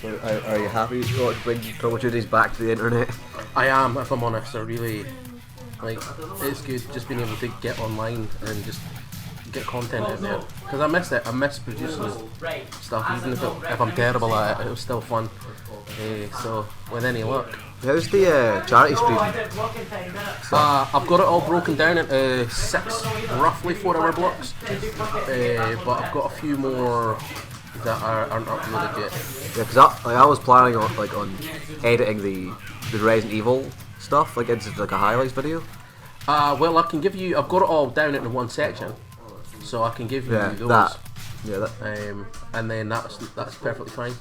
So are you happy to bring Call of Duties back to the internet? I am, if I'm honest. I really like. It's good just being able to get online and just get content out there, because I miss it. I miss producing stuff, even if I'm terrible at it. It was still fun. So with any luck. How's the charity stream? I've got it all broken down into 6 roughly 4-hour blocks, but I've got a few more that aren't uploaded yet. Yeah, because I was planning on editing the Resident Evil stuff into like a highlights video. Well, I can give you. I've got it all down into one section, so I can give you those. And then that's perfectly fine.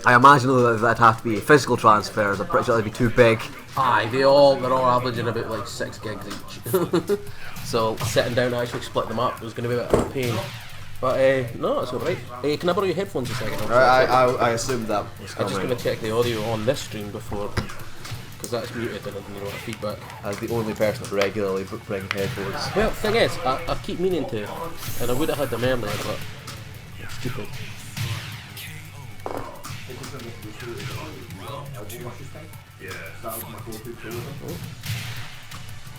I imagine though that'd have to be physical transfers. I'm pretty sure that'd be too big. Aye, they're all averaging about like 6 gigs each. So sitting down to actually split them up was going to be a bit of a pain. But no, it's alright. Can I borrow your headphones a second? I assumed that was coming. I'm just going to check the audio on this stream before, because that's muted and I don't know what feedback. As the only person that regularly brings headphones. Well, thing is, I keep meaning to, and I would have had them earlier, but it's stupid.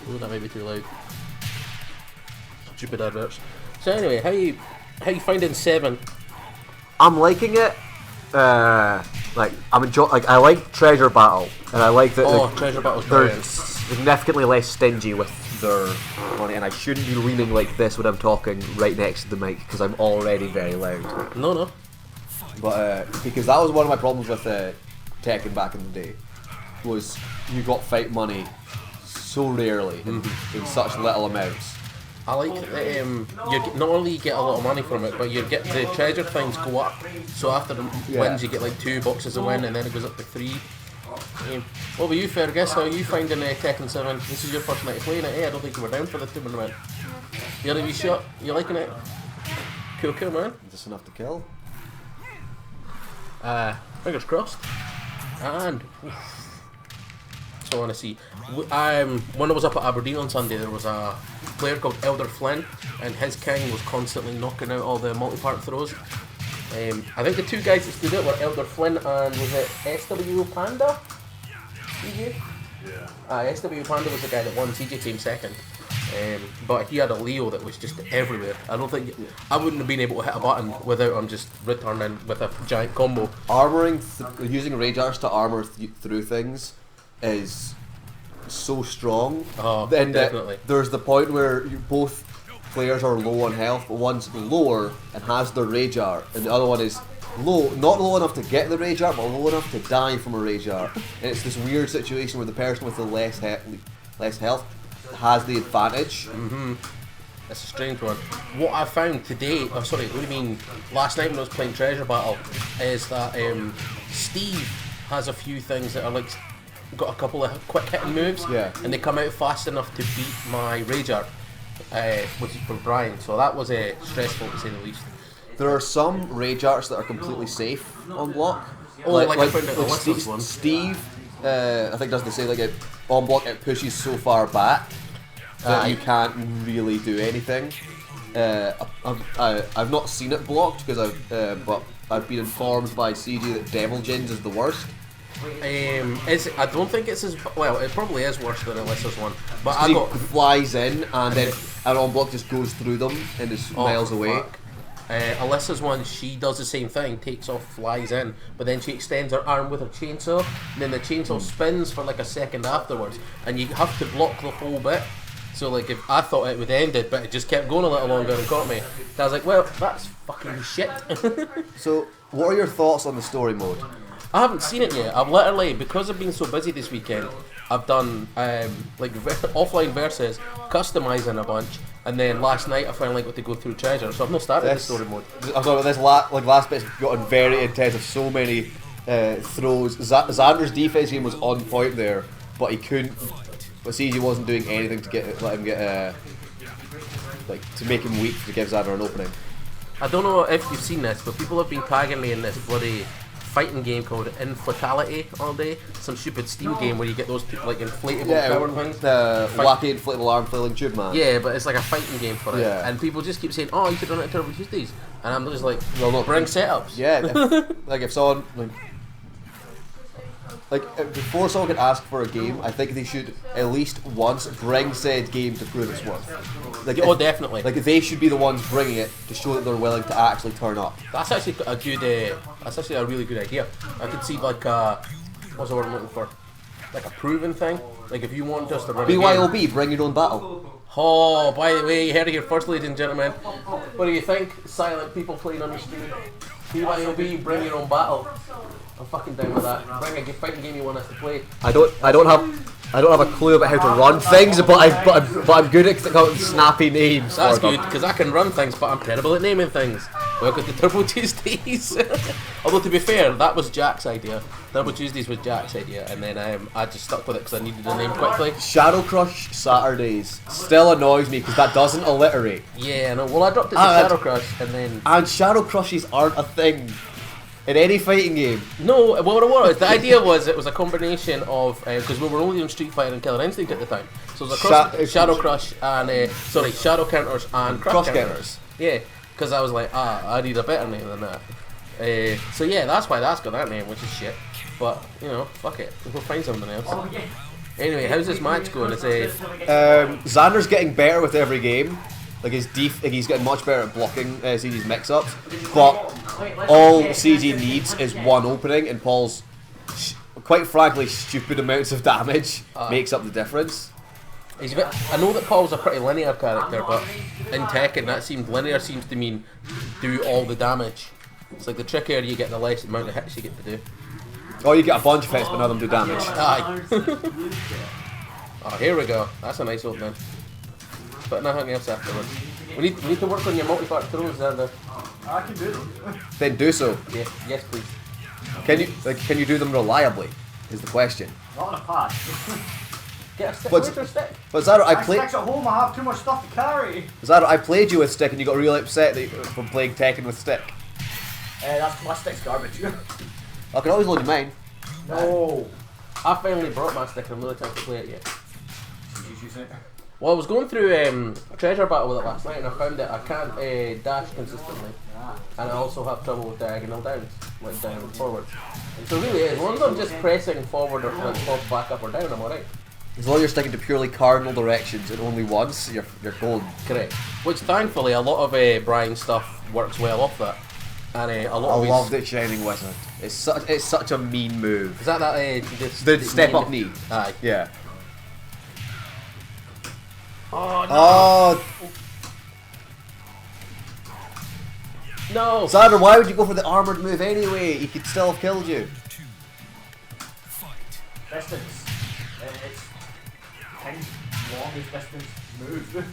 Oh, that might be too loud. Stupid adverts. So anyway, how you finding 7? I'm liking it. I'm enjoying. I like Treasure Battle, and I like that. Treasure Battle's they're brilliant. significantly less stingy with their money, and I shouldn't be leaning like this when I'm talking right next to the mic because I'm already very loud. No. But because that was one of my problems with Tekken back in the day, was you got fight money so rarely in such little amounts. I like that you not only you get a lot of money from it, but you get the treasure things go up. So after the wins, you get like 2 boxes a win, and then it goes up to 3. What about you, Fergus? How are you finding Tekken 7? This is your first night of playing it. I don't think you were down for the tournament. You had a wee shot. You liking it? Cool, man. Just enough to kill. Fingers crossed. And that's all I want to see. When I was up at Aberdeen on Sunday, there was a player called Elder Flynn, and his king was constantly knocking out all the multi-part throws. I think the 2 guys that stood out were Elder Flynn and was it SW Panda? CJ? Yeah. SW Panda was the guy that won. CJ came second. But he had a Leo that was just everywhere. I don't think I wouldn't have been able to hit a button without him just returning with a giant combo. Using Rage Arts to armor through things is so strong. Oh, then definitely. There's the point where both players are low on health, but one's lower and has their Rage Art, and the other one is not low enough to get the Rage Art, but low enough to die from a Rage Art. And it's this weird situation where the person with the less health has the advantage. It's a strange one. What I found today, what do you mean, last night when I was playing Treasure Battle, is that Steve has a few things that are like, got a couple of quick hitting moves, and they come out fast enough to beat my Rage Art, which is for Brian, so that was stressful to say the least. There are some Rage Arts that are completely safe on block. I found out Alyssa's one. Steve, I think doesn't say on block it pushes so far back that you can't really do anything. I've not seen it blocked because but I've been informed by CG that Devil Jins is the worst. I don't think it's as well. It probably is worse than Alyssa's one, but he flies in and then an on block just goes through them and is miles away. Alyssa's one, she does the same thing, takes off, flies in, but then she extends her arm with her chainsaw, and then the chainsaw spins for like a second afterwards, and you have to block the whole bit. So if I thought it would end it, but it just kept going a little longer and caught me. So I was like, well, that's fucking shit. So, what are your thoughts on the story mode? I haven't seen it yet. I've literally, because I've been so busy this weekend, I've done offline versus, customizing a bunch, and then last night I finally got to go through Treasure, so I've not started the story mode. I thought this last bit's gotten very intense, so many throws. Xander's defense game was on point there, but he couldn't. But CG wasn't doing anything to let him get to make him weak to give Xander an opening. I don't know if you've seen this, but people have been tagging me in this bloody fighting game called Infatality all day. Some stupid Steam game where you get those inflatable power things. The wacky inflatable arm flailing tube man. Yeah, but it's like a fighting game for it. Yeah. And people just keep saying, oh, you should run it at Turbo Tuesdays. And I'm just like, well, bring setups. Yeah, if someone like before someone can ask for a game, I think they should at least once bring said game to prove its worth. Like, Oh, definitely. Like they should be the ones bringing it to show that they're willing to actually turn up. That's actually a good. That's actually a really good idea. I could see like what's the word I'm looking for? Like a proven thing. Like if you want us to run a game. BYOB, bring your own battle. Oh, by the way, you heard it here first, ladies and gentlemen. What do you think? Silent people playing on the street. BYOB, bring your own battle. I'm fucking down with that. Bring a fighting game you want us to play. I don't have a clue about how to run things, but I'm good at coming up with snappy names. That's for them. good, because I can run things, but I'm terrible at naming things. Welcome to Turbo Tuesdays. Although to be fair, that was Jack's idea. Turbo Tuesdays was Jack's idea, and then I just stuck with it because I needed a name quickly. Shadow Crush Saturdays still annoys me because that doesn't alliterate. Yeah, no. Well, I dropped it to Shadow Crush, and then And Shadow Crushes aren't a thing in any fighting game. no. Well, what it was, the idea was it was a combination of because we were only on Street Fighter and Killer Instinct at the time, so it was a cross, Shadow Crush and Shadow Counters and Crush Counters. Yeah, because I was like, I need a better name than that. So yeah, that's why that's got that name, which is shit. But you know, fuck it, we'll find something else. Anyway, how's this match going? It's Xander's getting better with every game. Like he's getting much better at blocking CG's mix-ups. But all CG needs is one opening, and Paul's quite frankly stupid amounts of damage makes up the difference. he's a bit. I know that Paul's a pretty linear character, but in Tekken that seems linear seems to mean do all the damage. It's like the trickier you get, the less amount of hits you get to do. Oh, you get a bunch of hits, but none of them do damage. Aye. Oh, here we go. That's a nice opening. But nothing else afterwards. We need to work on your multi-part throws, Xander. I can do them. Then do so. Yeah, yes, please. Can you do them reliably? Is the question. Not in a pad. Get a stick. But- Where's your stick? But Zaro, I sticks at home, I have too much stuff to carry. I played you with stick, and you got really upset from playing Tekken with stick. My stick's garbage. I can always loan you mine. No. I finally brought my stick and I'm really time to play it yet. She's using it. Well, I was going through Treasure Battle with it last night and I found that I can't dash consistently. And I also have trouble with diagonal downs, like down and forward. So really, as long as I'm just pressing forward or back up or down, I'm alright. As long as you're sticking to purely cardinal directions and only once, you're golden. Correct. Which thankfully a lot of Brian's stuff works well off that. And a lot I of his... love the Shining Wizard. It's such a mean move. Is that The step up knee. Aye. Yeah. Oh no! Oh, No! Xander, why would you go for the armored move anyway? He could still have killed you. Distance. It's King's longest distance move.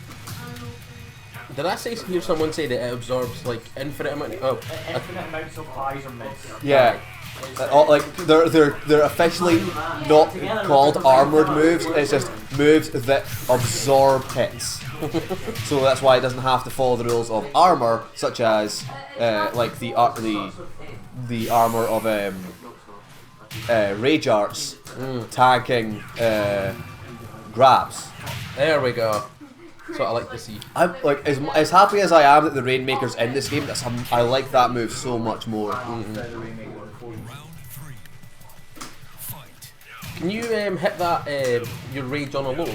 Did I hear someone say that it absorbs like infinite amount of... Infinite amounts of highs or mids. Yeah. Like they're officially not called armored moves. It's just moves that absorb hits. So that's why it doesn't have to follow the rules of armor, such as like the armor of Rage Arts tanking grabs. There we go. That's what I like to see. I'm like as happy as I am that the Rainmaker's in this game. I like that move so much more. Can you hit that your rage on a low?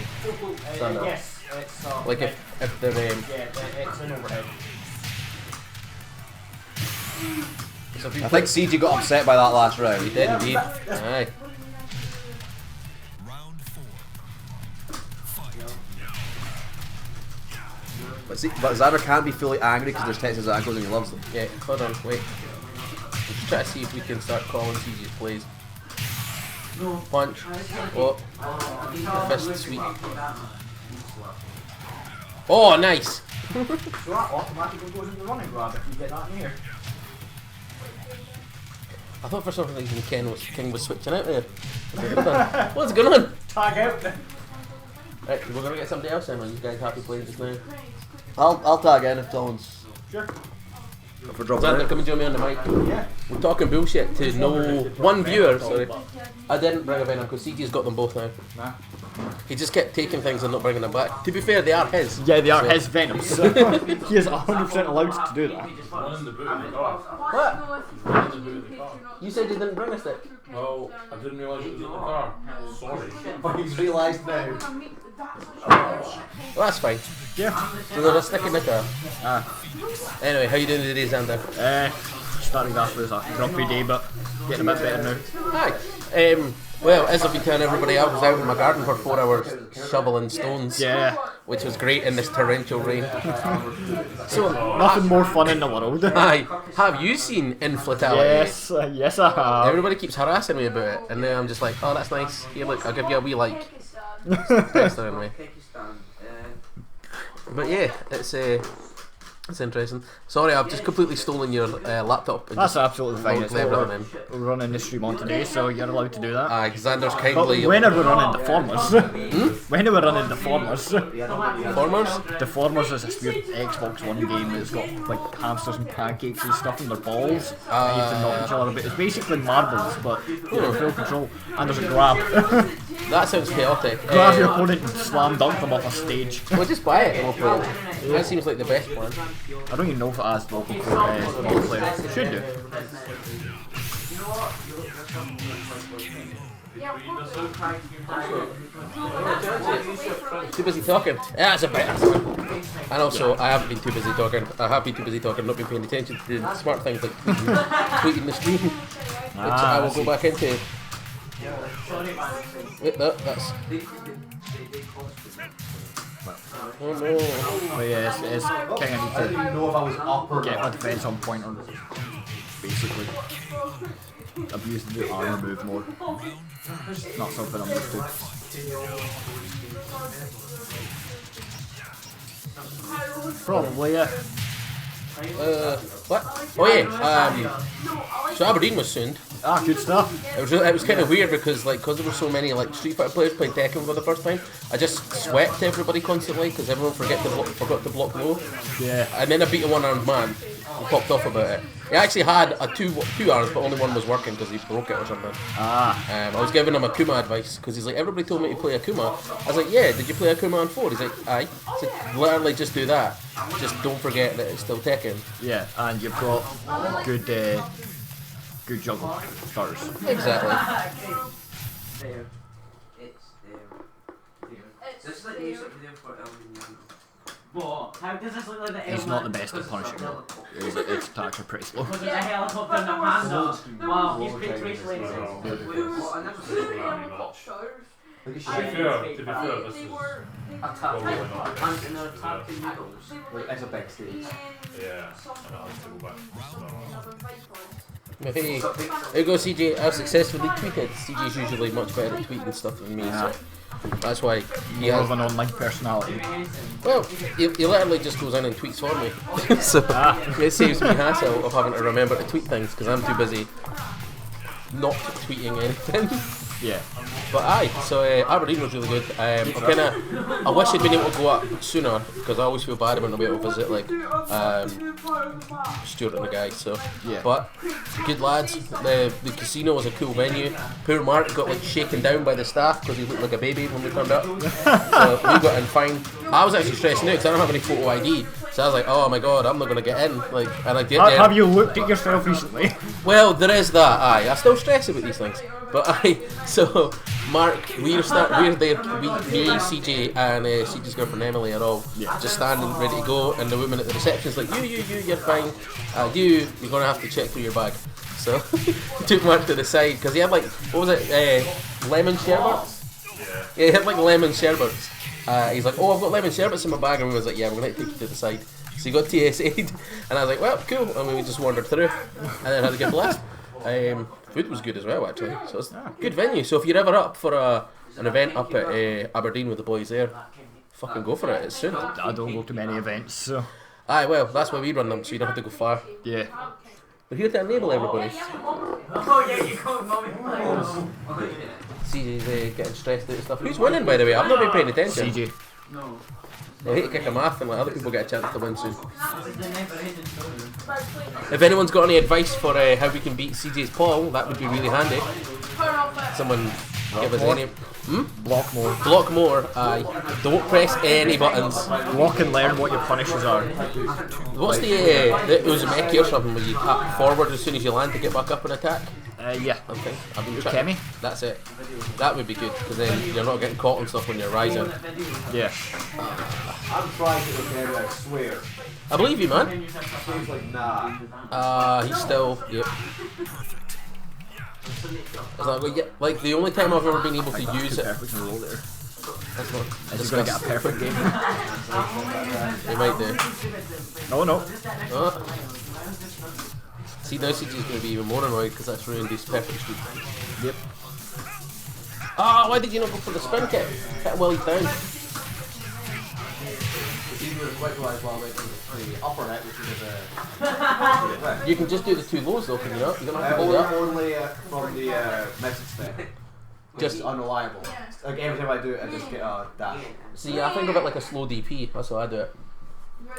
Yes, it's Like if the yeah, it's an overhead. so if you I think CG got upset by that last round. he did indeed. Aye. But Xander can't be fully angry because there's Texas ankles and he loves them. Yeah, hold on, wait. We'll just try to see if we can start calling CG's plays. Punch. Oh. Fist sweep. Oh, nice! So that automatically goes into running grab if you get that near. I thought for some reason King was switching out there. Hold on. What's going on? Tag out. Right, we're gonna get somebody else in. Are you guys happy playing just now? I'll tag in if someone's Sure. if we're dropping Xander, out. come and join me on the mic. Yeah. we're talking bullshit to no one viewer. Sorry, I didn't bring a Venom because CG's got them both now. Nah. He just kept taking things and not bringing them back. To be fair, they are his. Yeah, they are So- his Venoms. So he is 100% allowed to do that. One in the boot of the car. What? One in the boot of the car. You said you didn't bring a stick. No, I didn't realise it was in the car. Sorry. But he's realised now. Well, that's fine. Yeah. So there's a stick in the car. Ah. Anyway, how you doing today, Xander? Starting off with a grumpy day, but getting a bit better now. Hi. Well, as I've been telling everybody, I was out in my garden for 4 hours shoveling stones. Yeah. Which was great in this torrential rain. So, Nothing more fun in the world. hi. Have you seen Inflatality? Yes, yes I have. Everybody keeps harassing me about it, and then I'm just like, oh, that's nice. Here, look, I'll give you a wee like. Thanks, anyway. But yeah, it's interesting. Sorry, I've just completely stolen your laptop. And That's just absolutely fine. It's logged what everything in. we're running the stream on today, so you're allowed to do that. Xander's But kindly. when are we running Deformers? When are we running Deformers? Formers? Deformers is this weird Xbox One game that's got like hamsters and pancakes and stuff in their balls. And you have to knock each other about. It's basically marbles, but full control. And there's a grab. That sounds chaotic. Grab your opponent and slam dunk them off a stage. Well, just buy it and we'll play it. That seems like the best plan. I don't even know if it has local multiplayer. It should do. Too busy talking. Yeah, that's a bit. And also, I haven't been too busy talking. I have been too busy talking, not been paying attention to the smart things like tweeting the stream, which I will go back into. Wait, that's. Oh no. But yeah, it's kind of I didn't even know if I was up or get my not. defense on point or basically abuse the armor move more. Not something I'm used to. Probably, yeah. What? Oh yeah. So Aberdeen was soon. Ah, good stuff. It was kind of weird because there were so many like Street Fighter players playing Tekken for the first time. I just swept everybody constantly because everyone forgot to block low. Yeah. And then I beat a one-armed man and popped off about it. He actually had a two arms, but only one was working because he broke it or something. Ah. I was giving him Akuma advice because he's like, everybody told me to play Akuma. I was like, yeah, did you play Akuma on 4? He's like, aye. I said, literally just do that. Just don't forget that it's still Tekken. Yeah, and you've got good juggle starters. Exactly. How does this look like the He's not the best at punishing though. His attacks are pretty slow. Because there's a helicopter in the panda. Wow, he's pretty crazy. To be fair, this is probably not. It's a big stage. Yeah, and I'll have to go back. Hey, there you go, CJ. I've successfully tweeted. CJ's usually much better at tweeting stuff than me, so that's why he More has. of an online personality. Well, he literally just goes in and tweets for me, so it saves me hassle of having to remember to tweet things because I'm too busy not tweeting anything. Yeah. But aye, so Aberdeen was really good. I wish I'd been able to go up sooner because I always feel bad when I'm able to visit like Stuart and the guys. So Yeah. but good lads. The casino was a cool venue. Poor Mark got like shaken down by the staff because he looked like a baby when we turned up. So we got in fine. I was actually stressing out because I don't have any photo ID. So I was like, oh my god, I'm not gonna get in. Like, and I get there. Have you looked at yourself recently? Well, there is that. Aye, I still stress about these things. But aye, so Mark, we're there. Me, CJ, and CJ's girlfriend Emily are all just standing ready to go, and the woman at the reception's like, you're fine. You're gonna have to check through your bag. So took Mark to the side because he had like, what was it, lemon sherbets? Yeah, he had like lemon sherbets. He's like, oh, I've got lemon sherbets in my bag, and we was like, yeah, we're gonna take you to the side. So he got TSA'd, and I was like, well, cool, and we just wandered through, and then had a good blast. Food was good as well, actually. So it's a good venue. So if you're ever up for an event up at Aberdeen with the boys there, fucking go for it. It's soon. I don't go to many events, so Aye, well, that's why we run them, so you don't have to go far. yeah. We're here to enable everybody. Oh yeah, you called mommy. CJ's getting stressed out and stuff. Who's winning, by the way? I've not been paying attention. CJ. I hate to kick him off and let other people get a chance to win soon. If anyone's got any advice for how we can beat CJ's Paul, that would be really handy. Someone give us any. Block more. Block more. Aye. Don't press any buttons. Block and learn what your punishes are. What's the Uzumaki or something where you tap forward as soon as you land to get back up and attack? Yeah. Okay. I've been trying. Kemi? That's it. That would be good because then you're not getting caught on stuff when you're rising. Yeah. I'm trying to look at it, I swear. I believe you, man. He's like, nah. He's still. Yep. It's like the only time I've ever been able to use it. Perfect in a row there. That's not. Is he going to get a perfect game? He might do. No. See, now CG's going to be even more annoyed because that's ruined his perfect streak. Yep. Why did you not go for the spin kick? Hit him while he's down. You can just do the two lows though, can you not? You don't have to do that. Only from the message thing. Just unreliable. Like every time I do it, I just get a dash. See, I think of it like a slow DP. That's how I do it.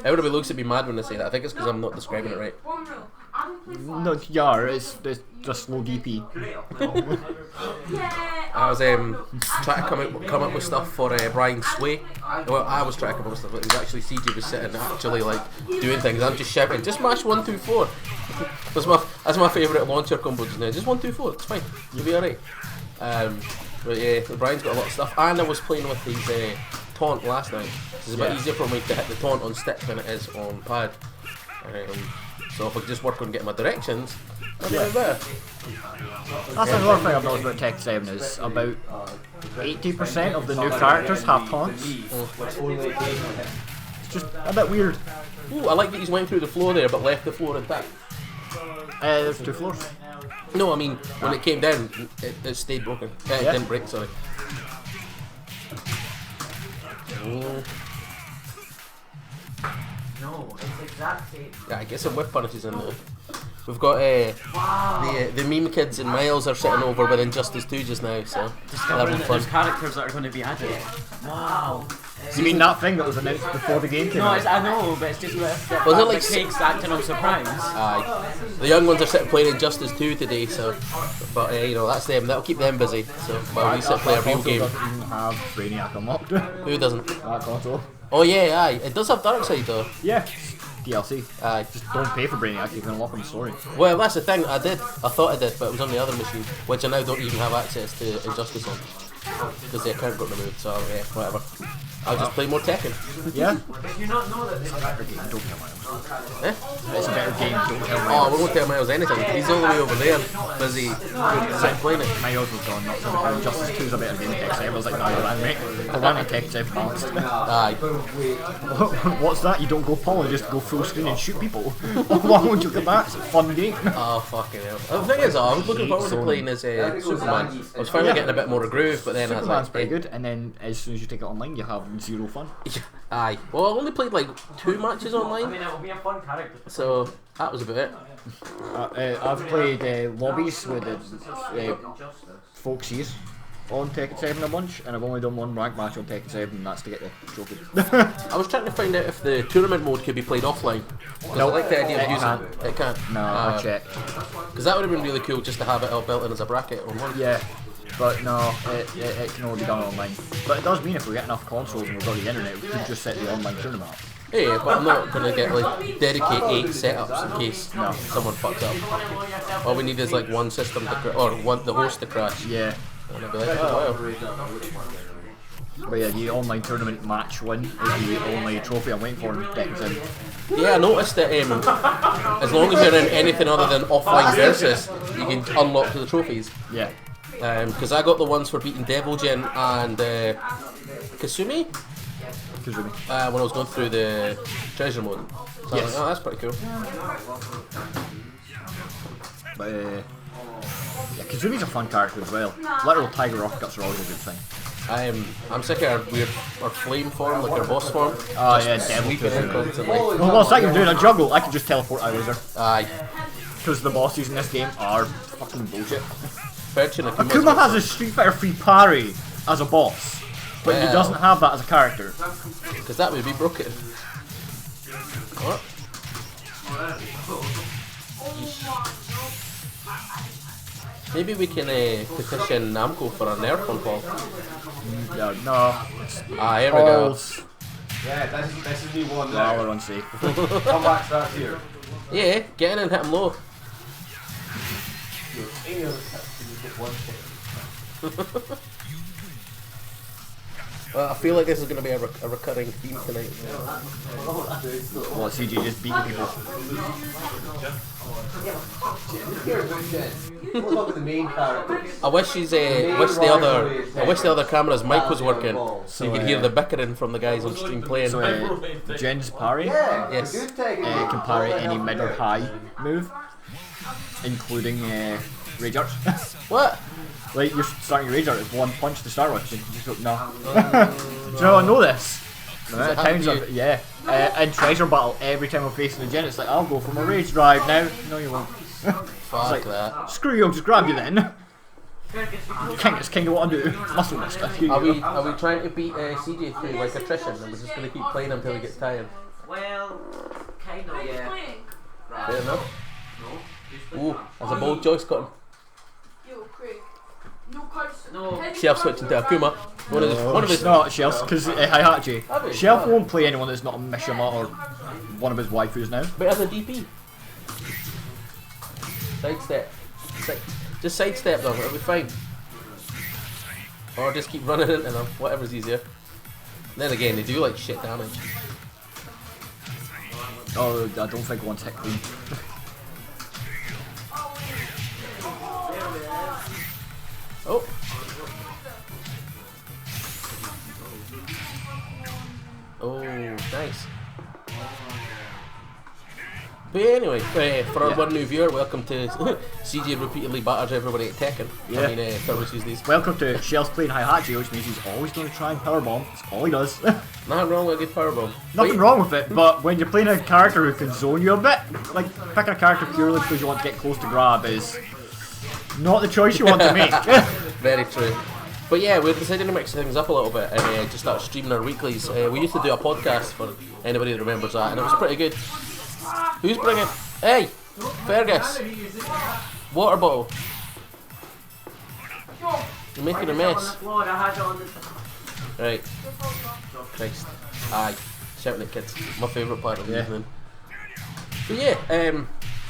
Everybody looks at me mad when I say that. I think it's because I'm not describing it right. No, yeah, it's just slow DP. I was trying to come up with stuff for Brian Sway. Well, I was trying to come up with stuff, but it was actually CJ was sitting actually like doing things. I'm just shouting, just mash 1, 2, 4. That's my favourite launcher combo just now. Just 1, 2, 4. It's fine. You'll be alright. But yeah, Brian's got a lot of stuff, and I was playing with his taunt last night. It's a bit easier for me to hit the taunt on stick than it is on pad. So if I could just work on getting my directions, I'll be better. That's another thing I've noticed about Tekken 7 is about 80% of the new characters have taunts. It's just a bit weird. Ooh, I like that he's went through the floor there, but left the floor intact. There's 2 floors. No, I mean when it came down, it stayed broken. It didn't break. Sorry. No, it's exact same. Yeah, I get some whip punishes in there. We've got the meme kids and Miles are sitting over with Injustice 2 just now, so they're having fun. There's characters that are going to be added. Wow. You mean that thing that was announced before the game came No, out? I know, but it's just that Was it like Craig's acting on surprise. Aye. The young ones are sitting playing Injustice 2 today, so but you know that's them. That'll keep them busy. So while we sit and play a real game. Doesn't even have Brainiac unlocked. Who doesn't? That console. Oh yeah, aye. It does have Darkseid though. Yeah. DLC. Aye. Just don't pay for Brainiac, you can unlock him the story. Well, that's the thing. I thought I did, but it was on the other machine, which I now don't even have access to Injustice on because the account got removed. So yeah, whatever. I'll just play more Tekken. Yeah? You not know that It's a better game, don't tell Miles. Eh? It's a better game, don't tell Oh, Miles. we won't tell Miles anything. He's all the way over there, busy playing it. Miles was gone nuts about Injustice 2 is a better game than Tekken 7. I was like, nah, you're lying, mate. The one in Tekken 7 balanced. Aye. What's that? You don't go Paul, you just go full screen and shoot people. Why would you get that? It's a fun game. Oh fucking hell. The thing is, I was looking forward to playing as Superman. I was finally getting a bit more of groove, but then Superman's I was like, pretty good, and then as soon as you take it online, you have zero fun. aye. Well, I only played like 2 matches I online, mean, it will be a fun character. so that was about it. I've played lobbies with the folks here on Tekken 7 a bunch, and I've only done 1 rank match on Tekken 7, and that's to get the trophy. I was trying to find out if the tournament mode could be played offline. Because I like the idea of it using can't. it. It can't. No, I checked. Because that would have been really cool just to have it all built in as a bracket on one. Yeah, but no, it can only be done online. But it does mean if we get enough consoles and we've got the internet, we could just set the online tournament up. Yeah, but I'm not going to get like dedicate 8 setups in case someone fucks up. All we need is like one system to the host to crash. Yeah. And I'll be like, oh wow. But yeah, the online tournament match win is the only trophy I'm waiting for in Tekken 7. Yeah, I noticed that as long as you're in anything other than offline versus, you can unlock the trophies. Yeah. Because I got the ones for beating Devil Jin and Kasumi Kazumi. when I was going through the treasure mode. So I was like, oh, that's pretty cool. But yeah, Kazumi's a fun character as well. Literal Tiger Uppercuts are always a good thing. I'm sick of our flame form, like our boss form. Oh yeah, Devil Sweeping in Kazumi. constantly. Well, what's that you're doing? A juggle? I can just teleport out of there. Aye. Because the bosses in this game are fucking bullshit. Virtually Akuma has a Street Fighter 3 parry as a boss. But he doesn't have that as a character. Because that would be broken. What? Maybe we can petition Namco for a nerf on Paul. Yeah, no. Ah, here we go. Balls. Yeah, this is me one No, we're unsafe. Come back, start here. Yeah, get in and hit him low. Well, I feel like this is going to be a recurring theme tonight. What, CG just beating people? The main character. I wish the other camera's mic was working, so you could hear the bickering from the guys on stream playing. So, Jen's parry Yes. can parry any mid or high move, including rage arts. What? Like, you're starting your rage art with one punch to start with. You just go, no. Do you know I know this? The amount of times I've, yeah. In Treasure Battle, every time I'm facing a Gen, it's like, I'll go for my rage drive now. No, you won't. Fuck like, that. Screw you, I'll just grab you then. King is king of what I do. Muscle master. Here Are you we go. trying to beat CJ through like attrition, and we're just going to keep playing until he gets tired? Well, kind of, yeah. Fair enough. Ooh, there's a bold choice got him. No. Chef switching to Akuma. One of his. No, Shelf, because Heihachi. Have you? Shelf Ah. won't play anyone that's not a Mishima or one of his waifus now. But as a DP. Sidestep. Just sidestep them, it'll be fine. Or just keep running into them, whatever's easier. Then again, they do like shit damage. Oh, I don't think one's hit clean. Oh! Oh, nice. But anyway, for our one new viewer, welcome to CJ repeatedly batters everybody at Tekken. Yeah. I mean, Turbo Tuesdays. Welcome to Shelf playing Heihachi, which means he's always going to try and powerbomb. That's all he does. Nothing wrong with a good powerbomb. Nothing wrong with it, but when you're playing a character who can zone you a bit, like picking a character purely because you want to get close to grab is not the choice you want to make. Very true. But yeah, we're deciding to mix things up a little bit and just start streaming our weeklies. We used to do a podcast for anybody that remembers that, and it was pretty good. Who's bringing? Hey, Fergus, water bottle. You're making a mess. Right. Christ. Aye. Shouting at kids. My favourite part of the evening. But yeah,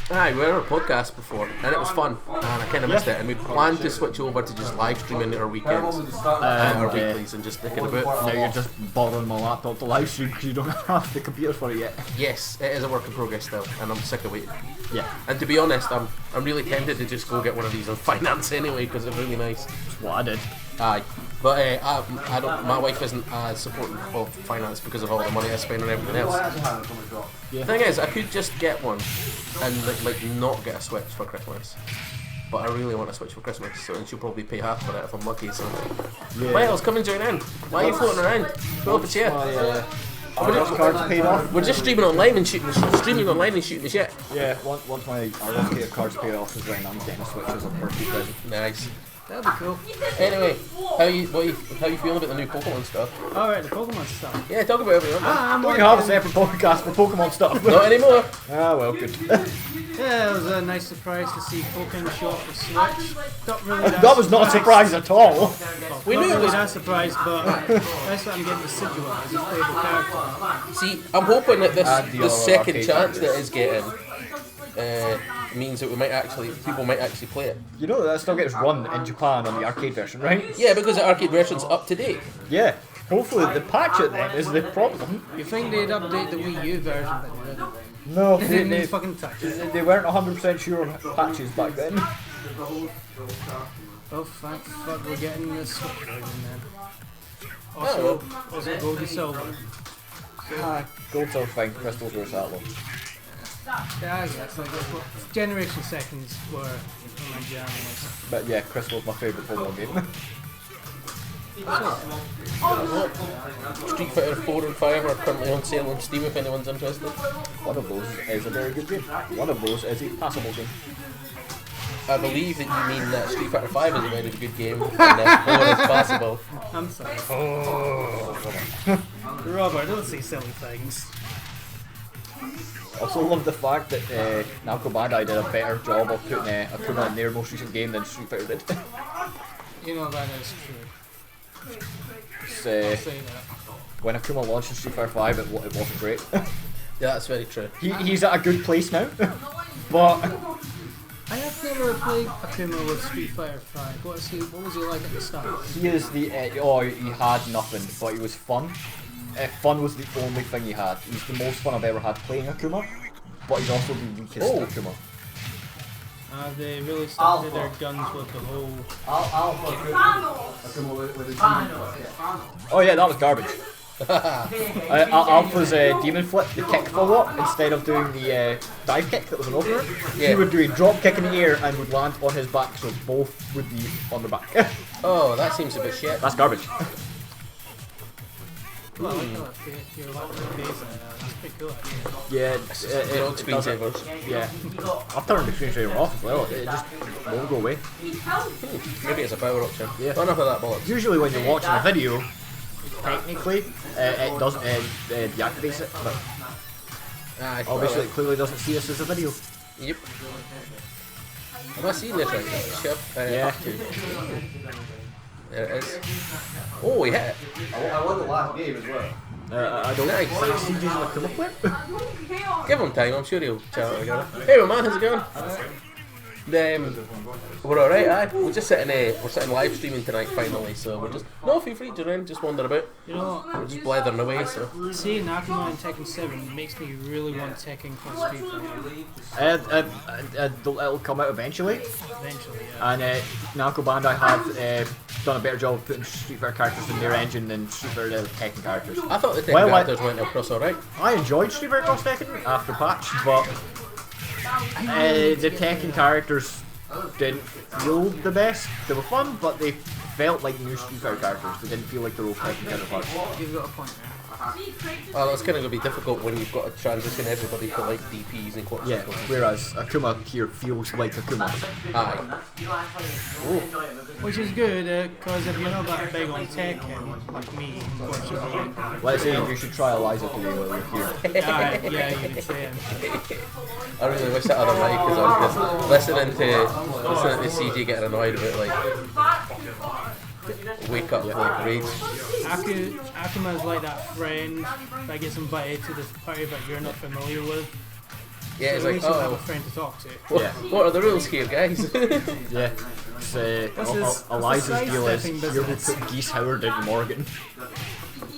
aye, we were on a podcast before and it was fun and I kind of missed it, and we planned to switch over to just live streaming our weekends and our weeklies and just thinking about. Now you're just borrowing my laptop to live stream because you don't have the computer for it yet. Yes, it is a work in progress still, and I'm sick of waiting. Yeah, And to be honest, I'm really tempted to just go get one of these on finance anyway because it's really nice. that's what I did. Aye, but I don't. My wife isn't as supportive of finance because of all the money I spend on everything else. The thing is, I could just get one and like not get a Switch for Christmas, but I really want a Switch for Christmas, so and she'll probably pay half for it if I'm lucky. So, Miles, come and join in. Why are you floating around? Pull up a chair. Cards paid off. We're just streaming online and shooting the shit. Yeah, once my RSK cards paid off is when I'm getting a Switch as a birthday present. Nice. That'd be cool. Anyway, how you feeling about the new Pokemon stuff? Alright, the Pokemon stuff. Yeah, talk about everything. I'm Don't you have a separate podcast for Pokemon stuff? Not anymore. Ah, well, good. Yeah, it was a nice surprise to see Pokemon show up for Switch. Not really That was not a surprise at all. We not knew it really was. that surprise, but that's what I'm getting Decidueye as a playable character. See, I'm hoping that And the this other second arcade chance games. that is getting means that people might actually play it. You know that still gets run in Japan on the arcade version, right? Yeah, because the arcade version's up to date. Yeah. Hopefully the patch it then is the problem. You think they'd update the Wii U version, but they didn't. No, They didn't even fucking touch it. they weren't 100% sure on patches back then. Oh fuck, we're getting this Switch version then. Oh, Also gold to silver. Gold Silver fine, Crystal's where it's at though. Yeah, I guess. Like, Generation Seconds were my jam was. But yeah, Crystal's my favourite Pokemon game. Street Fighter 4 and 5 are currently on sale on Steam if anyone's interested. One of those is a very good game. One of those is a passable game. I believe that you mean that Street Fighter 5 is a very good game, and that 4 is possible. I'm sorry. Oh. Robert, don't say silly things. Also love the fact that Namco Bandai did a better job of putting Akuma in their most recent game than Street Fighter did. You know that is true. It's, I'll say that. when Akuma launched in Street Fighter 5, it wasn't great. Yeah, that's very true. He's at a good place now, but I have never played Akuma with Street Fighter 5. What was he like at the start? he is the he had nothing, but he was fun. Fun was the only thing he had. He's the most fun I've ever had playing Akuma, but he's also the weakest Akuma. They really started their guns with the whole... Oh yeah, that was garbage. Alpha's demon flip, the kick follow up, instead of doing the dive kick that was an opener, he would do a drop kick in the air and would land on his back, so both would be on their back. Oh, that seems a bit shit. That's garbage. Well, I like that you're like the face that's pretty cool actually. Yeah, The old screensavers. yeah. I've turned the screensaver off as well, it just won't go away. Maybe it's a power option. Yeah. Oh, enough of that bollocks. Usually when you're watching a video, technically, it doesn't deactivates it, but Aye, obviously well, it clearly doesn't see us as a video. Yep. Have I seen this right now? Sure. Yeah. Up to. There it is. Oh, he hit it. I won the last game as well. I don't Nice. think CJ's an Akuma player. Give him time, I'm sure he'll chat it together. Hey, my man, how's it going? We're alright, aye. We're sitting live streaming tonight finally, so we're just feel free to join, just wander about. You know We're what? just blethering away, so. Seeing Nakama in Tekken 7 makes me really want Tekken for Street Fighter. It'll come out eventually, Eventually, yeah. and Namco Bandai have done a better job of putting Street Fighter characters in their engine than Street Fighter Tekken characters. I thought the Tekken Well, characters went across alright. I enjoyed Street Fighter Cross Tekken after patch, but the Tekken characters didn't feel the best. They were fun, but they felt like new Street Fighter characters. They didn't feel like their old Tekken counterparts. You've got a point there. Well, it's kind of going to be difficult when you've got to transition everybody to like DPs and quarter Yeah, circles. whereas Akuma here feels like Akuma. Aye. Which is good, because if you're not that big on Tekken, like me, unfortunately. Let's say you should try Eliza today while you're here. Yeah, you can say it. I really wish that other mic because I was just listening to CJ getting annoyed about like wake up like rage. Akuma is like that friend that gets invited to this party but you're not familiar with. Yeah, it's So at like, least you have a oh, friend to talk to. what are the rules here, guys? Yeah. It's, is Eliza's deal is sidestepping you're going to business. put Geese Howard in Morgan.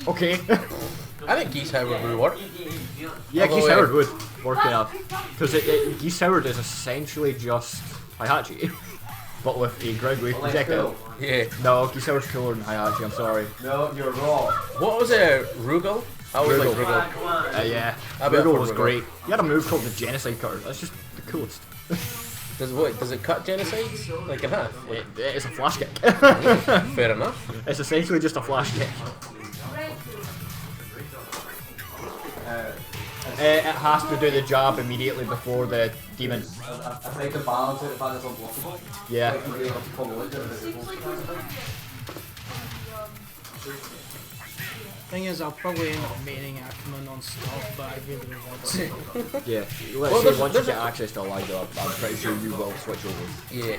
Okay. I think Geese Howard would work. Yeah, Although, Geese Howard would work enough. Because Geese Howard is essentially just Heihachi, but with a ground wave projectile. Yeah. No, Geese Howard's cooler than Heihachi, I'm sorry. No, you're wrong. What was it? Rugal? I always like Rugal. Rugal. Yeah, I bet Rugal for was Rugal. great. He had a move called the Genocide Cutter. That's just the coolest. Does it cut genocides? Like in half? It's a flash kick. Fair enough. It's essentially just a flash kick. It has to do the job immediately before the demon. I think the balance of the fact it's unblockable. Yeah. You really have to combo into it. Thing is, I'll probably end up maining Akuma non-stop, but I really don't want to. Yeah. Well, Let's say there's- once you there's get access to Eliza, I'm pretty sure you will switch over. Yeah.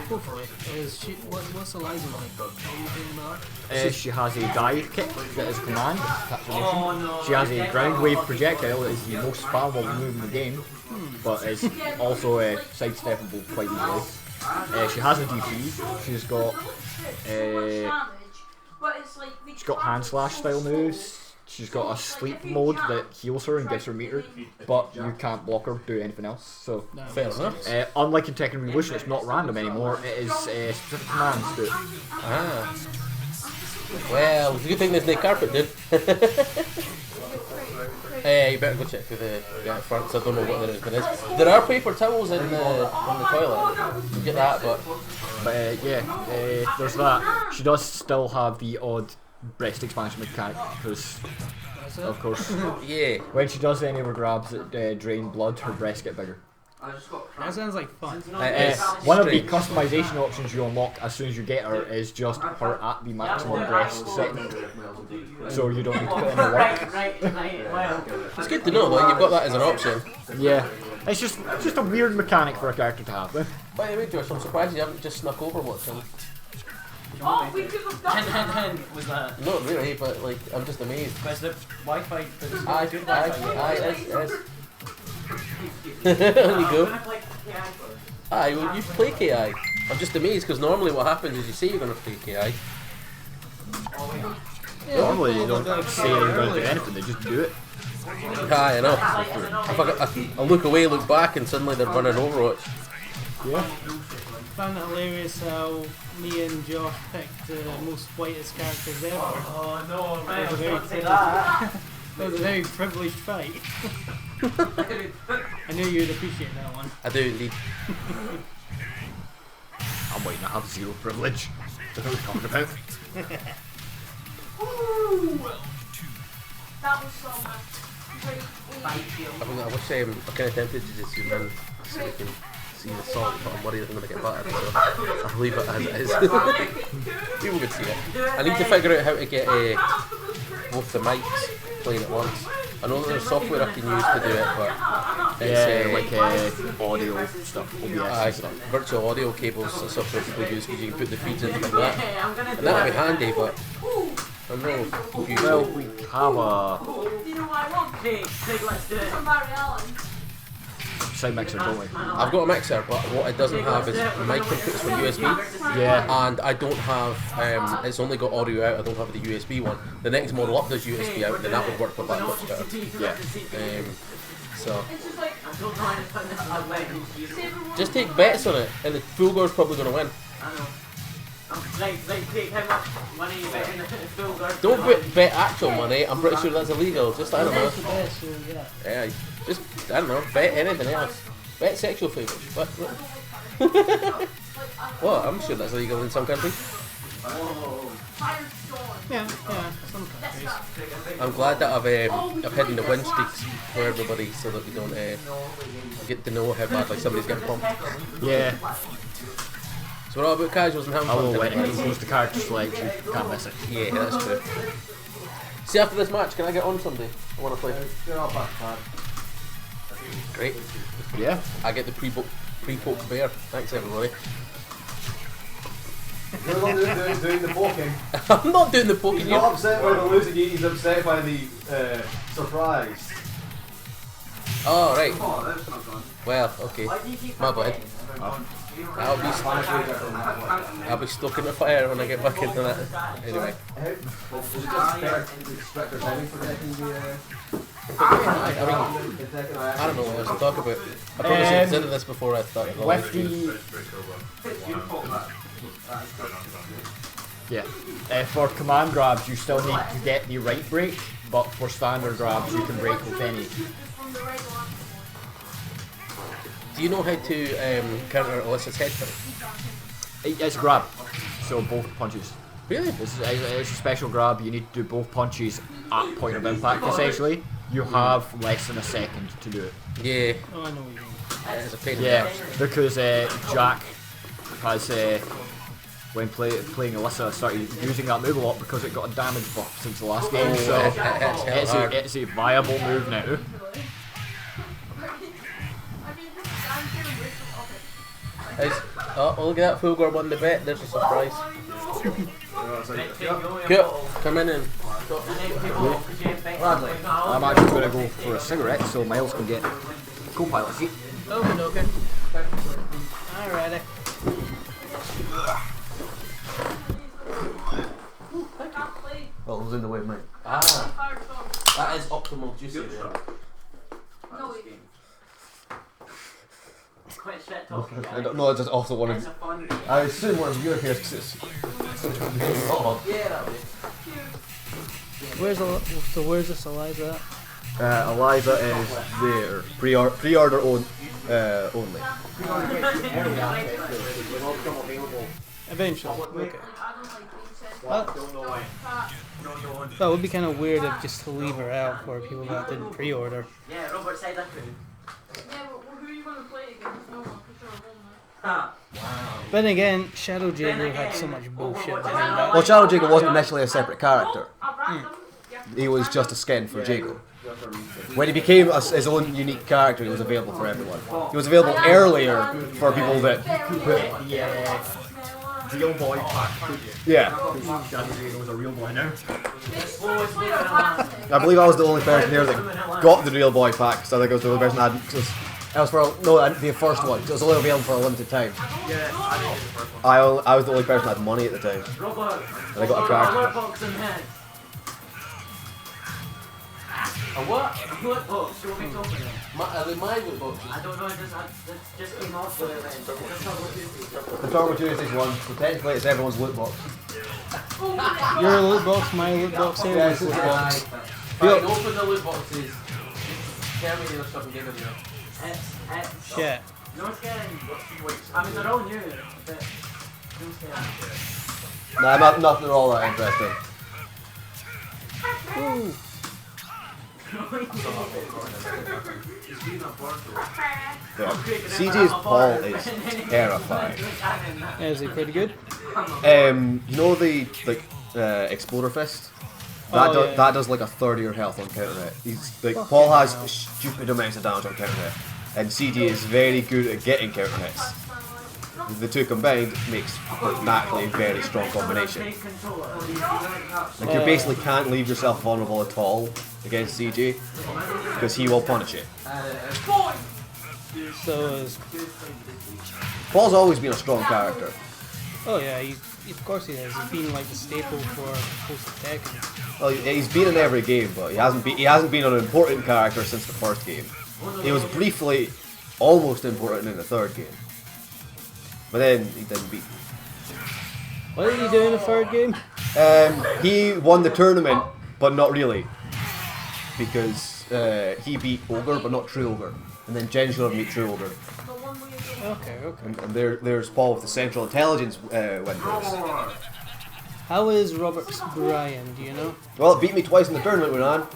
Hopefully. Is she, what's Eliza like? What are you doing about her? She has a dive kick that is command. She has a ground wave projectile that is the most spammable move in the game, but is also sidesteppable quite easily. She has a DP. She's got she's got hand slash style moves. She's got a sleep mode that heals her and gives her meter, but you can't block her, do anything else. So, Fair enough. unlike in Tekken Revolution, it's not random anymore. It is specific commands to it. Ah. Well, it's a good thing there's no carpet, dude. Hey, you better go check the guy at front, so I don't know what there is. There are paper towels in the toilet. You get that, but But there's that. She does still have the odd breast expansion mechanic because, of course, yeah. when she does any of her grabs that drain blood, her breasts get bigger. I just got That sounds like fun. One of the customization options you unlock as soon as you get her is just her at the maximum breast setting, so you don't need to put in the work. Right. It's good to know though, you've got that as an option. Yeah, it's just a weird mechanic for a character to have. By the way, Josh, I'm surprised you haven't just snuck Overwatch in. Oh, we could have done that. Hen was that? Not really, but like, I'm just amazed. Because the Wi-Fi. Yes. There you go. Aye, well, you play KI. I'm just amazed because normally what happens is you say you're going to play KI. Normally you don't say you're going to do anything, they just do it. Aye, I know. I look away, look back, and suddenly they're running Overwatch. Yeah. Found it hilarious how me and Josh picked the most whitest characters ever. Oh no, man, I was Very going to say that. It was a very privileged fight. I knew you'd appreciate that one. I do indeed. I'm waiting to have zero privilege. That's what we're talking about. That was so much. I wish I'm kind of tempted to just zoom in so we can see the salt, but I'm worried I'm going to get battered, so I'll leave it as it is. People can see it. I need to figure out how to get both the mics playing at once. I know that there's software I can use to do it, but it's like audio stuff, OBS stuff. Virtual audio cables and stuff that people use because you can put the feeds in like that. And that would be handy, but I don't know. Well, we have a You know what I want? Hey, let's do it. From Barry Allen. side mixer, don't we? I've got a mixer, but what it doesn't have is mic inputs for USB. Yeah. And I don't have, it's only got audio out, I don't have the USB one. The next model up does USB out, then that would work with that much better. Yeah. So, It's just like, I don't know how to put this away. Saber just take bets on it, and the Fulgor's probably going to win. I know. Like, take how much money you bet in the full guard. Don't bet actual money, I'm pretty sure that's illegal. Just, I don't know. That's the best, so yeah. Yeah, just, I don't know, bet anything else. Bet sexual favours. What? Well, I'm sure that's illegal in some countries. Yeah, some countries. I'm glad that I've hidden the win streaks for everybody so that we don't get to know how badly somebody's getting pumped. Yeah. So we're all about casuals and having I fun. will when tonight. it goes to character selection. Can't miss it. Yeah, that's true. See, after this match, can I get on someday? I want to play. Great. Yeah. I get the pre-poke bear. Thanks, everybody. You're the one who's doing the poking. I'm not doing the poking. He's not upset by the losing, he's upset by the surprise. Oh, right. Well, okay. My bad. I'll be stuck in the fire when I get back into that. Anyway. Was it just stricter timing for taking the... I don't know what else to talk about. I probably should have said this before I started the live With stream. the yeah, for command grabs you still need to get the right break, but for standard grabs you can break with any. Do you know how to counter Alyssa's headbutt? It's a grab, so both punches. Really? It's a special grab. You need to do both punches at point of impact. Essentially, you have less than a second to do it. Yeah. Oh, I know what you mean. It's a pain in the Yeah, arse. because Jack has when playing Alyssa started using that move a lot because it got a damage buff since the last game. So it's a viable move now. Oh, look at that, Fulgor won the bet. There's a surprise. Yep, come in and... Bradley, I'm actually going to go for a cigarette so Miles can get co-pilot seat. Okay. Alrighty. Well, who's in the way, mate? Ah, that is optimal juicy there. Quite shit talking, I don't know, I just also wanted... I assume one of your here because it's... Yeah, that'll be. Where's this Eliza at? Eliza is there. Pre-order only. Eventually. Okay. That would be kind of weird if just to leave her out for people that didn't pre-order. Yeah, Robert said that could. Yeah, well, who are you going to play But then again, Shadow Jago had so much bullshit behind that. Well, Shadow Jago wasn't initially a separate character. He was just a skin for Jago. When he became his own unique character, he was available for everyone. He was available earlier for people that... Real boy pack. Yeah. Shadow Jago was a real boy now. I believe I was the only person here that got the real boy pack, so I think I was the only person that had... It was for the first one. It was only available for a limited time. Yeah, I didn't get the first one. I was the only person that had money at the time, and I got a character. A what? What box? You want me to open it? Are they my loot boxes? I don't know, it just came off the event. It's not what you do. The Turbo Tuesdays one, so technically it's everyone's loot box. Your loot box, my loot box, everyone's loot box. Fine, open the loot boxes. Terminator stuff and get it here. It's Shit. no scaring. I mean, they're all new, but no scaring. Nah, nothing at all that interesting. Ooh. Yeah. CJ's Paul is terrifying. Is he pretty good? You know the Exploder Fist? That, Oh, yeah. that does like a third of your health on counter hit. He's like Paul has stupid amounts of damage on counter hit, and CJ is very good at getting counter hits. The two combined makes naturally a very strong combination. Like you basically can't leave yourself vulnerable at all against CJ because he will punish it. So is. Paul's always been a strong character. Oh yeah, of course he has. He's been like the staple for post-Tekken. Well, he's been in every game, but he hasn't been an important character since the first game. He was briefly almost important in the third game, but then he didn't beat. What did he do in the third game? He won the tournament, but not really, because he beat Ogre, but not True Ogre, and then Jen should have beat True Ogre. Okay. And there's Paul with the Central Intelligence Windows. How is Robert's Brian? Do you know? Well, it beat me twice in the tournament, Renan.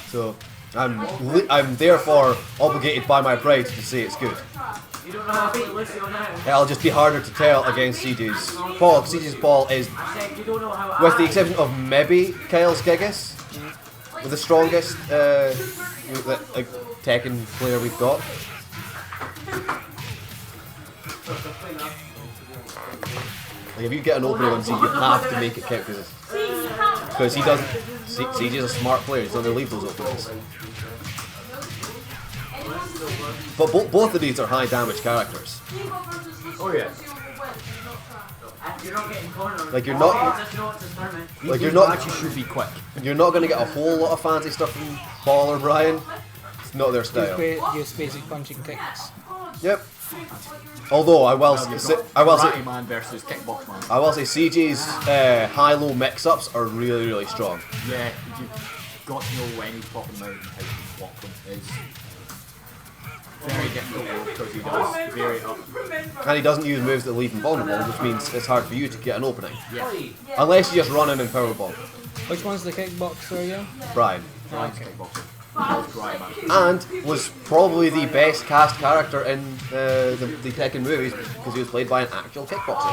So I'm therefore obligated by my pride to say it's good. You don't know how to beat Lucio now. It'll just be harder to tell against CJ's Paul. CJ's Paul is, I said you don't know how with the exception of maybe Kyle's Gigas, the strongest Tekken player we've got. Like if you get an opening on CJ, you have to make it count because he doesn't. CJ's a smart player. He's not going to leave those openings. But both of these are high damage characters. Oh yeah. You're not getting cornered. Like you're not. Just know it's a tournament. Like you're not. Actually should be quick. You're not going to get a whole lot of fancy stuff from Paul or Brian. It's not their style. Just basic punching kicks. Yep. Although I will say, Karate man versus kickbox man. I will say CJ's high-low mix-ups are really, really strong. Yeah, you've got to know when he's popping them out and how to block them. It's very difficult because he does very up. And he doesn't use moves that leave him vulnerable, which means it's hard for you to get an opening. Yeah. Unless you just run in and powerbomb. Which one's the kickboxer again? Brian. Brian's kickboxing. Dry man. And was probably the best cast character in the Tekken movies because he was played by an actual kickboxer.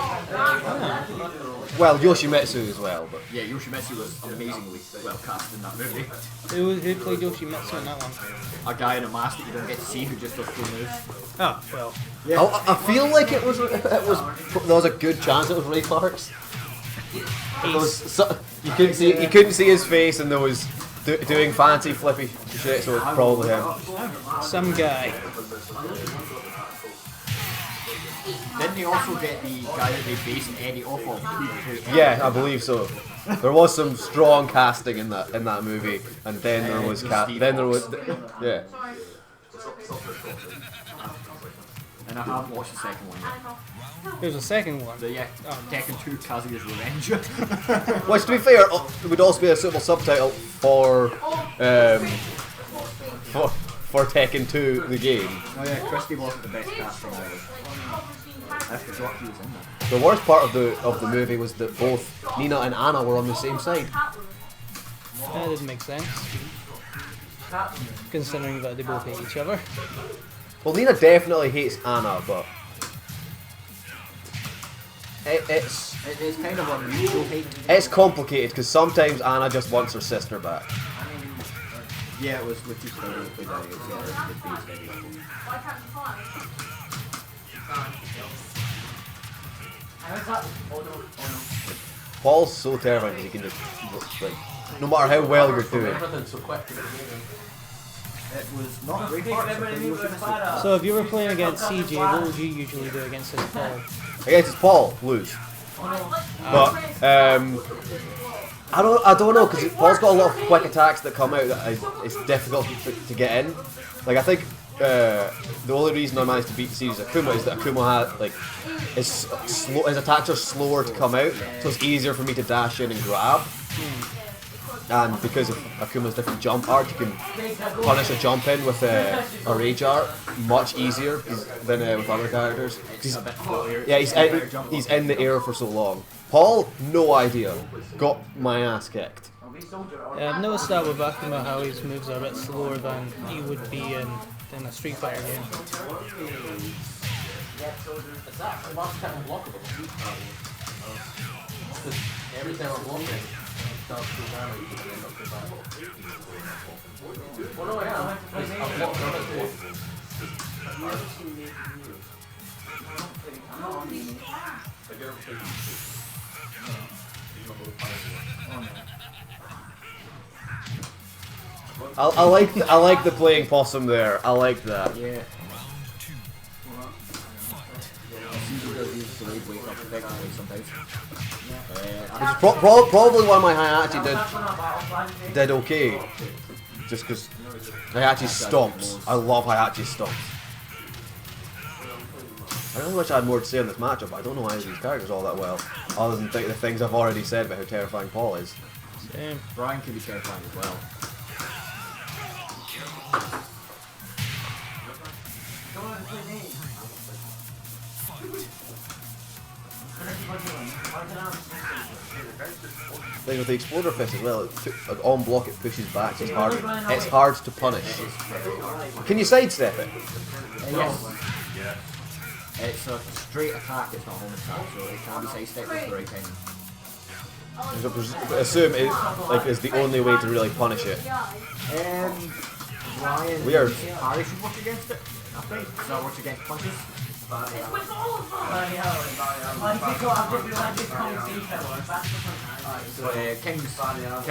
Well, Yoshimitsu as well, but Yeah, Yoshimitsu was amazingly well cast in that movie. Who played Yoshimitsu in that one? A guy in a mask that you don't get to see who just does cool moves. Oh, well. I feel like it was there was a good chance it was Ray Parks. You couldn't see his face, and there was doing fancy flippy shit, so it's probably him. Some guy. Didn't they also get the guy that they based Eddie off of? Yeah, I believe so. There was some strong casting in that movie, and then there was yeah. And I haven't watched the second one yet. There's a second one. Yeah, Tekken 2 Kazuya's Revenge. Which, to be fair, it would also be a suitable subtitle for Tekken 2, the game. Oh yeah, Christy wasn't the best casting ever. I forgot he was in that. The worst part of the movie was that both Nina and Anna were on the same side. That didn't make sense. considering that they both hate each other. Well, Lena definitely hates Anna, but it's It's kind of unusual hate. it's complicated because sometimes Anna just wants her sister back. Yeah, it was with you played it, yeah, it was Why can't you find? Paul's so terrifying because he can just like, no matter how well you're doing. Everything's so quick. It was not great parts, but it was finished. So if you were playing against CJ, what would you usually do against his Paul? I guess it's Paul lose, but I don't know because Paul's got a lot of quick attacks that come out that it's difficult to get in. Like I think the only reason I managed to beat the series Akuma is that Akuma had like his attacks are slower to come out, so it's easier for me to dash in and grab. And because of Akuma's different jump art, you can punish a jump in with a rage art much easier than with other characters. He's in the air for so long. Paul, no idea. Got my ass kicked. Yeah, I've noticed that with Akuma how his moves are a bit slower than he would be in a Street Fighter game. It's actually one time unblockable. Every time I'm blocking, it does 2 damage and then up to battle. Well, no, I am. Because I've blocked them as well. I like the playing possum there. I like that. Yeah. Caesar does use delayed wake up effectively sometimes. Which is probably why my Hayachi did okay. Just because Hayachi stomps. I love Hayachi stomps. I really wish I had more to say on this matchup, but I don't know any of these characters all that well. Other than the things I've already said about how terrifying Paul is. Same. Brian can be terrifying as well. Thing with the Exploder Fist as well, like on block it pushes back, so it's hard to punish. Can you sidestep it? Yes. It's a straight attack, it's not a home attack, so it can be sidestepped with the right timing. I assume it is the only way to really punish it. Brian, Weird. Harry should work against it, I think. Does that work against punches? It's with all of them. So King's counter, punch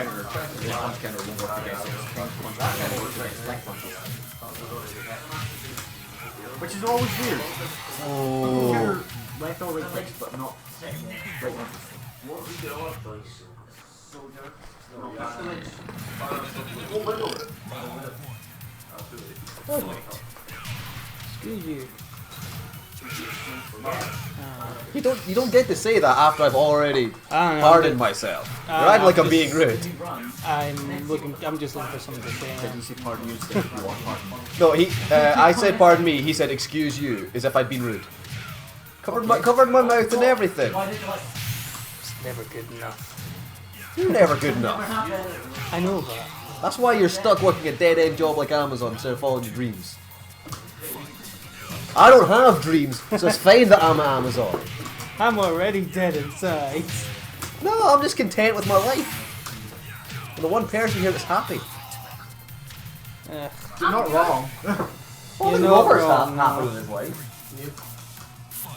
counter won't work against it. King's punch counter works against left punches. Which is always weird. Oh. Counter left or right kicks, but not right punches. Excuse you. You don't get to say that after I've already pardoned myself. You're acting like I'm being rude. I'm just looking for something to say. Did you say pardon you instead of you want pardon? No, I said pardon me. He said excuse you, as if I'd been rude. Covered my mouth and everything. It's never good enough. You're never good enough. I know that. That's why you're stuck working a dead-end job like Amazon instead of following your dreams. I don't have dreams, so it's fine that I'm at Amazon. I'm already dead inside. No, I'm just content with my life. I'm the one person here that's happy. Ugh. You're not wrong. Well, You're the not Robert's wrong, happy no. with his life.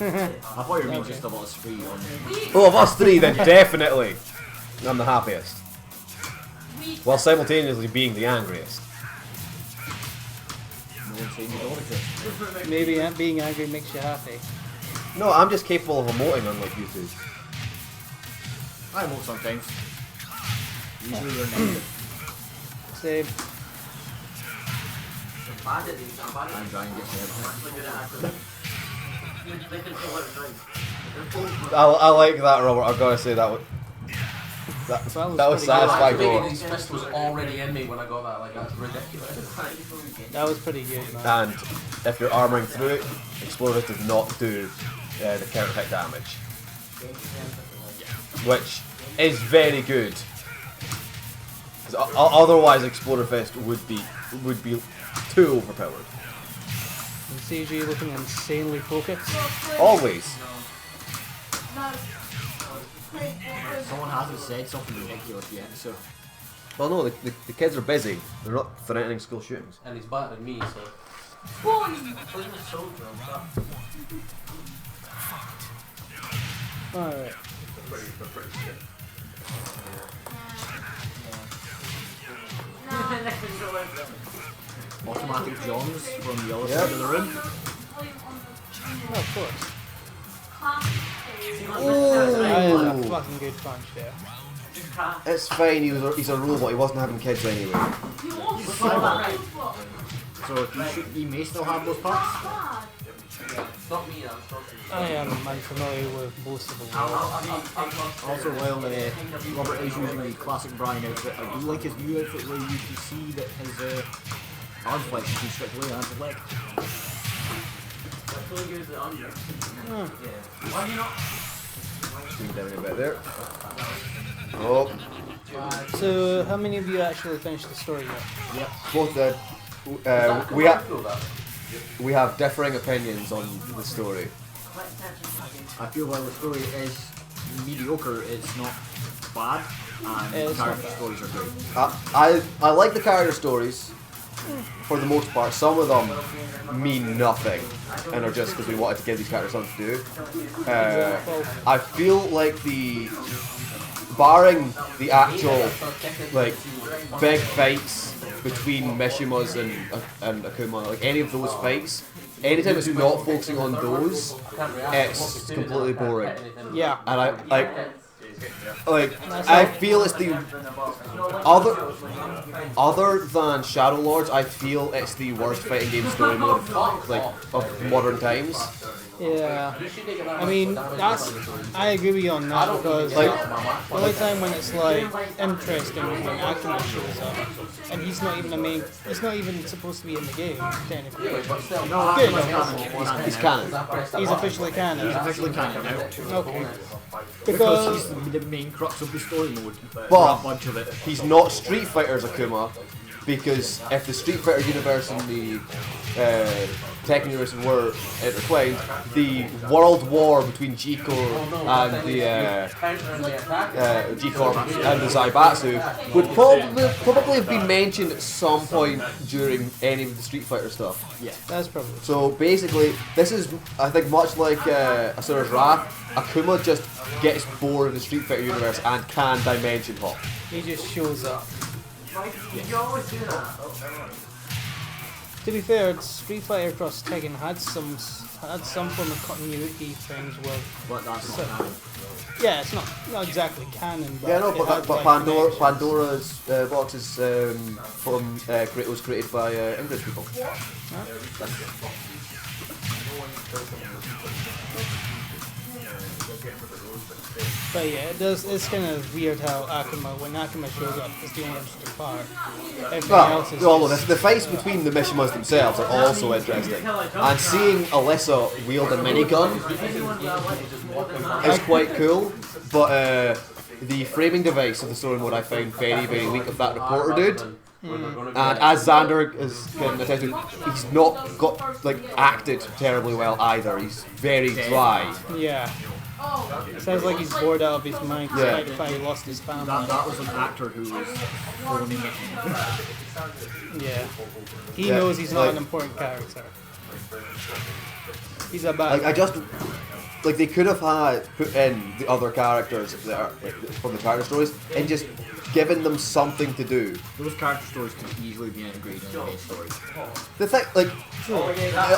I thought you were mean just about us three on Oh, of us three, then definitely I'm the happiest. While simultaneously being the angriest. no one saying you don't exist. Maybe being angry makes you happy. No, I'm just capable of emoting unlike you two. I emote sometimes. Usually you're negative. Same. I'm trying to get to everything. I like that, Robert. I've got to say that was that was pretty satisfying. Activating his fist was already in me when I got that. Like, that's ridiculous. That was pretty good, man. And if you're armoring through it, Explodus does not do the counter hit damage, which is very good. Otherwise, Explorer Fest would be too overpowered. And CG looking insanely focused. Always. Someone hasn't said something ridiculous yet, so. Well, no, the kids are busy. They're not threatening school shootings. And he's battering me, so. Alright. Automatic Johns from the other Yep. side of the room. Oh, of course. Oh. That is a fucking good punch there. It's fine. He's a robot. He wasn't having kids anyway. So he may still have those parts. Not me, I'm talking. I am unfamiliar with most of the world. Also, while Robert is using the classic Brian outfit, I do like his new outfit where you can see that his arm flex has been stripped away and his leg. Zoom down a bit there. Oh, So, how many of you actually finished the story yet? both we have differing opinions on the story. I feel while the story is mediocre, it's not bad, and It's the not character bad. stories are great. I like the character stories for the most part. Some of them mean nothing and are just because we wanted to give these characters something to do. I feel like barring the actual like big fights between Mishimas and Akuma, like any of those fights, anytime it's not focusing on those, it's completely boring. Yeah. And I feel it's the other than Shadow Lords, I feel it's the worst fighting game story mode of modern times. Yeah. I mean, I agree with you on that because Like- the only time when it's like interesting is when Akuma shows up, and he's not even a main. It's not even supposed to be in the game technically. Good enough. He's canon. He's officially canon. Officially canon now. Okay. Because Because he's the main crux of the story mode. But- a bunch of it. He's not Street Fighter's Akuma, because if the Street Fighter universe and the Tekken universe were intertwined, the world war between G-Corp and the G-Corp and the Zaibatsu would probably have been mentioned at some point during any of the Street Fighter stuff. that's probably. So basically, this is, I think, much like Asura's Wrath, Akuma just gets bored in the Street Fighter universe and can dimension hop. He just shows up. To be fair, Street Fighter Cross Tekken had some form of continuity things where, But that's not So- canon. yeah, it's not exactly canon, but Yeah, no, it but, had, but like, Pandora's box is was created by English people. But yeah, it's kind of weird how when Akuma shows up, it's the only interesting part. Everything else is Well, just, the fights between the Mishimas themselves are also interesting. And seeing Alyssa wield a minigun is quite cool, but the framing device of the story mode I found very, very weak of that reporter dude. And as Xander can attest to, he's not acted terribly well either. He's very dry. yeah. Sounds like he's bored out of his mind despite the fact he lost his family. That was an actor who was phoning it in. Yeah. He Yeah, knows he's not like- an important character. He's a bad I just they could have put in the other characters that are from the character stories and just given them something to do. Those character stories could easily be integrated in the main story. The thing,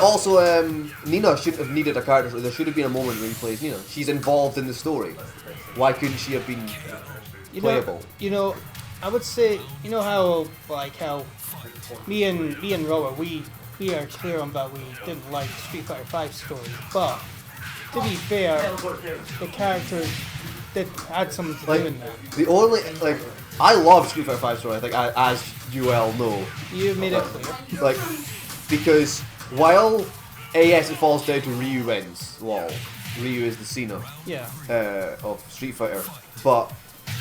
also Nina shouldn't have needed a character story. There should have been a moment when he plays Nina. She's involved in the story. Why couldn't she have been playable? I would say, how me and Robert, we are clear on that we didn't like Street Fighter 5 story, but to be fair, the characters did had something to do in that. The only I love Street Fighter 5 story. I think as you well know, You made it clear. Because while yes, it falls down to Ryu wins. Lol, Ryu is the Cena Yeah. of Street Fighter, but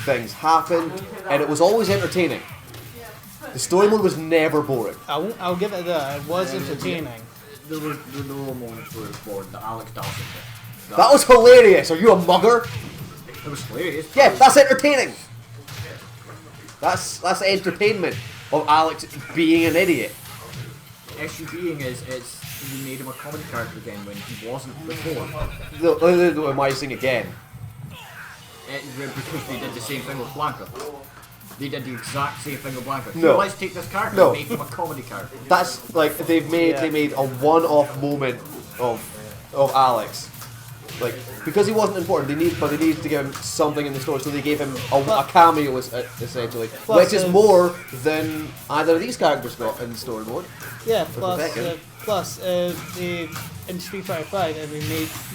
things happened, and it was always entertaining. The story mode was never boring. I'll give it that. It was entertaining. There were no moments where it was bored. The Alex Dawson bit. That was hilarious. Are you a mugger? It was hilarious. Yeah, that's entertaining. That's entertainment of Alex being an idiot. Issue being is you made him a comedy character again when he wasn't before. Am I saying again? Because they did the same thing with Blanca. They did the exact same thing with Blanca. No. So let's take this character No. and make him a comedy character. That's like they made a one-off moment of Alex. Like because he wasn't important, they needed to give him something in the story, so they gave him a cameo essentially, Plus which is more than either of these characters got in the story mode. Yeah. Rebecca. Plus, they in Street Fighter 5, and we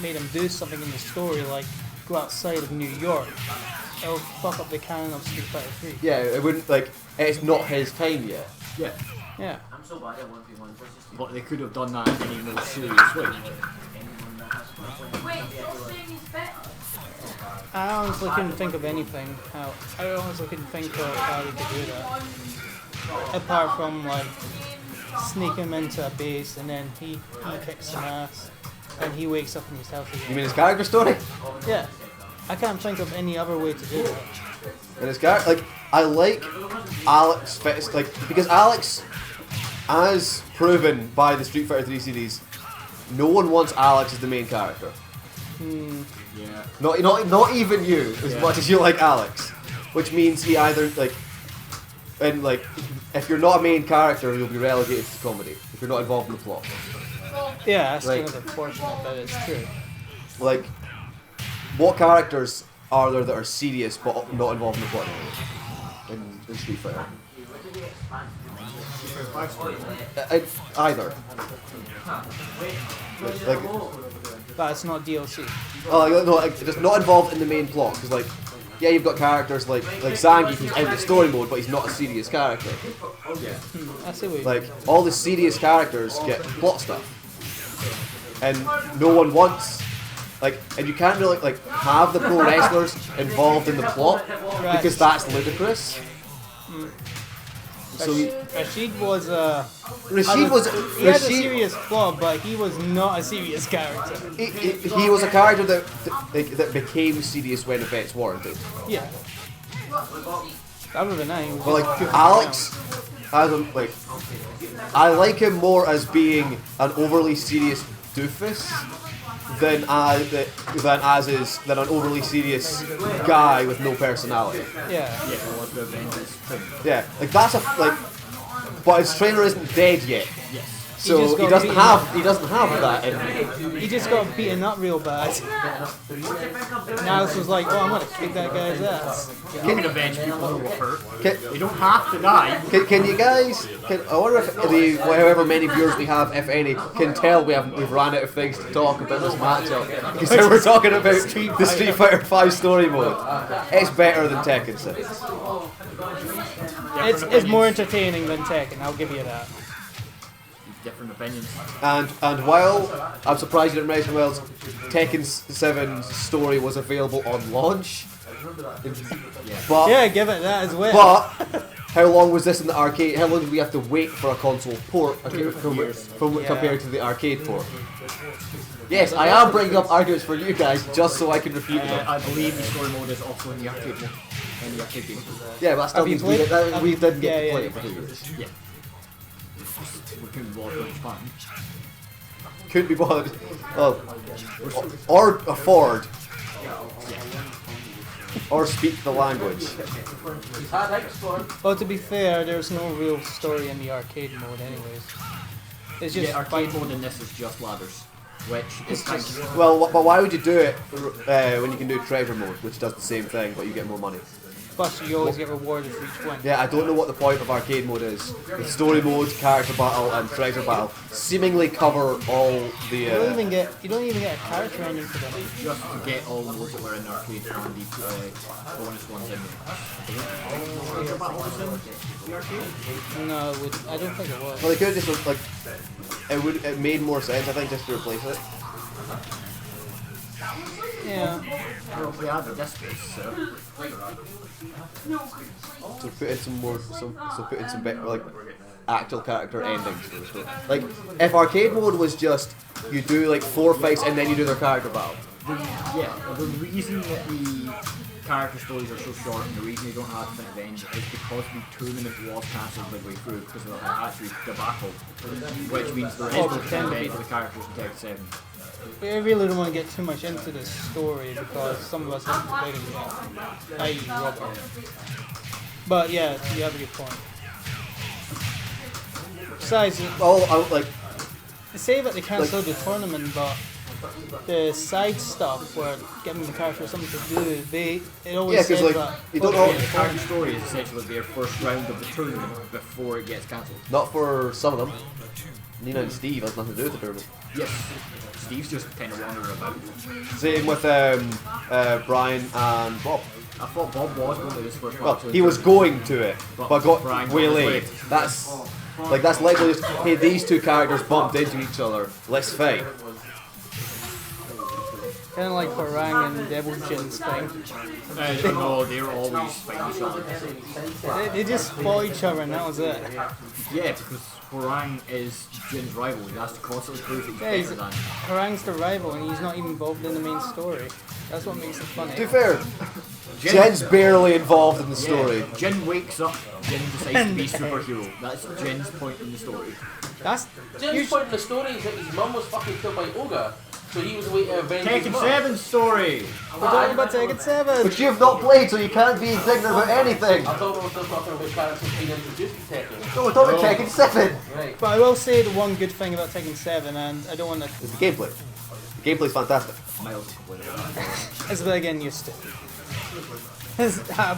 made him do something in the story, like go outside of New York. It'll fuck up the canon of Street Fighter 3. Yeah, it wouldn't like it's not his time yet. Yeah. Yeah. I'm so bad at 1v1. But they could have done that in a more serious way. Wait, stop saying he's better. I honestly couldn't think of anything. I honestly couldn't think of how they could do that. Apart from like sneak him into a base and then he kicks some ass and he wakes up and he's healthy. You mean his character story? Yeah. I can't think of any other way to do it. And his character, like I like Alex fits like because Alex, as proven by the Street Fighter 3 series, no one wants Alex as the main character. Yeah. Not even you, as much as you like Alex. Which means he either like, and like, if you're not a main character, you'll be relegated to comedy if you're not involved in the plot. Yeah, that's Like- kind of unfortunate, but it's true. Like, what characters are there that are serious but not involved in the plot in Street Fighter? Either. Like, But it's not DLC. just not involved in the main plot because like. Yeah, you've got characters like Zangief who's in the story mode, but he's not a serious character. I see what you Like all the serious characters get plot stuff, and no one wants and you can't really like have the pro wrestlers involved in the plot because that's ludicrous. So Rashid was Rashid was he had a serious flaw, but he was not a serious character. he was a character that became serious when events warranted. Yeah. Other than that, he was But like just goofing Alex, as I like him more as being an overly serious doofus than an overly serious guy with no personality. around. Yeah. Yeah, it was the Avengers thing. Yeah, like that's but his trainer isn't dead yet, Yes. so just he got doesn't beaten have that in him. He just got beaten up real bad. And Alex was like, oh, I'm gonna kick that guy's ass. You can avenge people who were hurt. Can, You don't have to die. can you guys? I wonder if however many viewers we have, if any, can tell we've ran out of things to talk about this matchup because we're talking about the Street Fighter 5 story mode. It's better than Tekken 6. It's more entertaining than Tekken, I'll give you that. Different opinions. And while I'm surprised you didn't mention Wells, Tekken 7's story was available on launch. But Yeah, give it that as well. But how long was this in the arcade? How long did we have to wait for a console port compared to the arcade port? Yes, I am bringing up arguments for you guys just so I can refute them. I believe the story mode is also in the arcade mode. In the arcade game. Yeah, but that still Have you means played- we didn't get to yeah, play yeah. it for 2 years. Yeah. We couldn't watch it fun. Couldn't be bothered. Well, or afford. Or speak the language. Well, to be fair, there's no real story in the arcade mode anyways. It's just Yeah, arcade mode in this is just ladders. Which is kind of... Well, but why would you do it when you can do treasure mode, which does the same thing, but you get more money? plus you always get rewarded for each win. Yeah, I don't know what the point of arcade mode is. The story mode, character battle, and treasure battle seemingly cover all the. You don't even get a character ending for them. Just to get all the modes that were in the arcade and the bonus ones in there. Treasure Battle was in the arcade? No, I don't think it was. Well, they could have just it made more sense, I think, just to replace it. Yeah. Well, we have the discs, so. So put in some more, so put in some like actual character endings for the story. Like if arcade mode was just you do like 4 fights and then you do their character battle. Yeah, the reason that the character stories are so short and the reason they don't have definitive ends is because the tournament was cancelled midway through because of the hatchery debacle, which means there is no definitive end for the characters in Tekken 7. I really don't want to get too much into the story because some of us haven't played it yet. I.e. Robert. But yeah, you have a good point. Besides, Like they say that they cancelled the tournament, but the side stuff where giving the character something to do, it always Yeah, 'cause, says like, that. you don't know- The character story is essentially their first round of the tournament before it gets cancelled. not for some of them. Nina and Steve has nothing to do with the tournament. Yes. Steve's just kind of wandering about. Same with Brian and Bob. I thought Bob was going to this first Well, match. he was going to it, but got Brian got waylaid. his way. That's literally just, hey, these two characters bumped into each other. Let's fight. Kind of like Farang and Devil Jin's thing. No, they're always fighting each other. They just fought each other and that was it. Yeah, because Hwarang is Jin's rival. He has to constantly prove that he's Yeah, he's, better than. Farang's the rival and he's not even involved in the main story. That's what makes it funny. To be fair, Jen's barely involved in the story. Yeah, Jin wakes up, Jin decides to be superhero. That's Jin's point in the story. That's Jim's point in the story is that his mum was fucking killed by Ogre, so he was a way to avenge his Tekken mum. 7 story! we're talking about Tekken 7. But you've not played, so you can't be indignant about anything. I thought we were still talking about characters being introduced to Tekken. No, we're talking about Tekken 7. Right. But I will say the one good thing about Tekken 7, and I don't want to, It's the gameplay. The gameplay's fantastic. Miles is complaining about that. is that I getting used to. It's I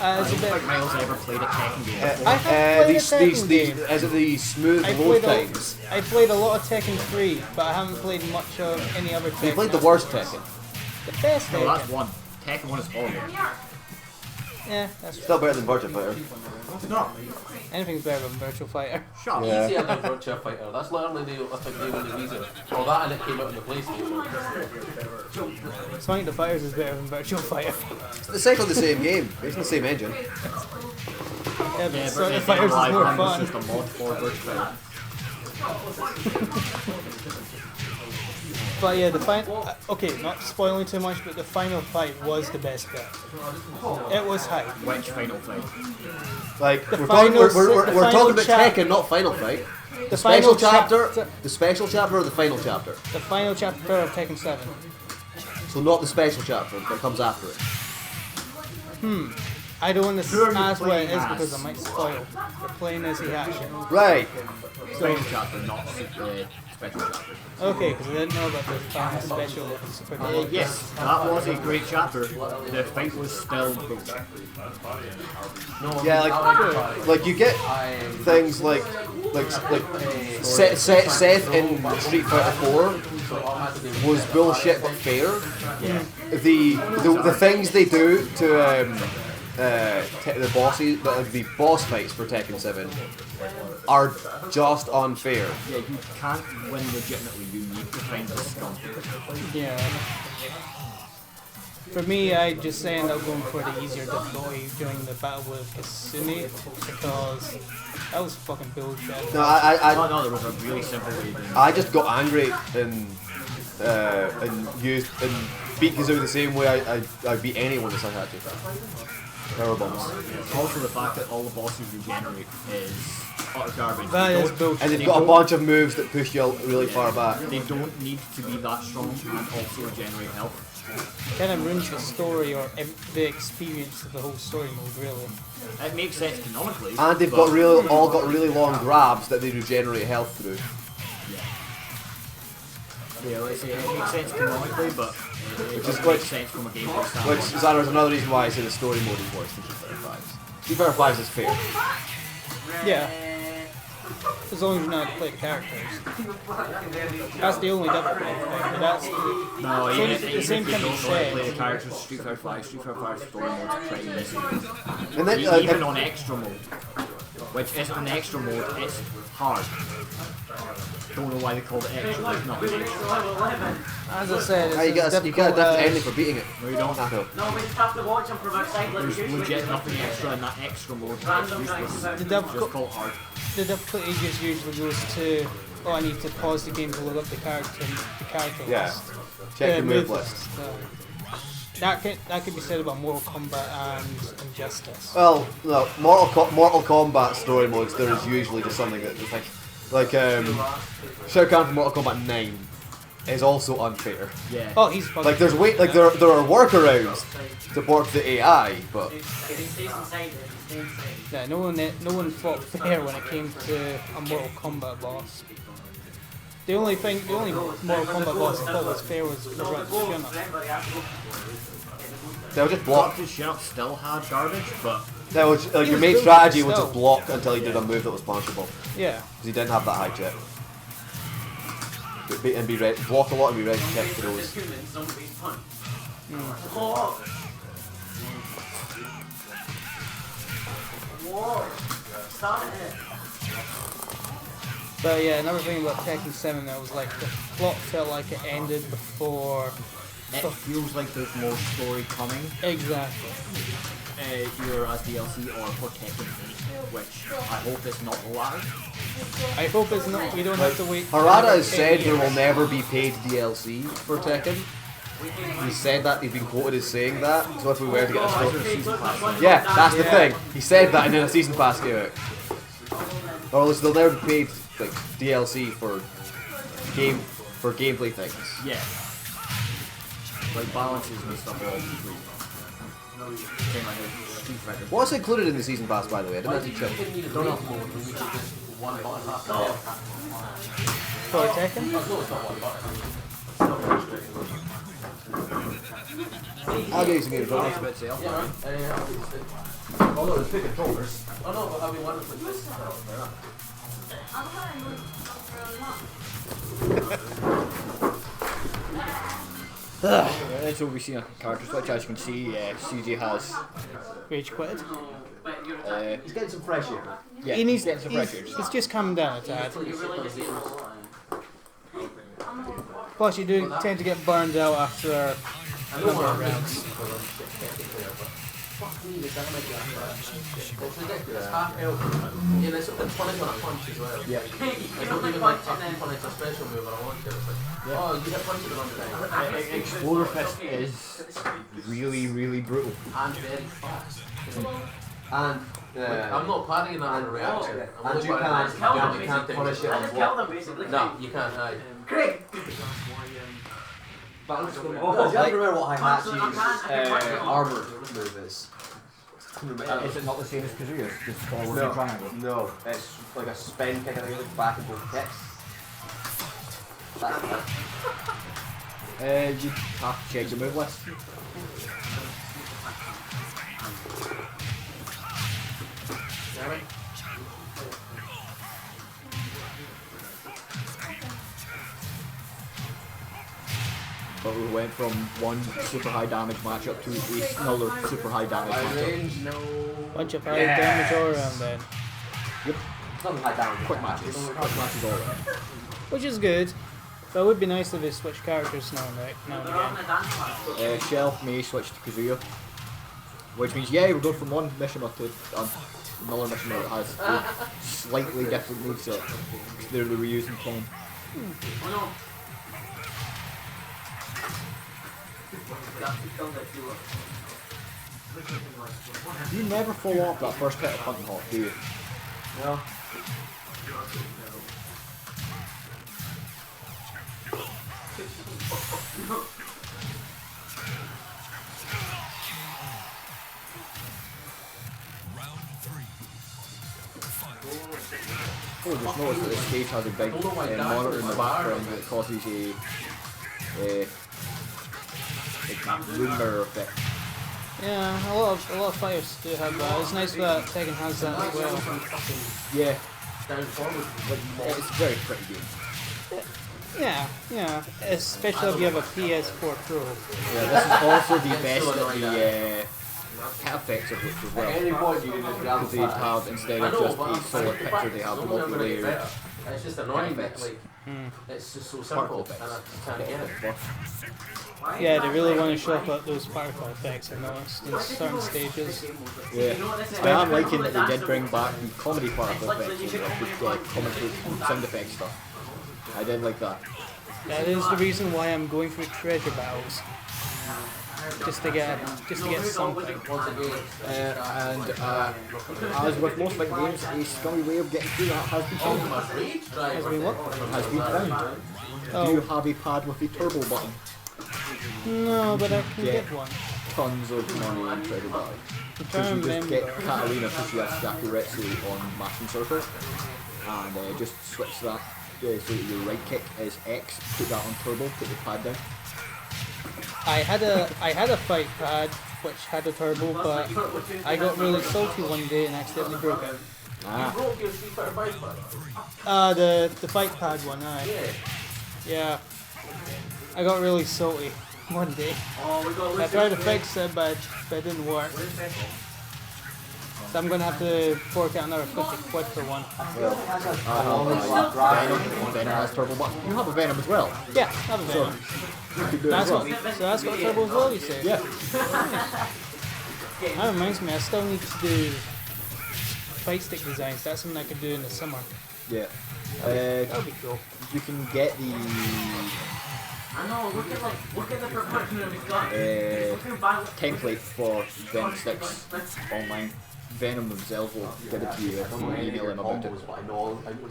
a don't bit, think Miles ever played a Tekken game before. I have played a Tekken game. Is it the smooth I load played, times? I played a lot of Tekken 3, but I haven't played much of any other Tekken. You played the worst Tekken. The best No, that's Tekken. one. Tekken 1 is horrible. Yeah, that's Still better than Virtua Fighter. It's not. anything's better than Virtual Fighter. Shut up. Yeah. Easier than Virtua Fighter. That's literally I think the only reason. Well, that and it came out on the PlayStation. Sonic the Fighters is better than Virtual Fighter. It's essentially the same game. It's the same engine. Yeah, but Yeah, Sonic the but Fighters is Live more One was fun. just a mod for Virtua Fighter. But yeah, the final. Okay, not spoiling too much, but the final fight was the best bit. It was hype. Which final fight? Like The we're final talking, we're the talking final about chap- Tekken, not Final Fight. The Special final chapter, the special chapter, or the final chapter. The final chapter of Tekken 7. So not the special chapter that comes after it. I don't want to Who are you ask what it playing is as? because I might spoil. We're playing as Hihachi. Right. Final chapter, not the special chapter. Okay, because I didn't know about the final special Super Duper. Yes, that was a great chapter. The fight was still bullshit. No, Yeah, like you get things like Seth in Street Fighter 4 was bullshit but fair. Yeah. The things they do to the bosses, the boss fights for Tekken 7 are just unfair. Yeah, you can't win legitimately. You need to find the scum. Yeah. For me, I just end up going for the easier difficulty during the battle with Kasumi because that was fucking bullshit. No, I No, there was a really simple way of doing it. I just got angry and used and beat Kazoo the same way I beat anyone that's Hihachi. Power bombs. Also, the fact that all the bosses regenerate is utter garbage. That They is don't- bullshit. And they've They got a don't- bunch of moves that push you really far back. They don't need to be that strong and also regenerate health. Kind of ruins the story or the experience of the whole story mode, really. It makes sense canonically. And they've but- got all got really long grabs that they regenerate health through. Yeah, let's say it makes sense canonically, but it doesn't like- make sense from a gameplay standpoint. Which is another reason why I say the story mode is worse than Street Fighter 5. Street Fighter 5 is fair. Yeah. As long as you know how to play the characters. That's the only difficulty thing, but that's... No, Same- even, the even same if you can be don't know how to said. play the characters, Street Fighter 5 story mode's pretty easy. And then Even on extra mode, which isn't an extra mode, it's hard. don't know why they called it extra. There's nothing extra. As I said, it's Ah, you as get a different difficult ending as for beating it. No, you don't. No. No, we just have to watch them from outside like There's we usually legit do. nothing extra in that extra mode. It's Random useless. dice. the, Just difficult, call it hard. the difficulty just usually goes to, oh, I need to pause the game to load up the character Yeah. list. Check your move list. That could be said about Mortal Kombat and Injustice. Well, no, Mortal Kombat story modes, there is usually just something that just like Shao Kahn from Mortal Kombat 9 is also unfair. Yeah. Oh, he's fucking. Like there are workarounds to work the AI, but If he stays inside it, he stays inside. Yeah, no one fought fair when it came to a Mortal Kombat boss. The only Mortal Kombat boss I thought was fair was the Red Shunna. Remember, he has to go. they'll just block. Doctor Shinoff still had garbage, but That was like He your was main good, strategy but was still. just block until you did a move that was punchable, Yeah. because he didn't have that high check. And be ready, block a lot and be ready to check for There's those. humans, don't be fun. Oh. Whoa. Start it. But yeah, another thing about Tekken 7 that was like the plot felt like it ended before. it feels like there's more story coming. Exactly. Either as DLC or for Tekken 8, which I hope is not the latter. I hope it's not. We don't have to wait. Harada has 10 said there years. will never be paid DLC for Tekken. He said that, he's been quoted as saying that, so if we were to get a story. Yeah, that's the thing. He said that and then a season pass came out. Or at least they'll never be paid like DLC for gameplay things. Yeah. Like balances and stuff are all complete. Came like a Street Fighter. What's included in the season pass, by the way? I didn't actually check. Don't know. We just one button half an hour. For Tekken? No, it's not one button. I'll get you some games, don't That's a bit self. Yeah, right. Oh no, there's two controllers. Oh no, but I'll be wonderful. That's what we see on character switch. As you can see, CJ has. Rage quitted. He's getting some fresh air. Yeah, He needs. getting some pressure. He's just calmed down a tad. You really just need to Plus, you do tend to get burned out after a number of rounds. Fuck me, this doesn't make it's ridiculous. Half health. Yeah, it's funny when I punch as well. Yeah. I don't even like fucking punch a special move when I want to. It's like, oh, you get punched at the wrong time. Exploder Fist is really, really brutal. And very fast. And I'm not parrying that in a reaction. I'm and only you parrying can't, that you can't punish it I on just block. killed them basically. No, you can't hide. Great. But do you have to remember what Heihachi's armor move is? Is it not the same as Kazuya's? Just forward No, and triangle? no, it's like a spin kick, I think it's back and both kicks. You have to check your move list. But we went from one super high damage matchup to another super high damage matchup. Bunch of high damage all around then. It's not high damage. Quick matches all around. Which is good. But it would be nice if they switch characters now and They're on again. the dance floor. Shell may switch to Kazuya. Which means, yeah, we're going from one mission to another mission that has a slightly different moveset. They're the reusing Ken. Oh no. That's the kill that you were. You never follow up that first hit of Hunting Hawk, do you? No. Oh, just noticed that the stage has a big monitor in the background that causes a room mirror effect. Yeah, a lot of fighters do have that. It's nice that Tekken has that as well. Yeah, Down forward. but it's a very pretty game. Yeah, especially if you have a PS4 Pro. Yeah, this is also the best of the hit effects of which as well. At any point you can just grab Because they have, instead of just a solid picture, they have multi-layered It's just annoying, but like, It's just so simple, and I can't get it. Yeah, they really want to show up those particle effects, I've noticed, in certain stages. Yeah, I am liking that they did bring back the comedy particle effects and the commentary sound effect stuff. I did like that. That is the reason why I'm going for treasure battles. Just to get something. As with most big games, a scummy way of getting through that has been found. Has been what? Has been found. Do you have a pad with a turbo button? No, but I can get one. Tons of money in treasure battle. I'm trying to You just get remember. Catalina push you as Jackie Retsu on Mashing Circle, and just switch that so that your right kick is X, put that on turbo, put the pad down. I had a fight pad which had a turbo, but I got really salty one day and accidentally broke it. Ah, Broke your Street Fighter 5 The fight pad one, aye. Yeah. I got really salty one day. I tried to fix it, but it didn't work. So I'm gonna have to fork out another 50 quid for one. Venom has turbo button. You have a Venom as well. Yeah, I have a Venom. You could do it That's as well. got, so that's got turbo as well, you say? Yeah. That reminds me, I still need to do fight stick designs. That's something I could do in the summer. Yeah. That would be cool. You can get the I know, look at the proportion of his gun. template for Venom sticks online. Venom themselves will give it to you if you email them about it.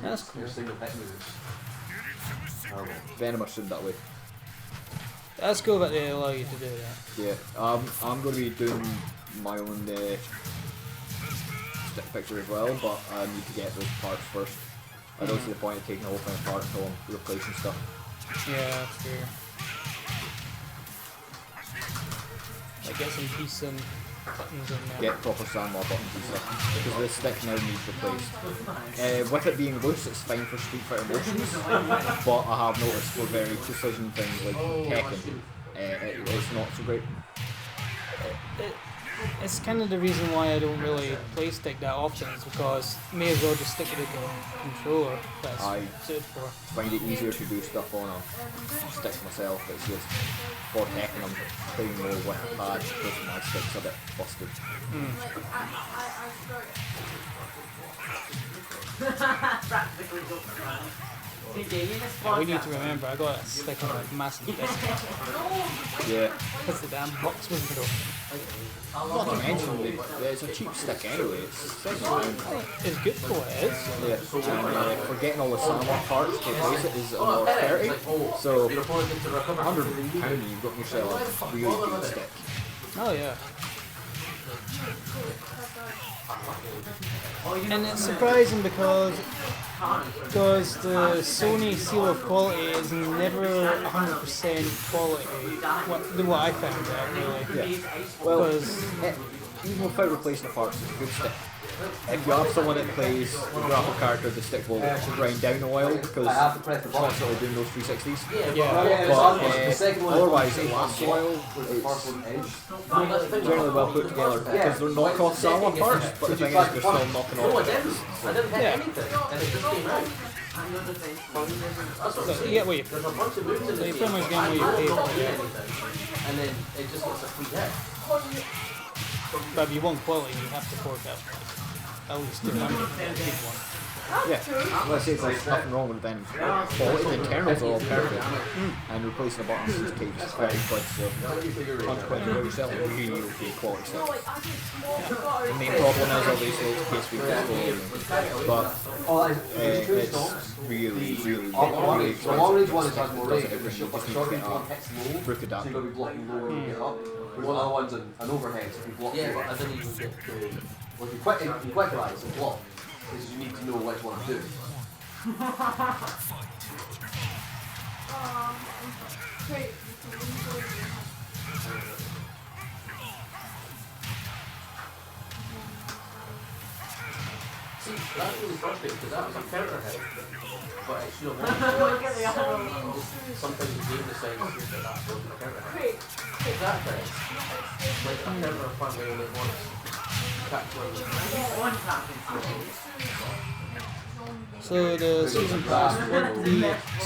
That's cool. Venom are soon that way. That's cool that they allow you to do that. Yeah. I'm going to be doing my own stick picture as well, but I need to get those parts first. I don't see the point of taking the whole thing apart until I'm replacing stuff. Yeah, that's true. Like get some decent buttons in there. Get proper sandwall buttons and stuff. Because this stick now needs replaced. With it being loose, it's fine for Street Fighter motions, but I have noticed for very precision things like Tekken, it's not so great. It's kind of the reason why I don't really play stick that often, is because may as well just stick with the controller that's I suited for. find it easier to do stuff on a stick myself. It's just for Tekken I'm playing more with a pad because my stick's a bit busted. Yeah, we need to remember, I got a stick on a massive disc Yeah. because the damn box was broken. Not to mention, it's a cheap stick anyway. It's £7. It's good for what it is. Yeah, and for getting all the Sandwalk parts to replace it is another 30. So, £100 you've got yourself a really good stick. Oh yeah. And it's surprising because the Sony seal of quality is never 100% quality. What I found out really. Well, Because even without replacing the parts, it's a good stick. If you have someone that plays the grapple character, the stick will grind down a while because it's not sort of doing those 360s. yeah, But otherwise, it lasts a while. It's generally well put together because they're knockoff Sandwalk parts, but the thing is, they're still knocking off. I didn't hit Yeah. anything, and it just came out. That's what I'm so saying. you get what you There's a bunch of moves in so the you game. pretty much get what you pay for. Yeah. And then it just gets a free hit. But if you want quality, you have to fork out at least 200 for a big one. Yeah, let's say there's nothing wrong with them. Quality, the internals are all perfect, and replacing the buttons just takes 30 quid, so 100 quid for yourself, really okay quality stuff. The main problem is obviously it's PS3 controller, but it's really, really, The long range one is expensive. has more Does range, everything. but You just need short to range get one a hits low, brick so adapter. you've got to be blocking lower and get up. Whereas one other one's an overhead, so if you block Yeah, lower. but I didn't even get to. Well, if you quick rise and block, is you need to know which one to do. See, that's really frustrating because that was a counter hit. But it should have won. Sometimes the game decides that that was a counter hit. Exactly. Like a counter apparently only once. Catch one. So the season pass.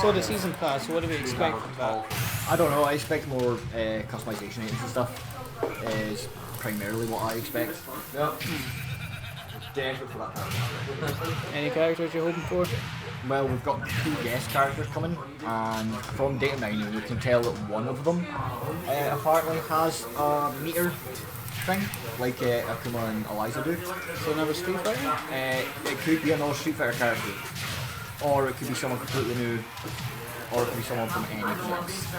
The season pass. What do we expect from that? I don't know. I expect more customization items and stuff. Is primarily what I expect. Yep. Desperate for that character. Any characters you're hoping for? Well, we've got 2 guest characters coming, and from data mining you can tell that one of them apparently has a meter thing, like Akuma and Eliza do. So another Street Fighter? It could be another Street Fighter character, or it could be someone completely new, or it could be someone from any class.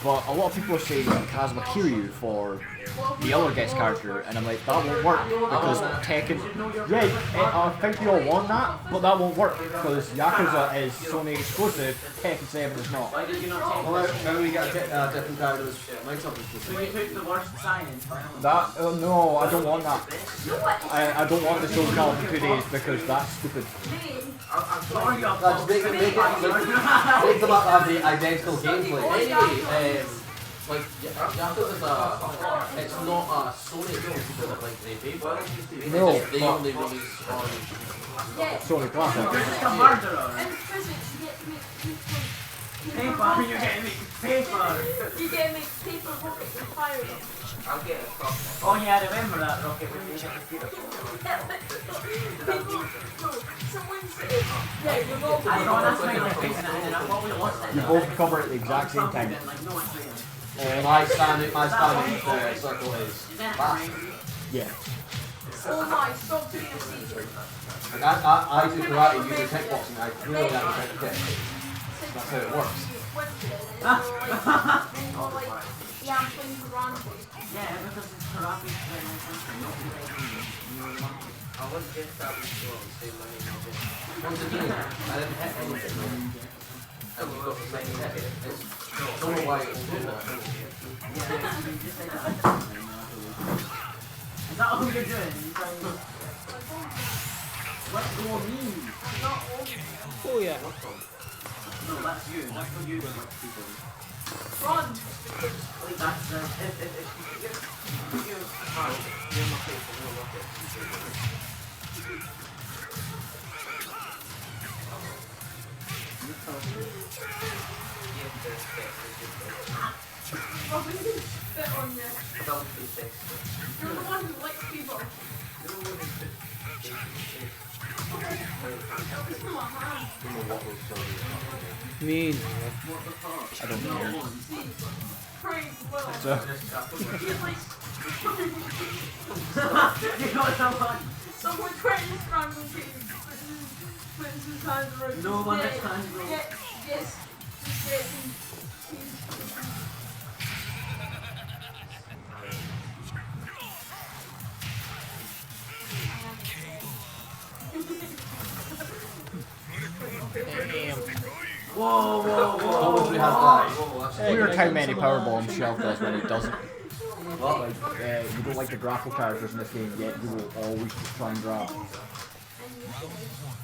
But a lot of people are saying Kazuma Kiryu for the other guest character, and I'm like, that won't work because Tekken. Yeah, I think we all want that, but that won't work because Yakuza is Sony exclusive, Tekken 7 is not. Why did you not take Well, maybe we got different characters. Like something So you specific. took the worst signing. That no, I don't want that. I don't want the Soul Calibur 2 days because that's stupid. Sorry, I'm Just make them have the identical gameplay. Anyway, like Yakuza is it's not a Sony exclusive that like they pay for. No, They but only release on. Sony Classic. You're just a murderer. In physics, you get to make people. Paper, you're getting me paper. You get to make paper rockets and fire them. Oh yeah, I remember that rocket with the People, someone said, yeah, you're not I know that's my like fixing it, and I probably lost it. You both cover at the exact same time. Like no one's saying. My standing circle is fast. Yeah. oh my, stop doing a seizure. Like I do karate using kickboxing. I clearly understand the kick. That's how it works. Yeah, I'm playing Quran. Yeah, because it's karate. Once again, I didn't hit anything. And we got the second hit. It's don't know why it's doing that. Is that all you're doing? What do you mean? Oh yeah. No, that's you. That's what you do. Run! Like that's Oh, we can spit on you. You're the one who likes people. This is my hand. Mean. I don't care. See, Craig Will. So, He's like, you got someone. someone created a scramble team. Puts his hands around No his one neck. has hands around. Yes, just get him. Whoa, whoa, whoa. Always has that. clear how many power bombs Shelf does when he doesn't. What? Like, you don't like the grapple characters in this game, yet you will always try and grab.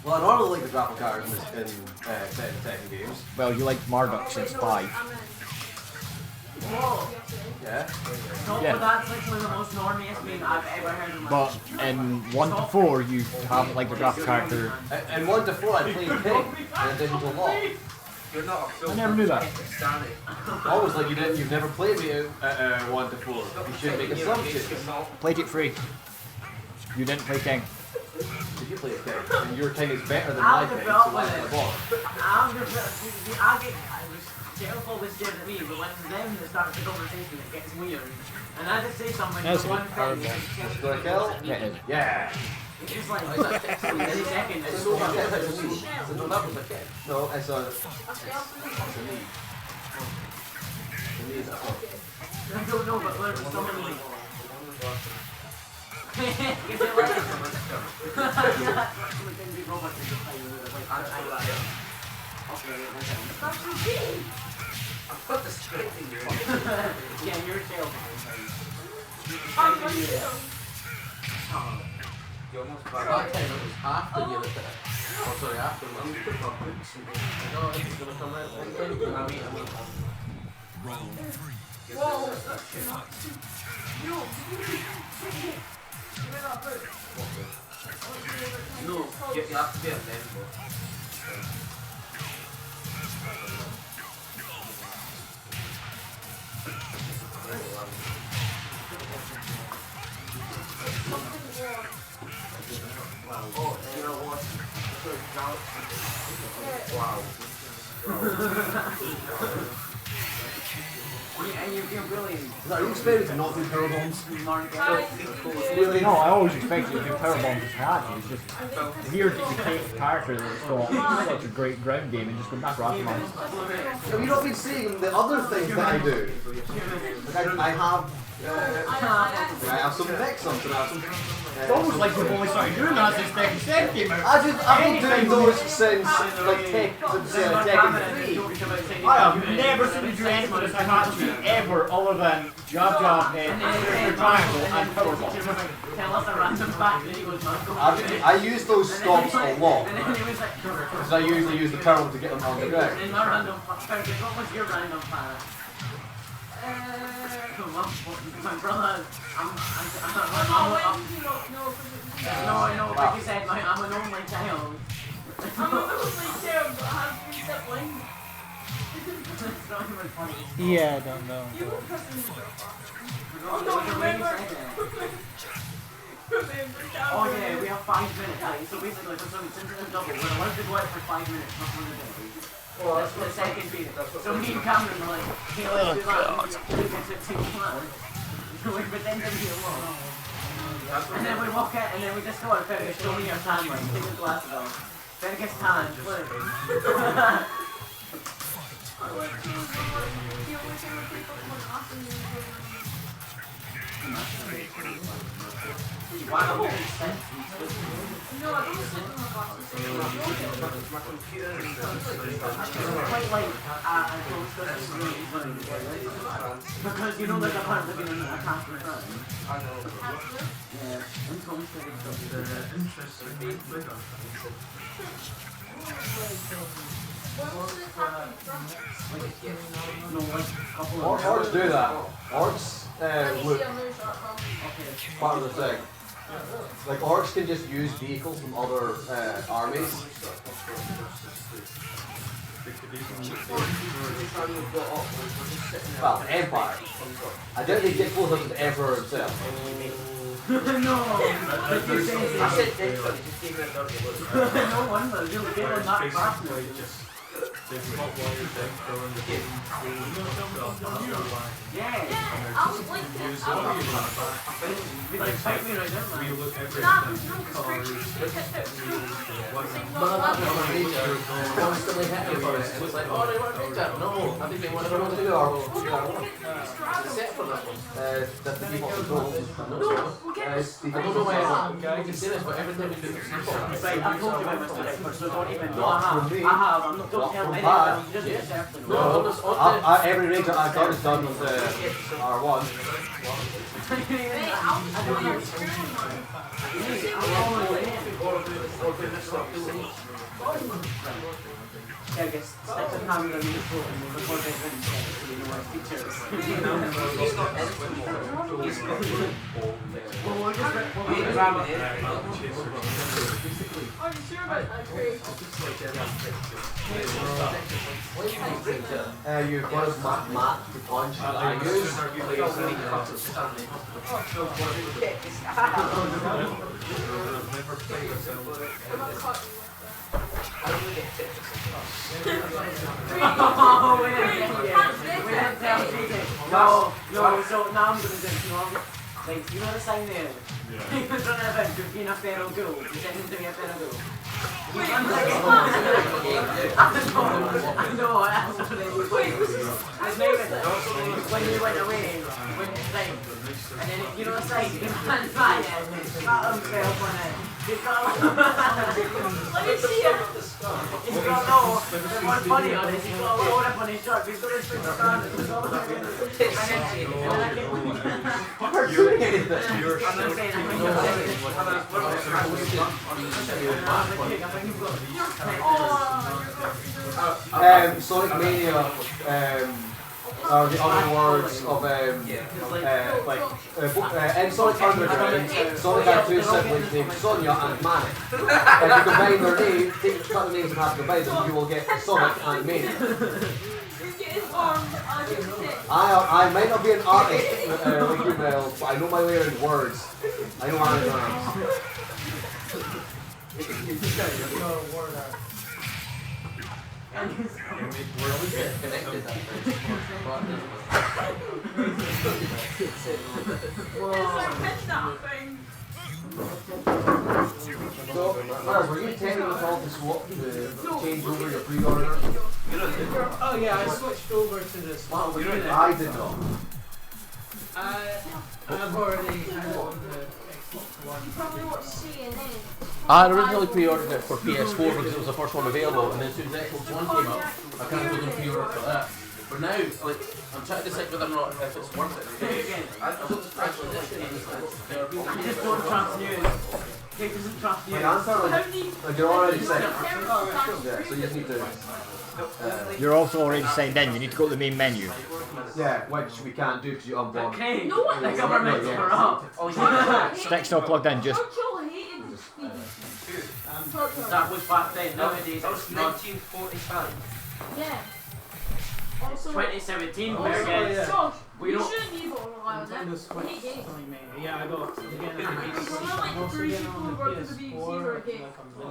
Well, I normally like the grapple characters in Tekken games. Well, you liked Marduk since 5. Whoa. Yeah. No, Yeah. but that's literally the most normiest meme I've ever heard in my But life. in 1 to 4, you haven't liked the grapple character. In 1 to 4, I played Pig in addition to Law. You're not a I never knew that. Always like you've never played me at 1 to 4. You should make assumptions. Played it free. You didn't play King. Did you play a King? And your King is better than my I'll King, so develop why with not it. the ball? I'm just, I get, Sheriff always stares at me, but when it's them that starts the conversation, it gets weird. And I just say something, That's for one a power thing, bomb. it's Do I kill? Yeah, it is. Yeah. just like, Is that text? any second, It's it's so so hard to much. hit the knee. No, that was a kick. No, it's a Okay, I don't know, but there's someone like, is it like, that's routine. Put the straight in your yeah, you're a tail. I'm going to do. That time it was after you looked at it. Oh, sorry, after when you put my boots in. No, this is going to come out. I mean. Whoa, that's not. Yo, give me that book. No, you have to be a member. Oh, you know what? Wow. And you're really... Are you experiencing not doing power bombs? Really? No, I always expect you to do power bombs as Hayachi. It's just weird that you take a character that's got such a great ground game and just go back Rathmon. Have you not been seeing the other things that I do? Like I have some mix on some. It's almost like you've only started doing that since Tekken 7 came out. I've been doing those since like Tekken 3. I have never seen you do anything with Hayachi ever other than jab jab head, triangle and power bomb. Tell us a random fact that he was I use those stops a lot because I usually use the power to get them on the ground. And my random fact, what was your random fact? My brother, I know, like you said, I'm an only child. I'm an only child, but I have three siblings. It's not even funny. Yeah, I don't know. You were cousin. Oh, no, remember. Oh yeah, we have 5 minutes, right? So basically, since it's a double, we're allowed to go out for 5 minutes, not for the day. Well, that's the second period. So me and Cameron were like, hey, let's do that. We get it too flat. So we pretend to be alone. And then we walk out, and then we just go out and show me your tan, like, take the glasses off. Then it gets tan, look. Wow, very sensitive. No, I don't sit on the box. Quite like because you know there's a part of being a customer front. Yeah, and Tom's Orcs do that. Orcs would part of the thing. Like orcs can just use vehicles from other armies. Well, Empire. I don't think get closer to the Emperor himself. No, but you say I said this, but just gave it a dirty look. No wonder, you'll get on that fast. Yeah, I was like this. we like fight me right now. Constantly hitting for it. It's like, oh, they want to do that. No, I think they want to do our set for this one. That the people control. I don't know why I can say this, but every time we do this, Right, I've told you about my stuff, so don't even. No, I have. I'm not. Don't tell anyone. Just accept them. no, Every ranger I've done is done with R1. I guess that's a time that we before they went to university teachers. Are you sure about that, Craig? You use mat to punch. I use. No, so now I'm gonna do it. Like, you know the sign there? Yeah. He was on an event with being a feral ghoul. He said him to be a feral ghoul. I know, absolutely. His name is when you went away, when you sang. And then, you know the sign, you can't find it. That himself on it. He's got let me see it. He's got no, there's one funny on it. He's got a load up on his shirt. He's got his finger around it. He's got a load up on it. And then I came with doing anything. Sonic Mania are the other words of in Sonic Underground, Sonic had two siblings named Sonia and Manic. If you combine their names, cut the names and have to combine them, you will get Sonic and Mania. I might not be an artist like you, Mel, but I know my way around words. I know anagrams. So, Lars, were you telling us all to swap to change over your pre-order? Oh yeah, I switched over to this. I did not. I've already had it on the Xbox One. Probably watch CNN. I had originally pre-ordered it for PS4 because it was the first one available, and then as soon as Xbox One came out, I kind of didn't pre-order for that. But now, like, I'm trying to decide whether or not if it's worth it. I don't actually like it. You just don't trust you. He doesn't trust you. Like, I'm How like, many you're already signed. terrible facts Yeah, so you just need to. You're also already signed in. You need to go to the main menu. Yeah, which we can't do because you unblocked. Okay. No one The government's Yeah. corrupt. Stick's not plugged in. Just Churchill hated That was back then. Nowadays That was it's not. 1945. Yeah. Also, 2017, Also, we're again. yeah. Josh, We you don't- shouldn't be voting on it. Nintendo I Switch. hate games. Yeah, I got it again on the BBC. Well, not like I'm also three getting people on who the work at the BBC PS4. who are gay. Oh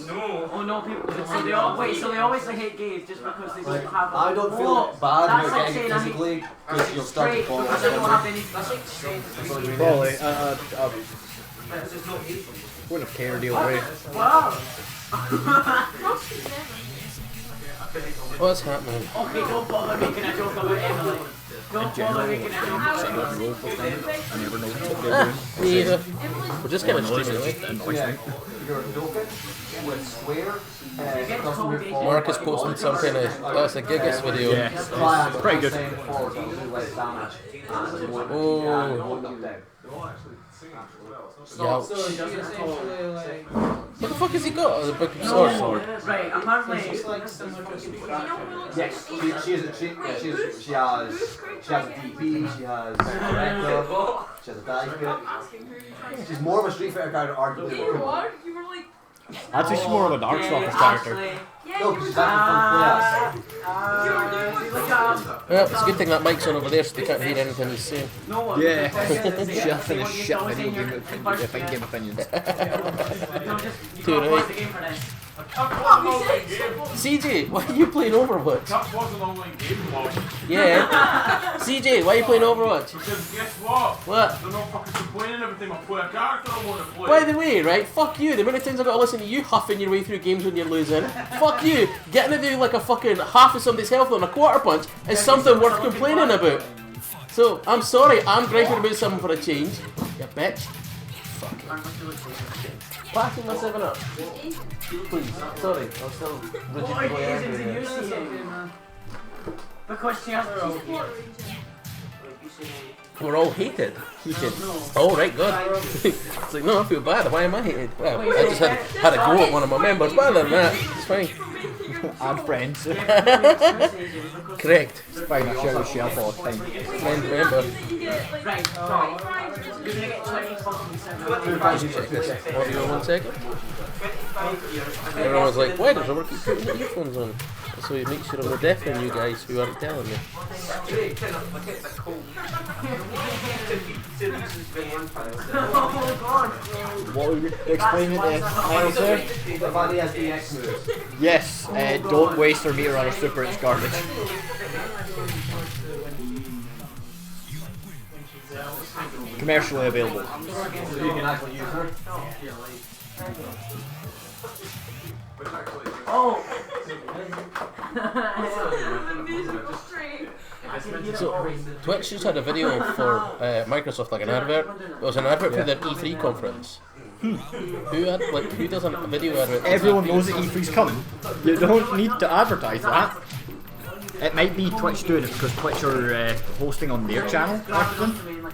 no. Oh no, people. So they all wait. So they always hate gays just because they don't have. I don't feel Whoa, bad that's about like getting saying it I hate physically because you'll start to straight fall because they don't have any. That's like straight. probably There's no hate. wouldn't have cared either way. Wow. Ross is never. What's happening? Okay, don't bother making a joke about Emily. Don't bother making a joke about Emily. I never know what they're Ah, doing. me either. We're just kind of streaming away. Yeah, you're joking with Square. Customer Mark is posting some kind of that's a Gigas video. Yeah, it's pretty good. Yeah. So it's essentially like What the fuck has he got? The book of sword. Right, apparently. it's like similar to Yes, she has a DP, she has a Rector, she has a dive pit. Asking who you trying to She's more of a Street Fighter character arguably. You were what? You were like, I'd say she's more of a Dark Okay, Souls character. actually, yeah, No, you because were she's actually fun to Yeah, it's a good thing that mic's on over there so they can't hear anything he's saying. No one. Yeah, Just Jeff and his shit video game opinions. Too right. CJ, why are you playing Overwatch? That was an online game, Bob. Yeah. CJ, why are you playing Overwatch? Because guess what? What? They're not fucking complaining every time I play a character I want to play. By the way, right, fuck you. The amount of times I've got to listen to you huffing your way through games when you're losing. Fuck you. Getting to do like a fucking half of somebody's health on a quarter punch is something worth complaining about. So, I'm sorry, I'm griping about something for a change. You bitch. Fuck it. Passing my 7-Up. Please. Sorry, I'm still What rigidly reasons angry. are you seeing? Because she has We're all hated. Heated. Oh, right, good. It's like, no, I feel bad. Why am I hated? Well, I just had a go at one of my members. But other than that, it's fine. Add friends. Correct. Fine, I share the shelf all the time. Friend member. Right, so you're gonna get 20 fucking 7. Check this audio 1 second. Everyone was like, why does Robert keep putting the earphones on? So he makes sure we're deafening you guys who aren't telling me. Oh god. What were you explaining to Miles there? Funny as the X moves. Yes, don't waste our meter on our super, it's garbage. Commercially available. So you can actually use her. Oh. So, Twitch just had a video for Microsoft, like an advert. It was an advert for their E3 conference. Who does a video advert? Everyone knows that E3's coming. You don't need to advertise that. It might be Twitch doing it because Twitch are hosting on their channel after them.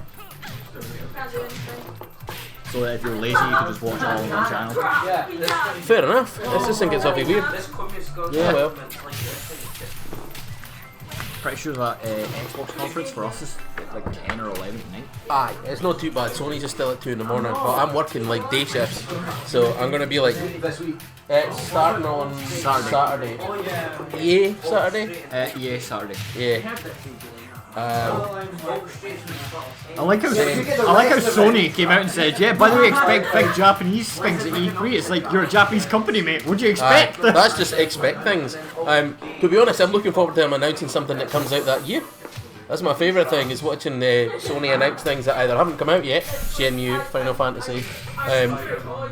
So that if you're lazy, you can just watch it all on one channel. Fair enough. I just think it's awfully weird. This copy's got Yeah, well. pretty sure that Xbox conference for us is at like 10 or 11 at night. Aye, it's not too bad. Sony's is still at 2 in the morning, but I'm working like day shifts, so I'm gonna be like, it's starting on Saturday. EA Saturday? Yeah, Saturday. Yeah. I like how Sony came out and said, yeah, by the way, expect big Japanese things at E3. It's like, you're a Japanese company, mate. What do you expect? That's just expect things. To be honest, I'm looking forward to them announcing something that comes out that year. That's my favourite thing, is watching Sony announce things that either haven't come out yet, Shenmue, Final Fantasy,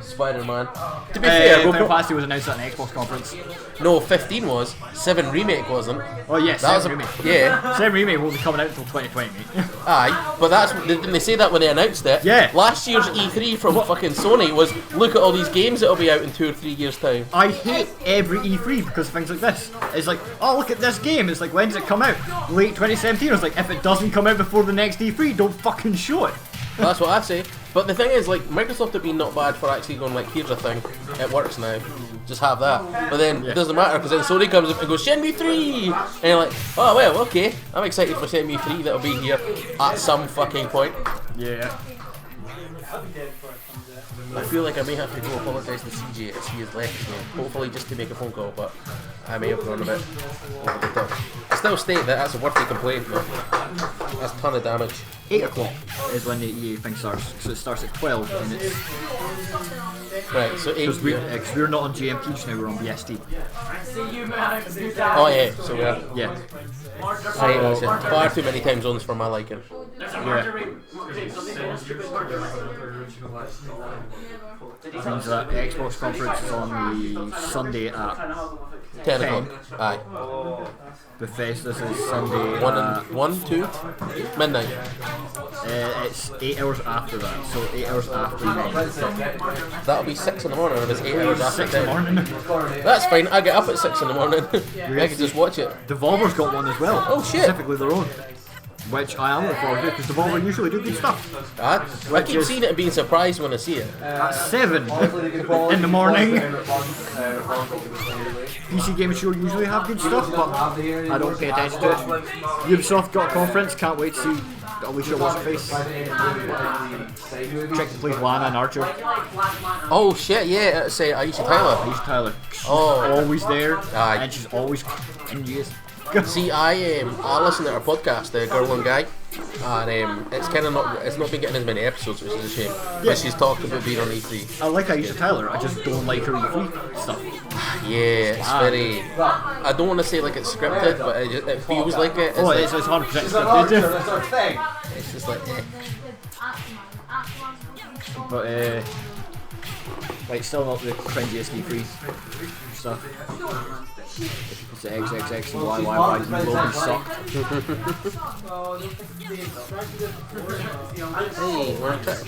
Spider-Man. To be fair, Final Fantasy was announced at an Xbox conference. no, 15 was, 7 Remake wasn't. Oh yes, That was 7 Remake. Yeah, 7 Remake won't be coming out until 2020, mate. aye, but didn't they say that when they announced it? Yeah. Last year's E3 from fucking Sony was, look at all these games that'll be out in 2 or 3 years' time. I hate every E3 because of things like this. It's like, oh, look at this game. It's like, when does it come out? Late 2017. It's like, if it doesn't come out before the next E3, don't fucking show it. That's what I say. But the thing is, like, Microsoft have been not bad for actually going like, here's a thing, it works now, just have that. But then it doesn't matter, because then Sony comes up and goes, Shenmue 3! And you're like, oh well, okay, I'm excited for Shenmue 3, that'll be here at some fucking point. Yeah. I feel like I may have to go apologise to CJ as he has left me, hopefully just to make a phone call, but I may have gone a bit over the top. I still state that that's a worthy complaint, though. That's a ton of damage. 8 o'clock is when the EA thing starts, so it starts at 12 and it's... Right, so 8 Because we're not on GMT just now, we're on BST. Oh yeah, so we are. Yeah. Far too many time zones for my liking. Means that the Xbox conference is on the Sunday at 10 o'clock. Aye. Bethesda's is Sunday 1, 2, midnight. it's 8 hours after that, so 8 hours after that. That'll be 6 in the morning if it's 8 hours after 6 in the 10. morning. That's fine, I get up at 6 in the morning. I can just watch it. Devolver's got one as well. Oh, shit. Specifically their own. Which I am looking forward to, because Devolver usually do good stuff. I keep seeing it and being surprised when I see it. At 7 in the morning. PC Game Show usually have good stuff, but I don't pay attention to it. Ubisoft got a conference, can't wait to see Alicia What's-Her-Face. Check to play Lana and Archer. Oh shit, yeah, it's Aisha Tyler. Aisha Tyler. She's Oh. always there, Aye. and she's always cringy. See, I listen to her podcast, the Girl and Guy, and it's kind of it's not been getting as many episodes, which is a shame. But she's talked about being on E3. I like Aisha Tyler, I just don't like her E3 stuff. Yeah, it's very. I don't want to say like it's scripted, but it feels like it. It's, Oh, like, it's 100% scripted. it's just like. But like still not the cringiest E3 stuff. It's XXX and YY and Logan sucked. Hey, we're on track. The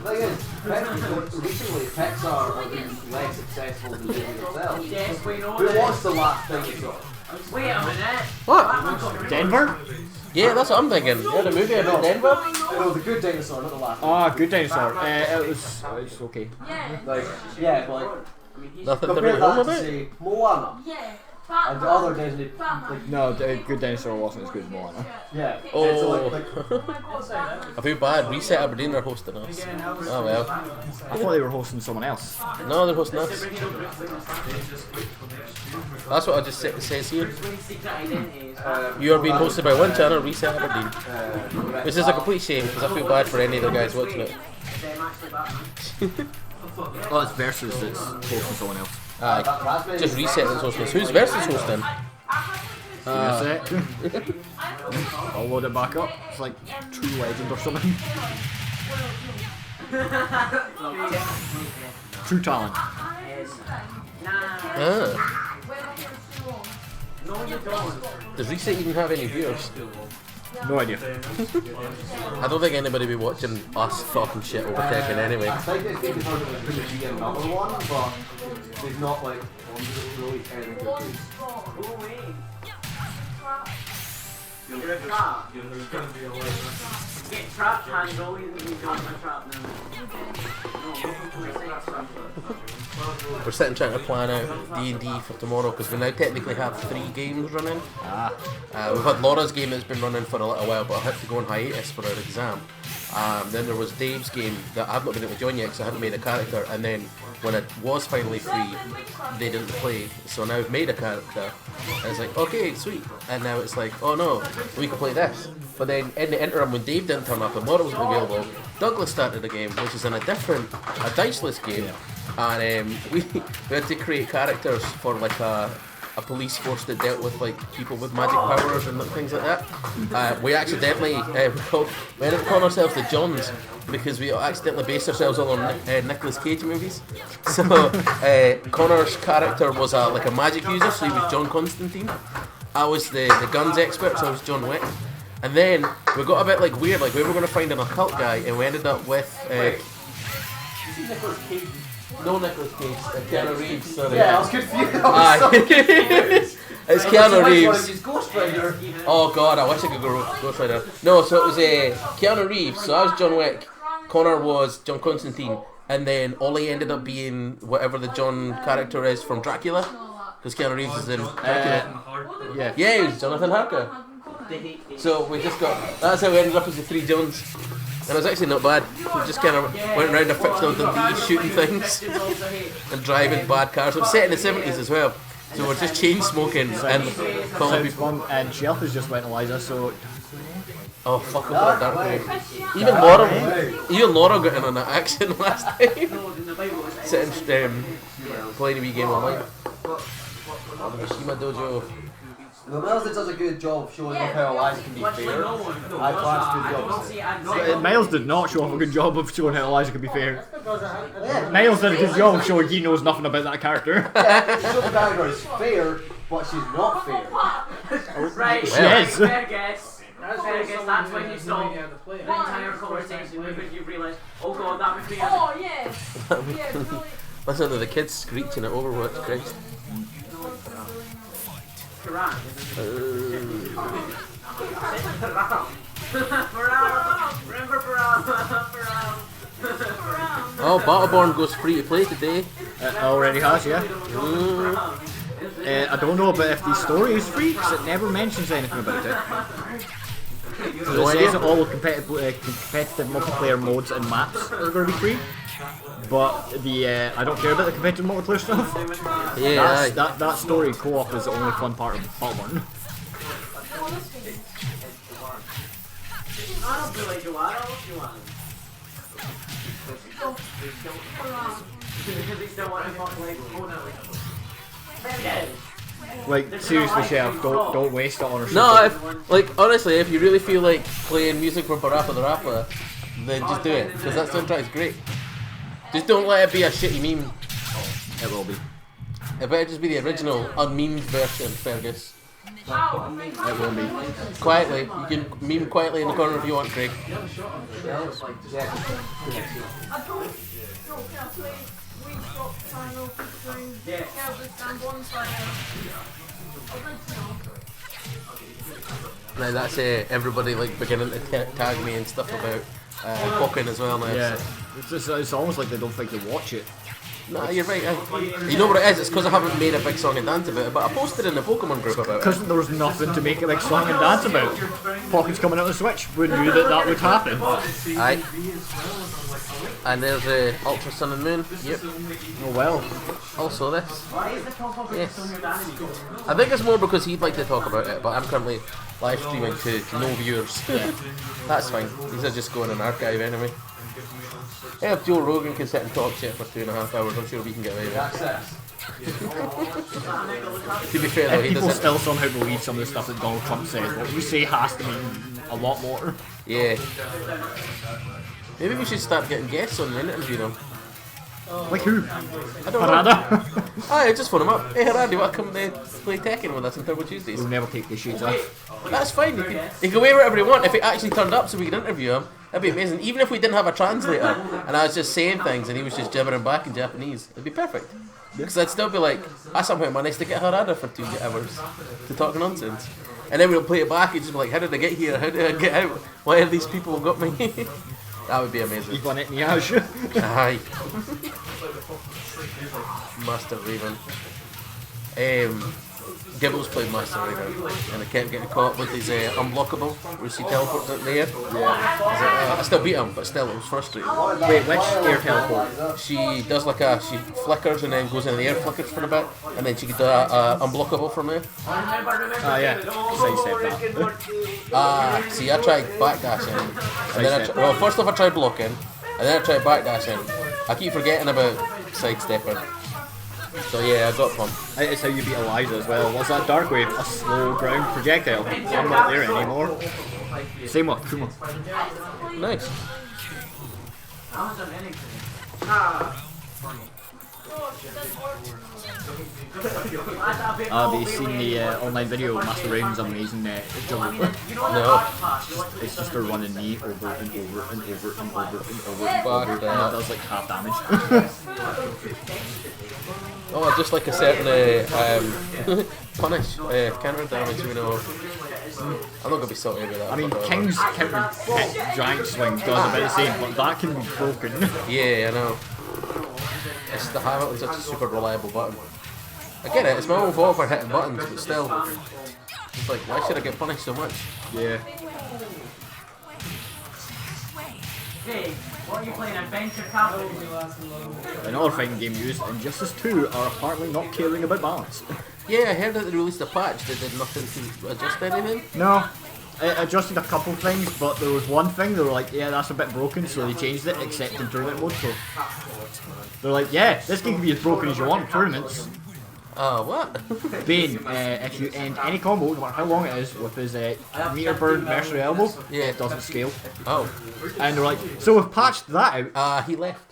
thing is, recently Pixar have been less successful than Disney themselves. Yes, we know Who that. was the last thing you saw? Wait a minute. What? Denver? Yeah, that's what I'm thinking. Yeah, the movie about Denver. It was a good dinosaur, not the last one. Ah, good dinosaur. It was okay. Like, yeah, but like, Nothing to compare write home that to about. say Moana Yeah. and the other Disney, like, No, good dinosaur wasn't as good as Moana. yeah. Oh. And so, like, I feel bad. Reset Aberdeen are hosting us. Oh well. I thought they were hosting someone else. No, they're hosting us. That's what I just says here. You are being hosted by one channel, Reset Aberdeen. Which is a complete shame because I feel bad for any of the guys watching it. Oh, it's Versus that's hosting someone else. Aye. Just Reset that's hosting us. Who's Versus hosting? That's it. I'll load it back up. It's like True Legend or something. True Talent. Ah. Does Reset even have any viewers? No idea. I don't think anybody will be watching us talking shit over Tekken anyway. I think it's maybe hard to be another one, but there's not like really anything good. You're a trap. Get trap handle, you don't a trap now. We're sitting trying to plan out D&D for tomorrow because we now technically have 3 games running. We've had Laura's game that's been running for a little while, but I had to go on hiatus for her exam. Then there was Dave's game that I've not been able to join yet because I hadn't made a character, and then when it was finally free, they didn't play, so now I've made a character, and it's like, okay, sweet, and now it's like, oh no, we can play this. But then in the interim, when Dave didn't turn up and Laura wasn't available, Douglas started the game, which is in a diceless game, and we had to create characters for like a police force that dealt with like people with magic powers and things like that. We accidentally we ended up calling ourselves the Johns because we accidentally based ourselves all on Nicolas Cage movies. So Connor's character was like a magic user, so he was John Constantine. I was the guns expert, so I was John Wick. And then we got a bit like weird, like we were going to find an occult guy, and we ended up with. Nicolas Cage. No Nicolas Cage, Keanu Reeves. Sorry. Yeah, I was confused. It's Keanu Reeves. He's Ghost Rider. Oh god, I wish I could go Ghost Rider. No, so it was Keanu Reeves, so I was John Wick, Connor was John Constantine, and then Ollie ended up being whatever the John character is from Dracula, because Keanu Reeves is in Dracula. Yeah, he was Jonathan Harker. So we just that's how we ended up as the 3 Johns. And it was actually not bad. We just kind of went around a fictional Dundee shooting things and driving bad cars. It was set in the 70s as well. So we're just chain smoking and calling people. And Shelter's just went Eliza, so. Oh, fuck off, Dark Wave. Even Laura got in on that action last time. Sitting playing a wee game online. The Mishima Dojo. The Miles does a good job of showing off how Eliza can be fair. I plan to do the opposite. Miles did not show off a good job of showing how Eliza could be fair. Miles did a good job of showing he knows nothing about that character. The character is fair, but she's not fair. Right, She is. fair guess. Fair guess, that's when you stop the entire conversation when you realise, oh god, that was me. Oh, yeah. Yeah, brilliant. Listen to the kids screeching at Overwatch, Christ. Oh, Battleborn goes free to play today. It already has, yeah. I don't know about if the story is free, because it never mentions anything about it. So it says that all the competitive multiplayer modes and maps are going to be free. But I don't care about the competitive multiplayer stuff. Yeah, that story co-op is the only fun part of Battleborn. Like seriously, Chef, don't waste it on a No, honestly, if you really feel like playing music from Parappa the Rapper, then just do it, because that soundtrack is great. Just don't let it be a shitty meme. It will be. It better just be the original, unmemed version, Fergus. It will be. Quietly. You can meme quietly in the corner if you want, Craig. I told no, can I play Wii Shop Final featuring Kelvis and Bonfire? Now that's everybody like beginning to tag me and stuff about Pokken as well now. Yeah. So. It's almost like they don't think to watch it. No, you're right. You know what it is? It's because I haven't made a big song and dance about it, but I posted in the Pokemon group about it. Because there was nothing to make a big song and dance about. Pokken's coming out on the Switch. We knew that would happen. Aye. And there's Ultra Sun and Moon. Yep. Oh well. Also this. Yes. I think it's more because he'd like to talk about it, but I'm currently live streaming to no viewers. Yeah. That's fine. These are just going in archive anyway. Yeah, if Joe Rogan can sit and talk shit for 2.5 hours, I'm sure we can get away with it. To be fair though, If he people doesn't. still somehow believe some of the stuff that Donald Trump says, what we say has to mean a lot more. Yeah. Maybe we should start getting guests on the interview though. Like who? I don't know. Harada? Aye, just phone him up. Hey Harada, you want to come play Tekken with us on Turbo Tuesdays? We'll never take the shades off. That's fine. He can wear whatever he want. If he actually turned up so we could interview him, that'd be amazing. Even if we didn't have a translator and I was just saying things and he was just gibbering back in Japanese, it'd be perfect. Because I'd still be like, I somehow managed to get Harada for 2 hours to talk nonsense. And then we'll play it back and just be like, how did I get here? How did I get out? Why have these people got me? That would be amazing. You've won it, Niage. Aye. Master Raven. Gibbles played Master Raven and I kept getting caught with his unblockable, where he teleports out in the air. Yeah. I still beat him, but still it was frustrating. Wait, which air teleport? She does like she flickers and then goes in the air, flickers for a bit, and then she can do a unblockable from there. Ah, yeah. Sidestep that. See, I tried backdashing, and then well, first off I tried blocking, and then I tried backdashing. I keep forgetting about sidestepping. So yeah, I got pumped. It's how you beat Eliza as well. What's that Dark Wave? A slow ground projectile. I'm not there anymore. Same with Kuma. Nice. Have you seen the online video? Master Raven's amazing juggle. No. It's just a running knee over and over and over and over and over Fuck and it that. does like half damage. Oh, just like a certain punish, counter damage, you know. I'm not gonna be salty with that. I mean, but whatever. King's counter hit giant swing does about the same, but that can be broken. Yeah, I know. It's the Hamilton's such a super reliable button. I get it, it's my own fault for hitting buttons, but still. It's like, why should I get punished so much? Yeah. Hey, what are you playing? Adventure Capital? Another fighting game used, Injustice 2 are apparently not caring about balance. Yeah, I heard that they released a patch that did nothing to adjust anything. No. It adjusted a couple things, but there was one thing they were like, yeah, that's a bit broken, so they changed it, except in tournament mode. So they're like, yeah, this game can be as broken as you want in tournaments. What? Bane, if you end any combo, no matter how long it is, with his meter burn mercenary elbow, Yeah. it doesn't scale. Oh. And they're like, so we've patched that out. He left.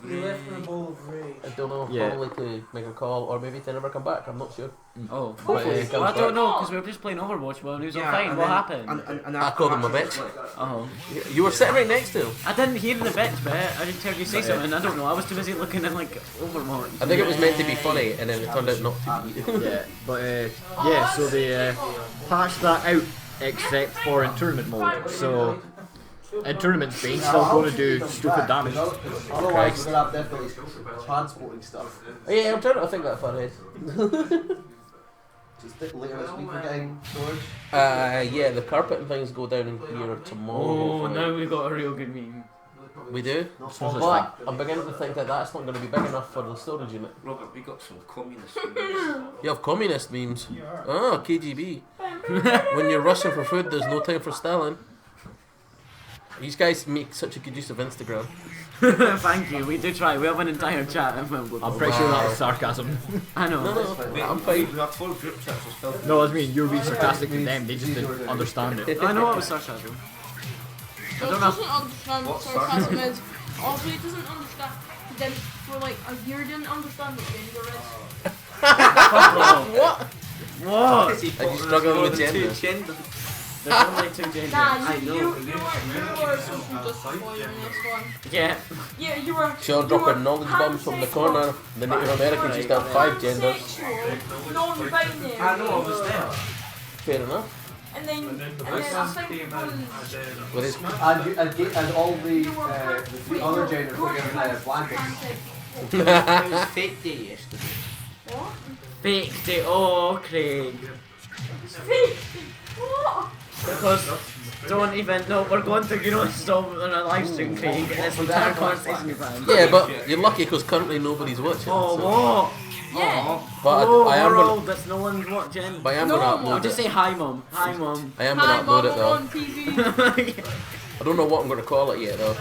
You left for the bowl of rage. I don't know, Yeah. probably to make a call, or maybe to never come back, I'm not sure. Oh, But, well, I comes don't back. know because we were just playing Overwatch while he was on fine. What happened? I called him a bitch. Oh, You were sitting right next to him. I didn't hear the bitch bit. I didn't hear you say something. I don't know. I was too busy looking at like Overwatch. I think it was meant to be funny, and then it turned out not to be. Yeah, but yeah, so they patched that out, except for in tournament mode. So in tournaments, Bane's still going to do stupid damage. Otherwise, we're gonna have difficulties transporting stuff. Yeah, I'm trying to think that far ahead. Just later this week we're getting storage. Yeah, the carpet and things go down in here tomorrow. Oh, hopefully. now we've got a real good meme. We do? so much But I'm beginning to think that that's not going to be big enough for the storage unit. Robert, we got some communist. You have communist memes. Oh, KGB. When you're rushing for food, there's no time for Stalin. These guys make such a good use of Instagram. Thank you. We do try. We have an entire chat. I'm pretty sure that was sarcasm. I know. No, I'm fine. We had 4 group chats with Phil. No, I mean, you're being sarcastic with them, they just didn't understand it. I know it was sarcasm. He doesn't understand what sarcasm is. Also, he doesn't understand. He didn't, for like a year, didn't understand what gender is. What? What? Are you struggling with gender? There's only 2 genders. Nah, you were social justice lawyer in this one. Yeah. Yeah, you were. Sure, dropping knowledge bombs from the corner. The Native Americans used to have 5 genders. Pansexual, non-binary. I know, I was there. Fair enough. And then I think it was. With his And all the 3 other genders were given blankets. Pansexual. It was fake day yesterday. What? Fake day. Oh, Craig. Fake. What? Because don't even know we're going to stop on a live stream, Craig. This entire conversation we've had. Yeah, but you're lucky because currently nobody's watching. Oh, so. what? Yeah. But Oh, I am world, gonna, that's no one's watching. but I am No, gonna Mum. upload Just it. say hi, mum. Hi, mum. I am Hi, gonna Mum, upload it I'm though. on TV. I don't know what I'm gonna call it yet though,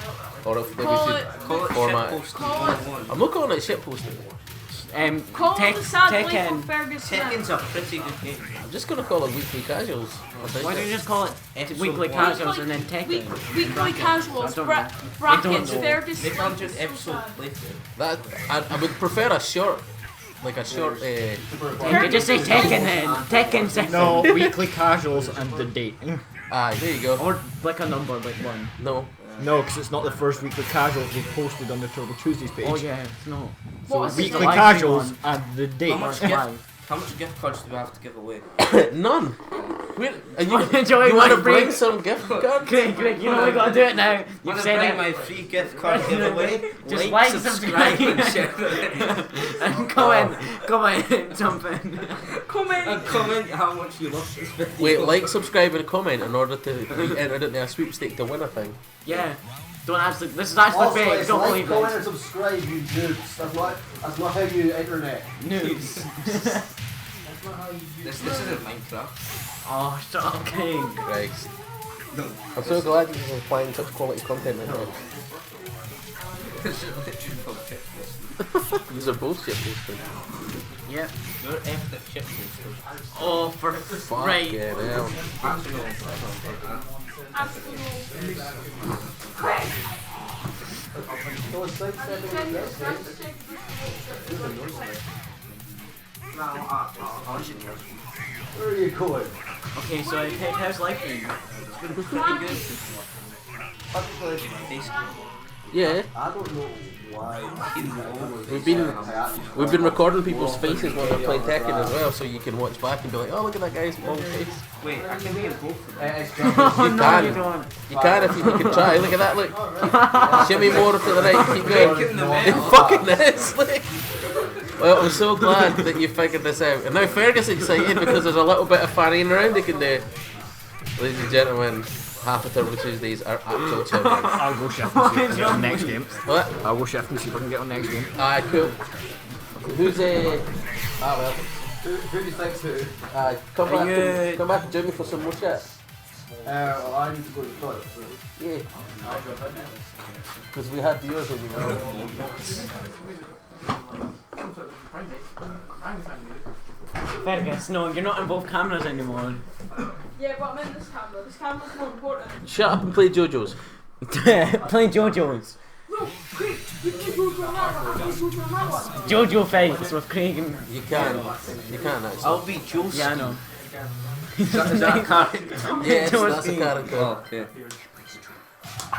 or if maybe Call we it- should Call it format. shitpost. Call it. I'm not calling it shitposting. Call it the sad life Tekken. of Fergus Smith. Tekken's a pretty good game. I'm just gonna call it weekly casuals. I think Why don't you that- just call it Episode weekly one. casuals and then Tekken? Weekly casuals. I don't know. Brackets. know. Fergus They've done Smith. just episode playthrough. that I would prefer a short, like a short. You could just say Tekken then. Tekken 6. No, weekly casuals and the date. There you go. Or like a number, like 1. No, No, because it's not the first weekly casuals we've posted on the Turbo Tuesdays page. Oh yeah, no. What was Weekly live casuals stream and the date. How much Live. How much gift cards do we have to give away? None. Wait, are you, Joey, you want to wanna bring bring- some gift cards? Quick, you know we gotta do it now. Want You've to said bring it. my free gift card giveaway? Just like, subscribe, and share. and comment, jump in. And comment how much you love this video. Wait, like, subscribe, and comment in order to be entered into a sweepstake to win a thing. Yeah. Don't actually. This is actually Also, fake. it's Don't like, believe comment, this. and subscribe, you noobs. That's not how you internet. News. This isn't Minecraft. Oh, shut up, King. Christ. I'm so glad you guys are playing such quality content right now. This is literally from Chipmunk. These are bullshit posters. Yep. You're effed at Chipmunk. Oh, for right. Yeah, now. Actually, no. Where are you going? Okay, so I take how's life been? Yeah, I don't know why. we've been recording people's faces while they're playing Tekken as well, so you can watch back and be like, oh, look at that guy's small face. Wait, I can get both of them. Oh You no, can. you don't. You can if you can try. Look at that, look. Shimmy more to the right, keep Breaking going. the It metal. fucking is, like. Well, I'm so glad that you figured this out. And now Fergus is excited because there's a little bit of fanning around he can do. Ladies and gentlemen, half of Turbo Tuesdays are actual champions. I'll go shift and see if I can get on next game. What? I'll go shift and see if I can get on next game. Aye, cool. Who's well. Who do you think's who? Come back to Jimmy for some more shit. Well, I need to go to the toilet. So. Yeah. Because we had yours when you were Fergus, no, you're not in both cameras anymore. Yeah, but I'm in this camera. This camera's more important. Shut up and play JoJo's. Play JoJo's. No, quick! You can go to another one. I can go to another one. JoJo fights with Craig and. You can actually. I'll be Joe. Yeah, I know. Is that a character? Yes, Joe's that's a being- character. Oh, okay.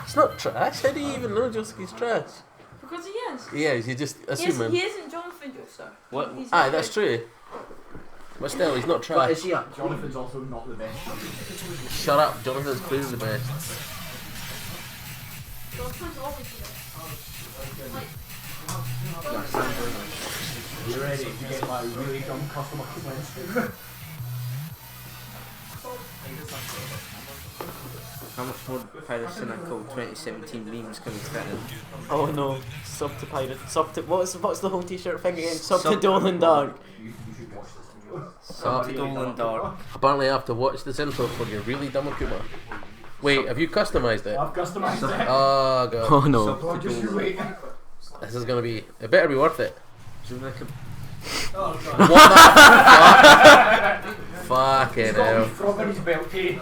It's not trash. How do you even know Josuke's trash? Because he is. Yeah, you just He assuming. isn't Jonathan Joestar. What? He's Aye, not that's good. true. But still, he's not What trash. is he up? Jonathan's also not the best. Shut up, Jonathan's clearly the best. Jonathan's always the best. You ready to get my really dumb customer complaints? How much more Pyrocynical 2017 memes can we fit in? Oh no, sub to pirate. Sub to what's the whole T-shirt thing again? Sub to Sub- Dolan Dark. Stolen Dark. Apparently, I have to watch this intro for your really dumb Akuma. Wait, have you customized it? I've customized it. Oh god, Oh no. Oh, just you wait. this is gonna be. It better be worth it. Oh, What the fuck? Fucking hell. Frog on his belt, hey.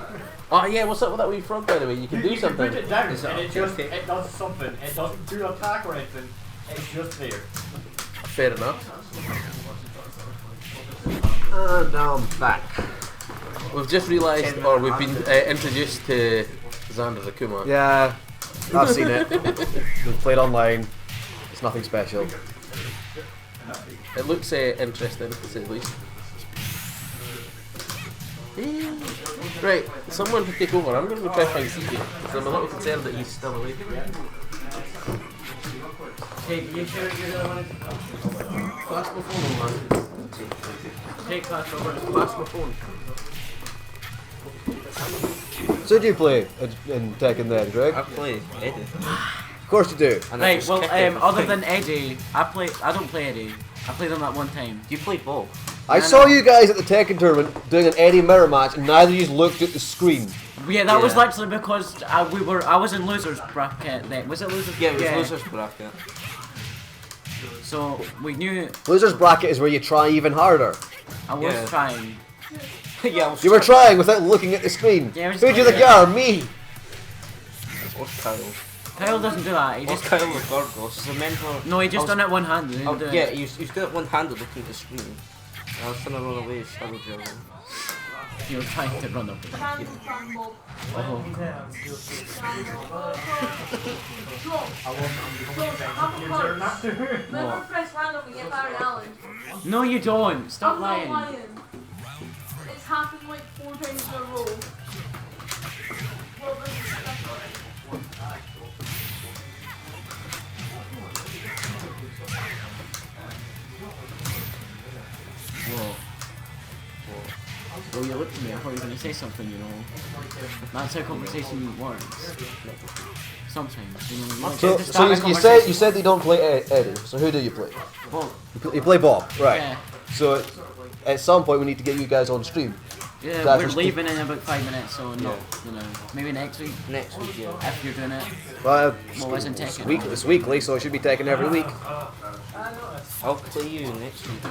Oh yeah, what's up with that wee frog by the way? You can do You something. put it down Is it and it okay? just, it does something. It doesn't do attack or anything. It's just there. Fair enough. And now I'm back. We've just realised, or we've been introduced to Xander's Akuma. Yeah, I've seen it. We've played online. It's nothing special. It looks interesting, to say the least. Right, someone to take over. I'm going to go try to find CJ, because I'm a little concerned that he's still awake. Hey, you sure you're gonna want to Pass my phone, man. take class over? Pass my phone. So do you play in Tekken then, Greg? I play Eddie. Of course you do. And I Right, just well, kicked him. other than Eddie, I don't play Eddie. I played him at one time. You play Bob. I saw you guys at the Tekken tournament doing an Eddie mirror match, and neither of you looked at the screen. Yeah, that was Yeah. literally because I was in losers bracket then. Was it losers? Yeah, it was losers bracket. So we knew Losers bracket is where you try even harder. I was Yeah. trying. Yeah, I was You were trying without looking at the screen. Yeah, I was Who do you think you trying. are? Me. Or Kyle. Kyle doesn't do that. He Or just Kyle with Gorgos. Remember? no, he just I was- done it one handed. Oh, yeah, he was doing it one-handed looking at the screen. I was trying to run away, shadow dragon. You're trying to run up. Candle fan mob. Oh. Never press random and get Barry Allen. No, you don't. Stop I'm lying. not lying. It's happened like 4 times in a row. Well, this is Whoa. Well, you looked at me, I thought you were going to say something, you know. That's how conversation works. Sometimes, you know. You like So, to so start a you conversation. said you don't play Eddie. So who do you play? Well, You play Bob, right? yeah. So at some point we need to get you guys on stream. Yeah, That's we're just- leaving in about 5 minutes, so no, you know, maybe next week Next week, yeah. if you're doing it. Well, Well, isn't taking it's weekly, so it should be taken every week. I'll play you next week.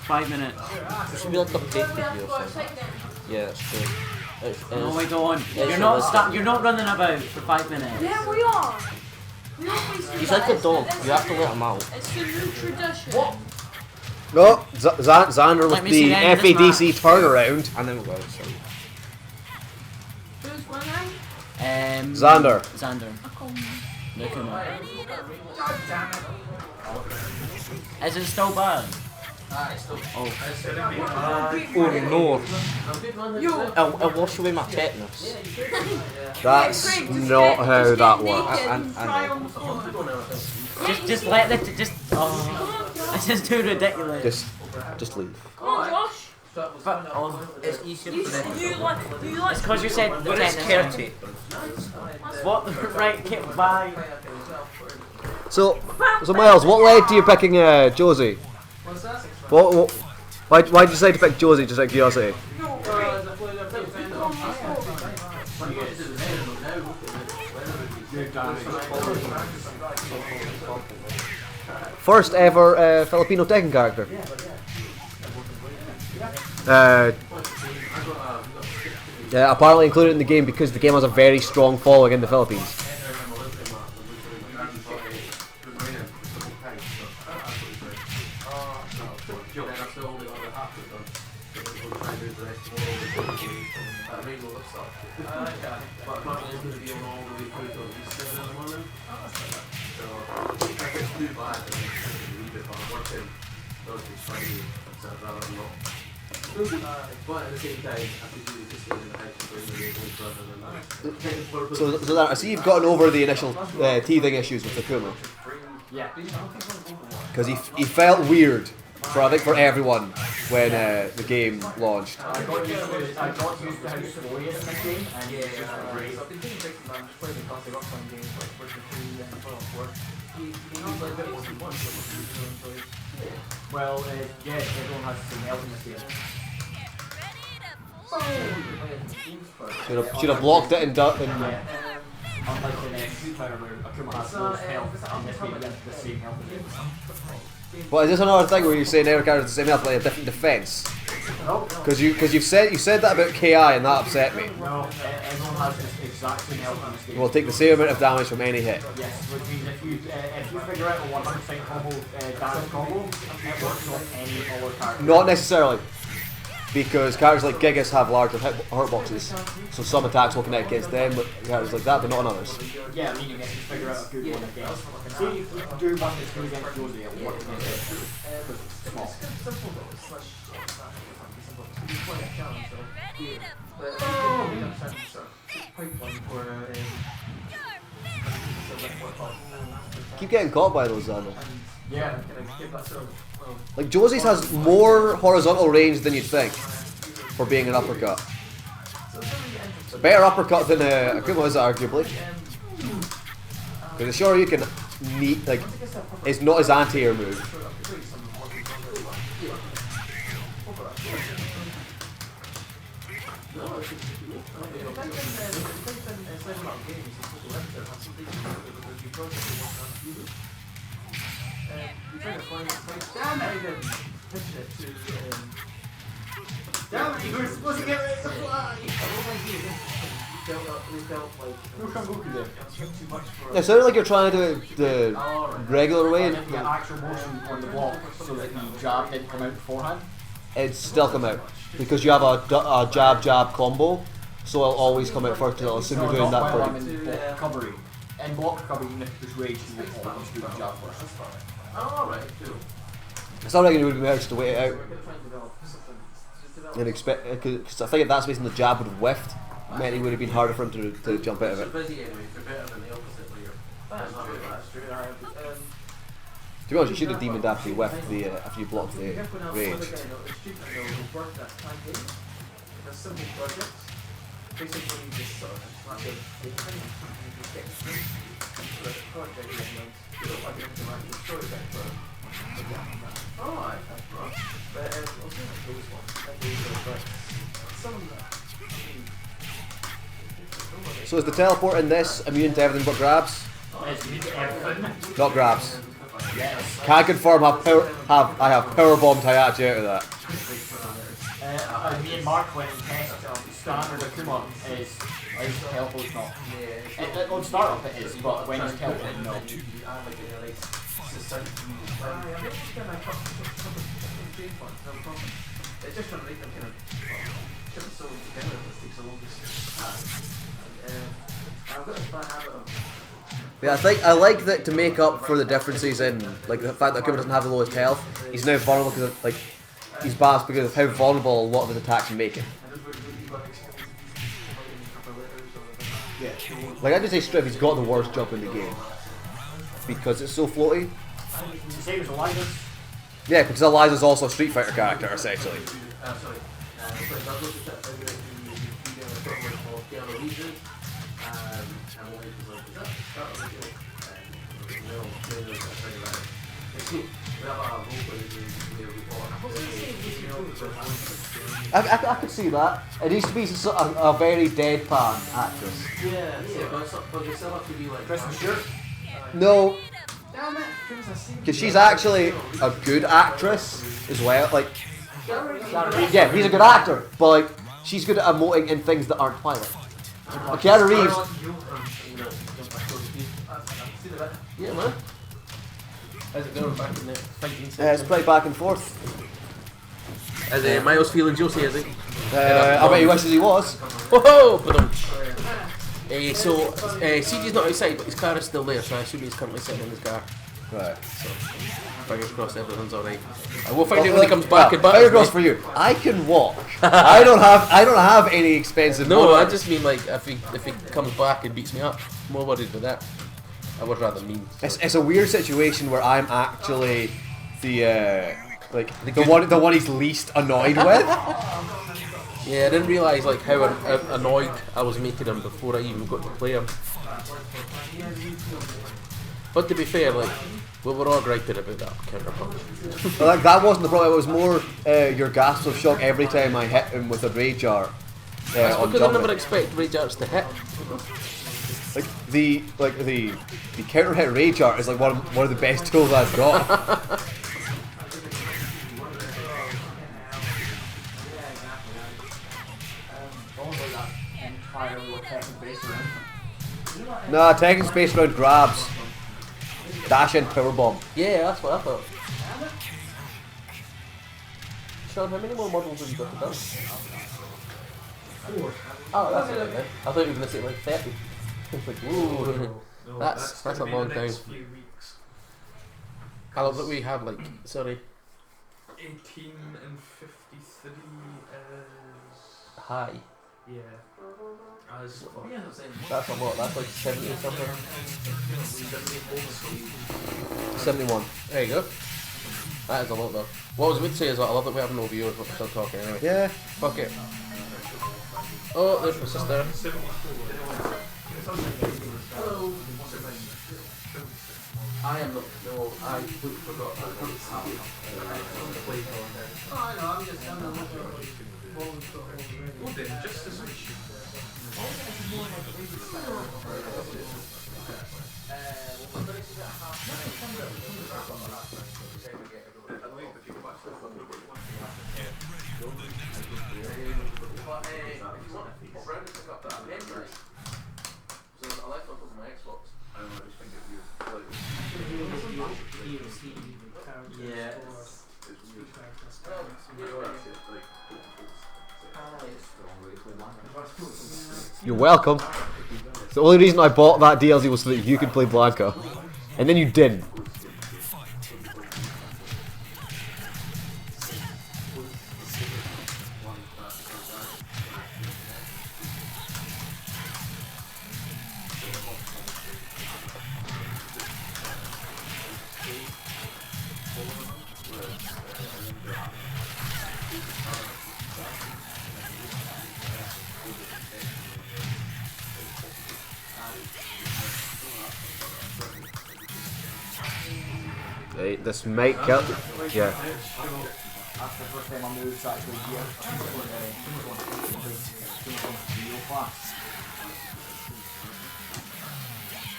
5 minutes. It should be like a pay-per-view or something. Yeah, that's true. No, I don't. it's You're not running about for 5 minutes. Yeah, we are. We don't waste He's your like a time. dog. It's- You have to let him out. It's the new tradition. No, Xander Let with me see the the end of this FADC turnaround. And then we'll go. Sorry. Who's winning? Xander. Xander. Look him up. Is it still bad? Oh no. I'll wash away my tetanus. That's Craig, just not get- how just that get works. naked I- and I try know. on the floor. Just let it. Just. Oh, this is too ridiculous. Just leave. Come on, Josh. But, oh, It's easier You, for them. do you like it's because you said But it's tennis. caretaker. What? Right, get bye. So Miles, what led to you picking Josie? Why did you decide to pick Josie? Just out of curiosity. First ever Filipino Tekken character. Yeah, apparently included in the game because the game has a very strong following in the Philippines. So that, I see you've gotten over the initial teething issues with Akuma. Yeah. Because he felt weird for I think for everyone when the game launched. I got used to how slow he is in this game, and it's just great. Well, yeah, everyone has some health in this game. Should have blocked it and done. Yeah. Unlike the next fighter where Akuma has most health, in this game he has the same health as him. But is this another thing where you're saying every character has the same health but they have different defense? Because you've said that about KI and that upset me. No, everyone has the exact same health in this game. Will take the same amount of damage from any hit. Yes, which means if you figure out a 100% combo damage combo, it works on any other character. Not necessarily. Because characters like Gigas have larger hurt boxes, so some attacks will connect against them, but characters like that, but not on others. Yeah, meaning if you figure out a good one against. See, if you do one that's good against Josie, it'll work against it. Because it's small. Keep getting caught by those, Xander. Yeah. Like Josie's has more horizontal range than you'd think for being an uppercut. It's a better uppercut than Akuma's, arguably. Because sure you can it's not his anti-air move. It sounded like you're trying to do it the regular way. The actual motion on the block so that the jab didn't come out beforehand. It'd still come out. because you have a jab jab combo, so it'll always come out first because it'll assume you're doing that I'm first. in block recovery. In block recovery, even if there's rage, you will always do the jab first. Oh, alright, cool. It's not like it would be better just to wait it out and expect, because I think if that's based on the jab would have whiffed, meant it would have been harder for him to jump out of it. Busy anyway, you're better than the opposite player. That's true. To be honest, you should have demoned after you whiffed the after you blocked the rage. So is the teleport in this immune to everything but grabs? Not grabs. Can confirm I have power bombed Hayachi out of that. Me and Mark went and tested standard Akuma is teleport not. On startup it is, but when it's teleport no. Yeah, I like that to make up for the differences in like the fact that Akuma doesn't have the lowest health. He's now vulnerable because of, like he's balanced because of how vulnerable a lot of his attacks make him. Like I just say straight, he's got the worst jump in the game because it's so floaty. Yeah, because Eliza's also a Street Fighter character essentially. I could see that. It needs to be a very deadpan actress. But they still have to be like Kristen Stewart? No, because she's actually a good actress as well. Like, yeah, he's a good actor, but like she's good at emoting in things that aren't Twilight. Like Keanu Reeves. Yeah, man. How's it going back in the fighting It's section? pretty back and forth. Is Miles feeling juicy, is he? I bet he wishes he was. Whoa! So, CG's not outside, but his car is still there, so I assume he's currently sitting in his car. Right. So, fingers crossed everything's alright. We'll find out when he comes back. Well, fingers crossed for you. I can walk. I don't have any expensive. No, I motors. just mean like if he comes back and beats me up, I'm more worried about that. I would rather mean. It's a weird situation where I'm actually the one he's least annoyed with. Yeah, I didn't realise like how annoyed I was making him before I even got to play him. But to be fair, like we were all griping about that counterpunch. Like that wasn't the problem. It was more your gasps of shock every time I hit him with a rage art. That's On because I jumping. never expect rage arts to hit. The counter hit rage art is like one of the best tools I've got. Nah, Tekken Space Round grabs. Dash in power bomb. Yeah, that's what I thought. Sean, how many more models have you got to done? 4. Oh, that's it then. I thought you were going to say like 30. Like, ooh, that's a long time. I love that we have like, sorry. 18 and 53 is... High. Yeah. As That's a lot, that's like 70 or something. 71. There you go. That is a lot though. What I was about to say is that I love that we have no viewers but we're still talking anyway. Yeah. Fuck it. Oh, there's my sister. Hello. I am not, no, I completely forgot that. Oh, I know, I'm just having a look well then, just as we should. Yeah. You're welcome. The only reason I bought that DLC was so that you could play Blanca. And then you didn't. Right, this might kill. Yeah. That's the first time I moved actually here.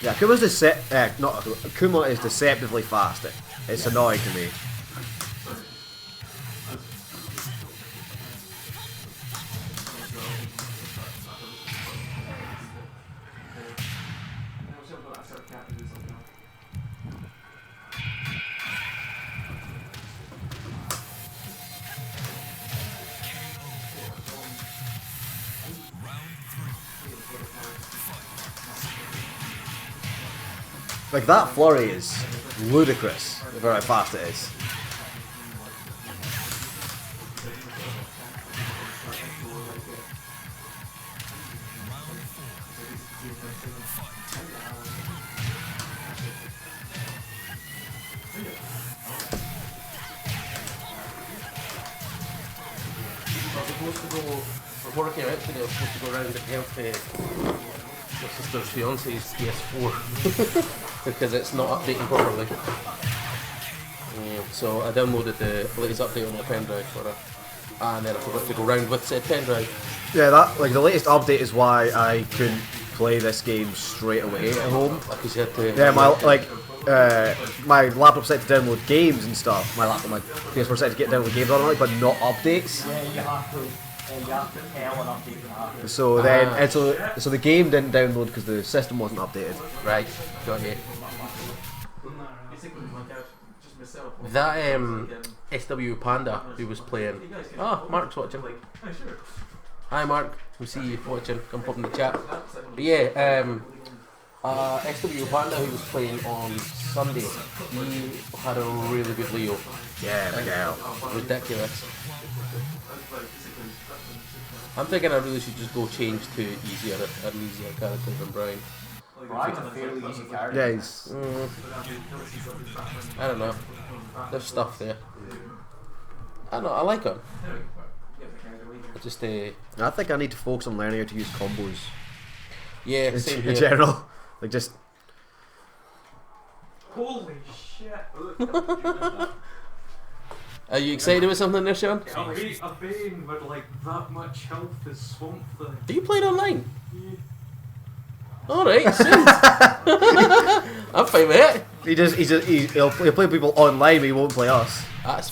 Yeah, Kuma is deceptively fast. It's annoying to me. Like, that flurry is ludicrous, for how fast it is. I was supposed to go, we're working out today, I was supposed to go around and help my sister's fiance's PS4 because it's not updating properly. So I downloaded the latest update on my pen drive for her, and then I forgot to go round with said pen drive. Yeah, that, like, the latest update is why I couldn't play this game straight away at home. Because you had to... Yeah, my laptop set to download games and stuff. My PS4 set to get download games automatically, but not updates. Yeah, you have to tell an update to happen. So then, and so the game didn't download because the system wasn't updated. Right, got you. That SW Panda who was playing. Ah, Mark's watching. Hi Mark, we see you watching. Come pop in the chat. But yeah, SW Panda who was playing on Sunday, he had a really good Leo. Yeah, Miguel. Ridiculous. I'm thinking I really should just go change to an easier character than Brian. Brian's a fairly easy character. Yeah, he's... I don't know. There's stuff there. I don't know, I like him. Just I think I need to focus on learning how to use combos. Yeah, same In here. general. Like, just... Holy shit! Are you excited with something there, Sean? A Bane with like that much health is Swamp Thing. Are you playing online? Yeah. Alright, sweet. I'm fine with it. He'll play people online, but he won't play us. That's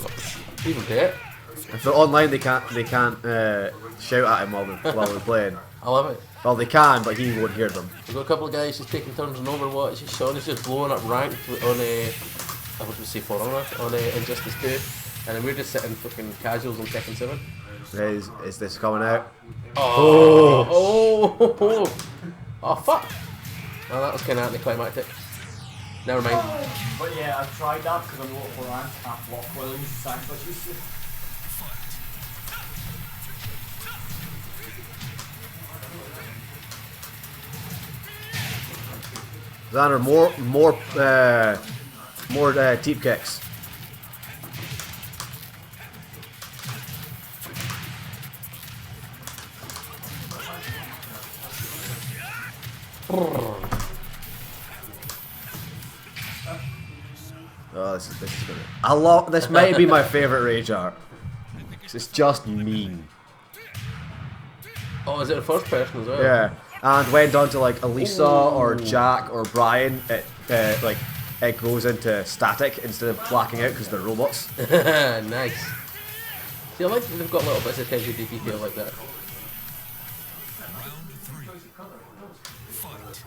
even better. If they're online, they can't shout at him while we're playing. I love it. Well, they can, but he won't hear them. We've got a couple of guys just taking turns on Overwatch. Sean is just blowing up ranked on I would say For Honor, on Injustice 2. And then we're just sitting fucking casuals on Tekken 7. Is this coming out? Oh fuck! Well, that was kind of anticlimactic. Never mind. But yeah, I've tried that because I know what Horan can't block well in sandwiches. Xander, more teep kicks. Oh, this is gonna. This might be my favorite rage art. It's just mean. Oh, is it a first person as well? Yeah, and when done to like Elisa or Jack or Brian, it goes into static instead of blacking out because they're robots. Nice. See, I like that they've got little bits of attention to detail like that.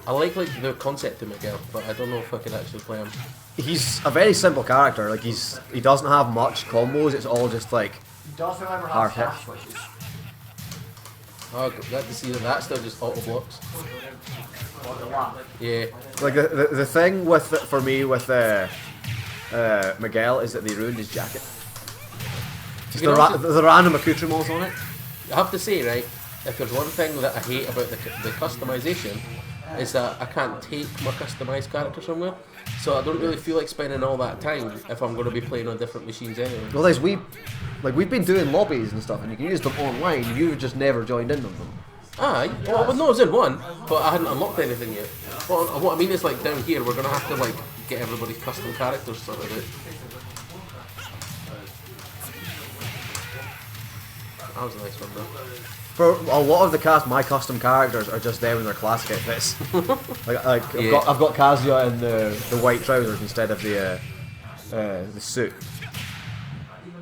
I like the concept of Miguel, but I don't know if I could actually play him. He's a very simple character. Like he doesn't have much combos. It's all just like He does, however, hard have hits. dash switches. Oh, glad to see that that's still just auto blocks. Yeah. Like the thing with for me with Miguel is that they ruined his jacket. Just the random accoutrements on it. I have to say, right, if there's one thing that I hate about the customization, is that I can't take my customized character somewhere. So I don't really feel like spending all that time if I'm going to be playing on different machines anyway. Well, we've been doing lobbies and stuff, and you can use them online. You've just never joined in them. Aye, well, no, I was in one, but I hadn't unlocked anything yet. Well, what I mean is, like, down here, we're going to have to, like, get everybody's custom characters sorted out. That was a nice one, though. For a lot of the cast, my custom characters are just them in their classic outfits. I've got Kazuya in the white trousers instead of the suit.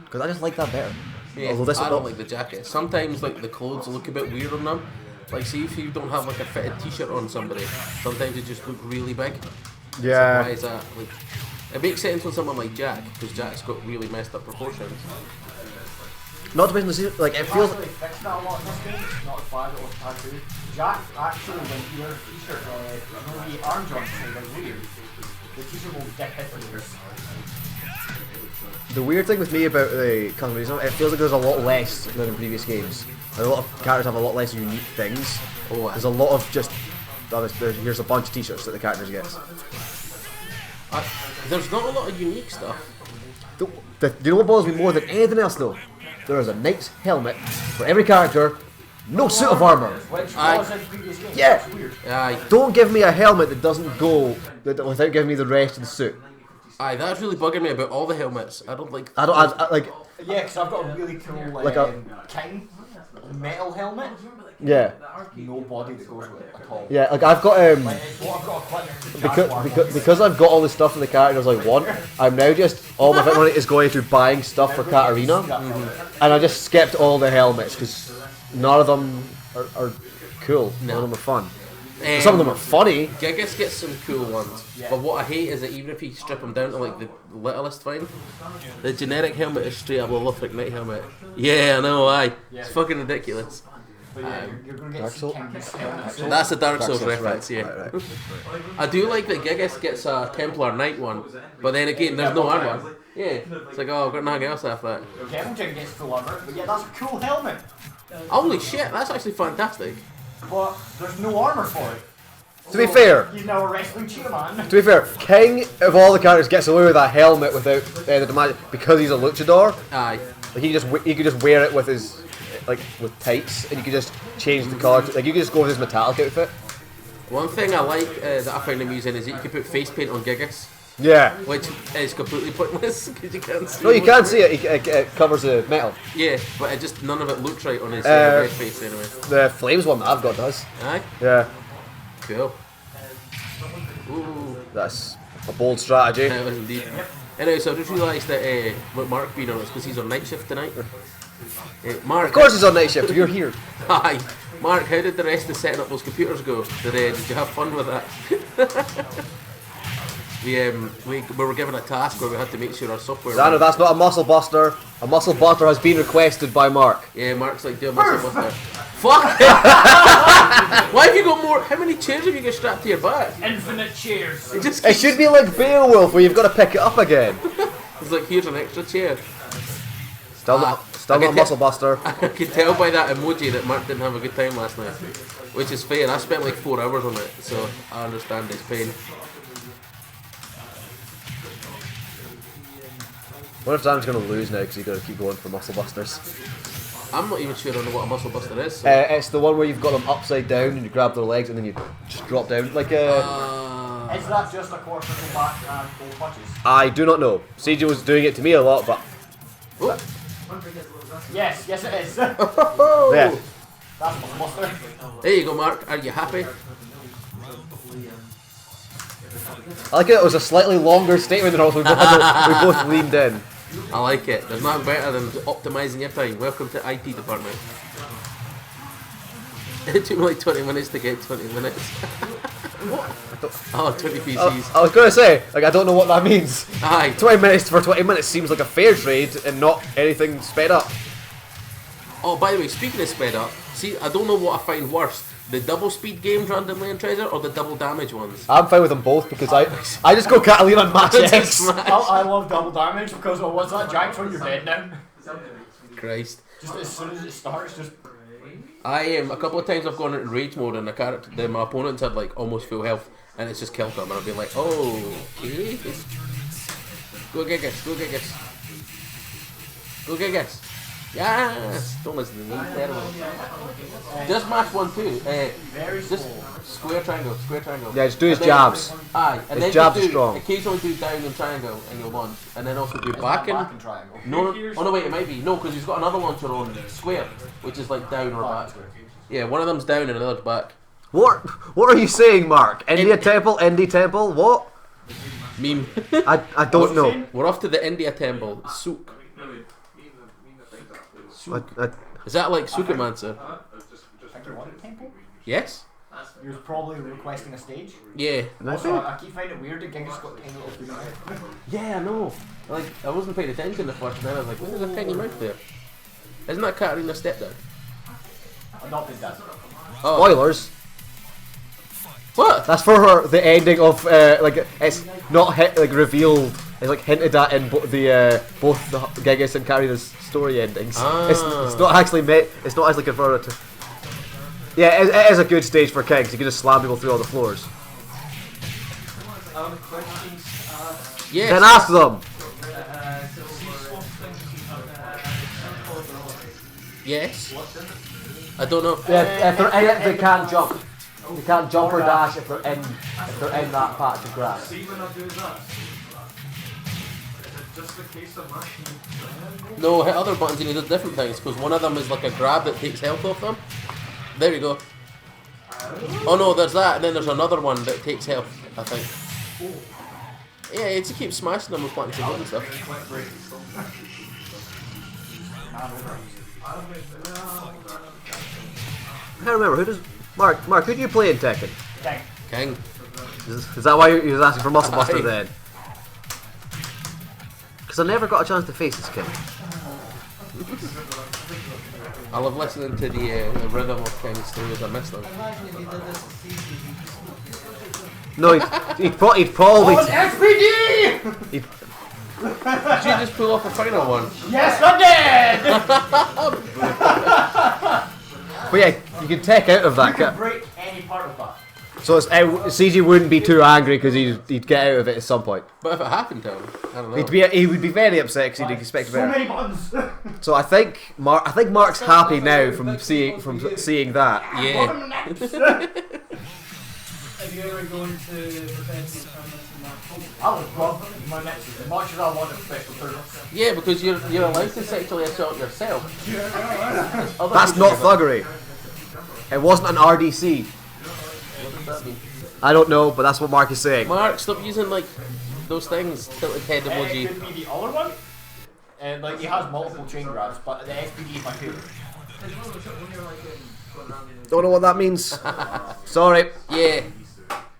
Because I just like that better. Yeah, I don't like the jacket. Sometimes, like, the clothes look a bit weird on them. Like, see if you don't have, like, a fitted t-shirt on somebody, sometimes they just look really big. Yeah. So why is that? Like, it makes sense with someone like Jack, because Jack's got really messed up proportions. Not to mention, like, it feels. Actually fixed that a lot in this game. It's not as bad as it was tattoo. Jack actually, when he wears a t-shirt, the arm joints are weird. The t-shirt will dip into The weird thing with me about the customization, it feels like there's a lot less than in previous games. A lot of characters have a lot less unique things. Oh, there's a lot of just. Here's a bunch of t-shirts that the characters get. There's not a lot of unique stuff. Do you know what bothers me more than anything else though? There is a knight's helmet for every character, no suit of armor. Yeah. Aye. Don't give me a helmet that doesn't go without giving me the rest of the suit. Aye, that's really bugging me about all the helmets. I don't like. I like. Yeah, because I've got a really cool Like a- king metal helmet. Yeah. No body that goes with it at all. Yeah, like I've got It's what I've got equipped. because I've got all the stuff for the characters I want. I'm now just all my money is going to buying stuff for Katarina, and I just skipped all the helmets because none of them are cool. None of them are fun. Some of them are funny. Gigas gets some cool ones, but what I hate is that even if you strip them down to like the littlest thing, the generic helmet is straight up a Lothric Knight helmet. Yeah, I know, aye. It's fucking ridiculous. But yeah, you're going to get Dark Souls? king's helmet. That's a Dark Souls Souls, reference, right, yeah. right. I do like that Gigas gets a Templar Knight one, but then again, there's no armor. Yeah, it's like, oh, I've got nothing else after that. Devil gets full armor, but yeah, that's a cool helmet. Holy shit, that's actually fantastic. But there's no armor for it. To be fair, He's now a wrestling cheerman. to be fair, King of all the characters gets away with a helmet without the demand because he's a luchador. Aye. Like he could just wear it with his with tights, and you could just change the colour. Like you could just go with his metallic outfit. One thing I like that I found amusing is that you can put face paint on Gigas, Yeah. which is completely pointless because you can't see. No, you can't see it. It covers the metal. Yeah, but it just none of it looks right on his red face anyway. The Flames one that I've got does. Aye, Yeah. cool. Ooh, That's a bold strategy. that was indeed. Anyway, so I just realised that what Mark being on is because he's on night shift tonight. Mark. Of course he's on night shift. You're here. Hi, Mark. How did the rest of setting up those computers go? Did you have fun with that? we were given a task where we had to make sure our software. Xander, that's not a muscle buster. A muscle buster has been requested by Mark. Yeah, Mark's like, do a muscle buster. Fuck! Why have you got more? How many chairs have you got strapped to your back? Infinite cheers. It just It should be like Beowulf where you've got to pick it up again. It's like, here's an extra chair. Still not a muscle buster. I can tell by that emoji that Mark didn't have a good time last night. Which is fair. I spent like 4 hours on it, so I understand his pain. What if Xander's going to lose now because he's got to keep going for muscle busters? I'm not even sure I know what a muscle buster is. So. It's the one where you've got them upside down and you grab their legs and then you just drop down like a. Is that just a quarter from back and full punches? I do not know. CJ was doing it to me a lot, but Yes, it is. yeah. That's my muster. There you go, Mark. Are you happy? I like it was a slightly longer statement than also we both leaned in. I like it. There's nothing better than optimising your time. Welcome to IT department. It took me like 20 minutes to get 20 minutes. What? Oh, 20 PCs. I was going to say, like, I don't know what that means. Aye. 20 minutes for 20 minutes seems like a fair trade and not anything sped up. Oh, by the way, speaking of sped up, see, I don't know what I find worse. The double speed games randomly in Treasure or the double damage ones? I'm fine with them both because I just go Catalina and Match X. I love double damage because what's that? Jack's on your bed now. Christ. Just as soon as it starts, just. I am a couple of times I've gone into rage mode and my opponents had like almost full health and it's just killed them and I've been like, oh, okay. Go Gigas, go Gigas. Go Gigas. Yes! Don't listen to me, terrible. Just mash 1, 2. Just square triangle, square triangle. Yeah, just do his jabs. Aye, and His then jabs just are do, strong. occasionally do down and triangle and you'll launch. And then also do back and... triangle. No, oh no wait, it might be. No, because he's got another launcher on square, which is like down or back. Yeah, one of them's down and another's back. What are you saying, Mark? India Temple, Indie Temple, what? Meme. I don't know. We're off to the India Temple. Souk. Is that like Sukumancer? Yes? He was probably requesting a stage. Yeah. Also, I keep finding it weird that Gigas got tiny little feet. Yeah, I know. Like, I wasn't paying attention the first, and then I was like, where's a tiny mouth there? Isn't that Katarina stepdad? Adopted dad. Oh. Spoilers. What? That's for her. The ending of like it's not revealed. It's like hinted at in both the Gigas and Karina's story endings. It's not actually it's not actually confirmed. Yeah, it is a good stage for King. 'Cause you can just slam people through all the floors. Yes. Then ask them. Yes. I don't know. Yeah, if they're in it, they can't jump. They can't jump or dash if they're in that patch of grass. See when I do that? Is it just a case of mashing? No, hit other buttons and he does different things, because one of them is like a grab that takes health off them. There we go. Oh no, there's that, and then there's another one that takes health, I think. Yeah, you just keep smashing them with buttons and stuff. I can't remember, who does... Mark, who do you play in Tekken? King. Is that why he was asking for Muscle Buster Aye. then? Because I never got a chance to face this King. I love listening to the rhythm of King's stories, I miss them. No, he'd probably... SPD! Did you just pull off the final one? Yes, I did! But yeah, you can take out of that. You can break any part of that. So CG wouldn't be too angry because he'd get out of it at some point. But if it happened to him, I don't know. He would be very upset because he'd expect So better. many buttons! So I think Mark's happy now from seeing that. Yeah. Have you ever gone to professional tournaments in that? I would love my next, as much as I want a special tournament. Yeah, because you're allowed to sexually assault yourself. Other That's people not thuggery. It wasn't an RDC. What does that mean? I don't know, but that's what Mark is saying. Mark, stop using like those things. Tilted head It emoji. could be the other one. And like he has multiple chain grabs, but the SPD is my favourite. Don't know what that means. Sorry. Yeah.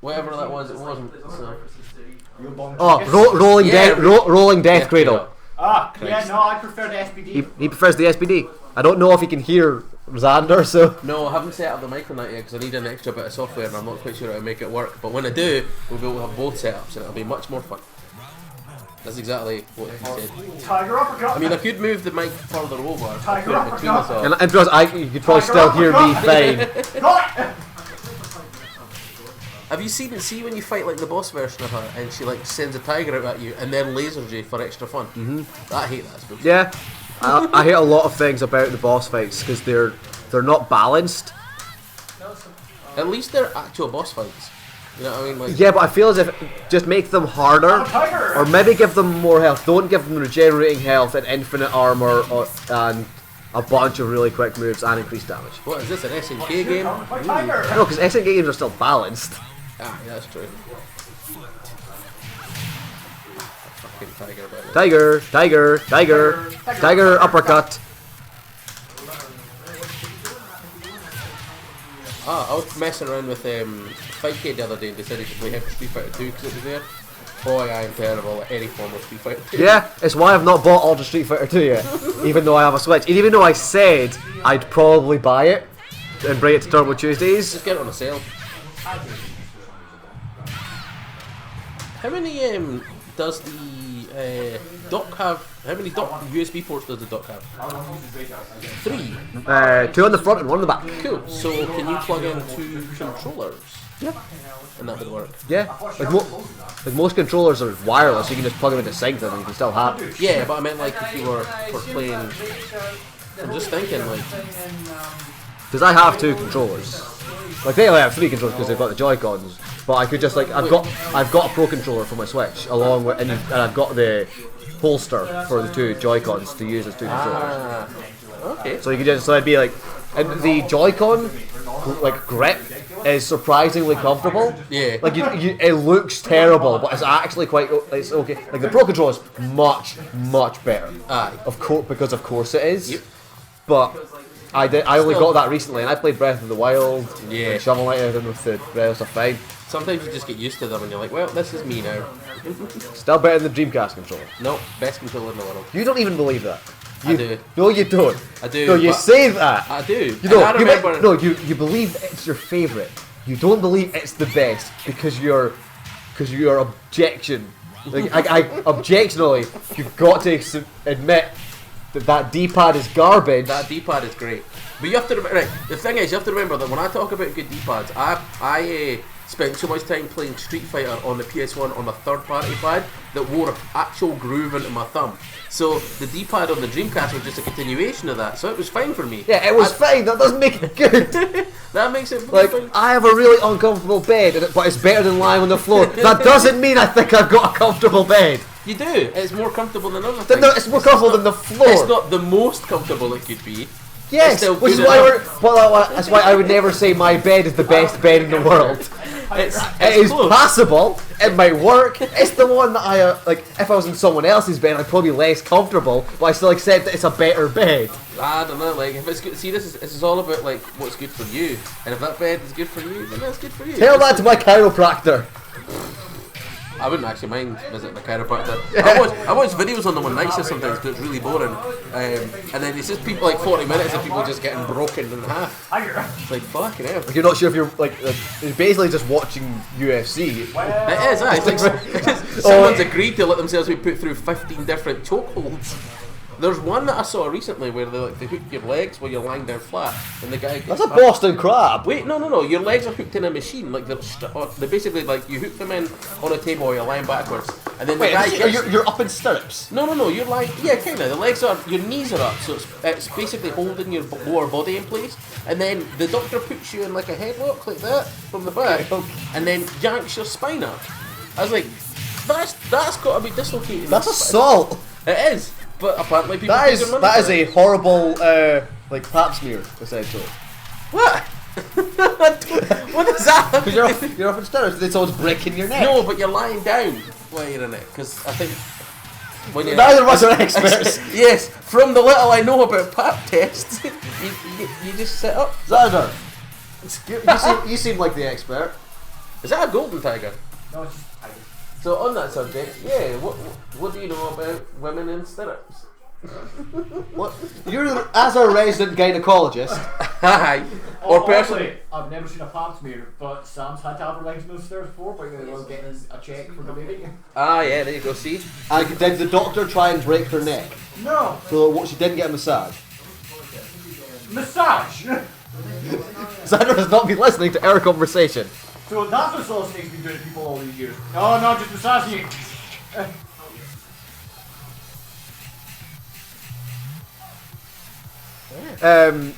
Whatever that was, it wasn't. So. Oh, rolling Yeah. rolling death cradle. Ah, yeah, no, I prefer the SPD. He prefers the SPD. I don't know if he can hear Xander, so... No, I haven't set up the mic on that yet because I need an extra bit of software and I'm not quite sure how to make it work. But when I do, we'll be able to have both setups and it'll be much more fun. That's exactly what he said. Tiger uppercut. I mean, I could move the mic further over and Tiger put it between us all. And because you could probably still hear me fine. Got it! Have you see when you fight like the boss version of her and she like sends a tiger out at you and then lasers you for extra fun? I hate that stuff. Yeah, I hate a lot of things about the boss fights because they're not balanced. At least they're actual boss fights. You know what I mean? Like, Yeah, but I feel as if just make them harder, Tiger! or maybe give them more health. Don't give them regenerating health and infinite armor and a bunch of really quick moves and increased damage. what is this, an SNK game? My tiger! No, because SNK games are still balanced. Ah, yeah, that's true. Fucking tiger, by the way. Tiger, tiger, tiger, tiger uppercut. Ah, I was messing around with Fightcade the other day and decided to play Hyper Street Fighter 2 because it was there. Boy, I am terrible at any form of Street Fighter 2. Yeah, it's why I've not bought Ultra Street Fighter 2 yet, even though I have a Switch. And even though I said I'd probably buy it and bring it to Turbo Tuesdays. Just get it on a sale. How many does the dock have? How many dock USB ports does the dock have? 3. 2 on the front and 1 on the back. Cool. So can you plug in 2 controllers? Yeah. And that would work. Yeah, like most controllers are wireless, you can just plug them into sync and you can still have them. Yeah, but I meant like if you were playing. I'm just thinking like. Because I have 2 controllers. Like they only have 3 controllers because they've got the Joy-Cons. But I could just like I've got a Pro controller for my Switch along with and I've got the holster for the 2 Joy-Cons to use as 2 controllers. Okay. So you could just so it'd be like and the Joy-Con like grip is surprisingly comfortable. Yeah. Like it looks terrible, but it's actually it's okay. Like the Pro controller is much better. Aye. Of course, because of course it is. Yep. But I only got that recently, and I played Breath of the Wild. Yeah. And Shovel Knight and with the rest of fine. Sometimes you just get used to them and you're like, well, this is me now. Still better than the Dreamcast controller. No, best controller in the world. You don't even believe that. I do. No, you don't. I do. No, you but say that. I do. You know, And I remember. you believe it's your favourite. You don't believe it's the best because your objection, like objectionally, you've got to admit that D-pad is garbage. That D-pad is great, but you have to remember. Right, the thing is, you have to remember that when I talk about good D-pads, I spent so much time playing Street Fighter on the PS1 on a third-party pad that wore an actual groove into my thumb. So the D-pad on the Dreamcast was just a continuation of that, so it was fine for me. Yeah, it was fine. That doesn't make it good. That makes it Like fine. I have a really uncomfortable bed, but it's better than lying on the floor. That doesn't mean I think I've got a comfortable bed. You do. It's more comfortable than other things. No, it's more comfortable than the floor. It's not the most comfortable it could be. Yes, It's still which is good why enough. that's why I would never say my bed is the best bed in the world. It's It is close. passable. It might work. It's the one that I like. If I was in someone else's bed, I'd probably be less comfortable, but I still accept that it's a better bed. I don't know. Like if it's good. See, this is all about like what's good for you. And if that bed is good for you, then that's good for you. Tell that to my chiropractor. I wouldn't actually mind visiting a chiropractor. I watch videos on them on night shift sometimes because it's really boring. And then it's just people like 40 minutes of people just getting broken in half. It's like fucking hell. Like you're not sure if you're like it's basically just watching UFC. It is, aye. It's like someone's agreed to let themselves be put through 15 different chokeholds. There's one that I saw recently where they hook your legs while you're lying down flat, and the guy gets That's a back. Boston crab. Wait, no. Your legs are hooked in a machine. Like they're basically like you hook them in on a table while you're lying backwards, and then the guy gets. You're up in stirrups. No. You're lying. Yeah, kind of. The legs are. Your knees are up, so it's basically holding your lower body in place, and then the doctor puts you in like a headlock like that from the back, and then yanks your spine up. I was like, that's got to be dislocating. That's your spine. assault. It is. But apparently people That pay is their money that for is it. a horrible like pap smear essentially. What? What is that? Because you're up in stirrups, then someone's breaking your neck. No, but you're lying down while you're in it. Because I think when you're Neither of us are experts. yes, from the little I know about pap tests, you just sit up. Xander, you seem like the expert. Is that a golden tiger? No, it's just tiger. So on that subject, yeah, what do you know about women in stirrups? What? You're as a resident gynecologist. Hi. Or person. Honestly, I've never seen a pap smear, but Sam's had to have her legs in those stairs before, but they were getting a check for the baby. Ah, yeah, there you go. See. And did the doctor try and break her neck? No! So what? She didn't get a massage. Massage! Xander has not been listening to our conversation. So that's what Solid Snake's been doing to people all these years. No, no, just massaging you.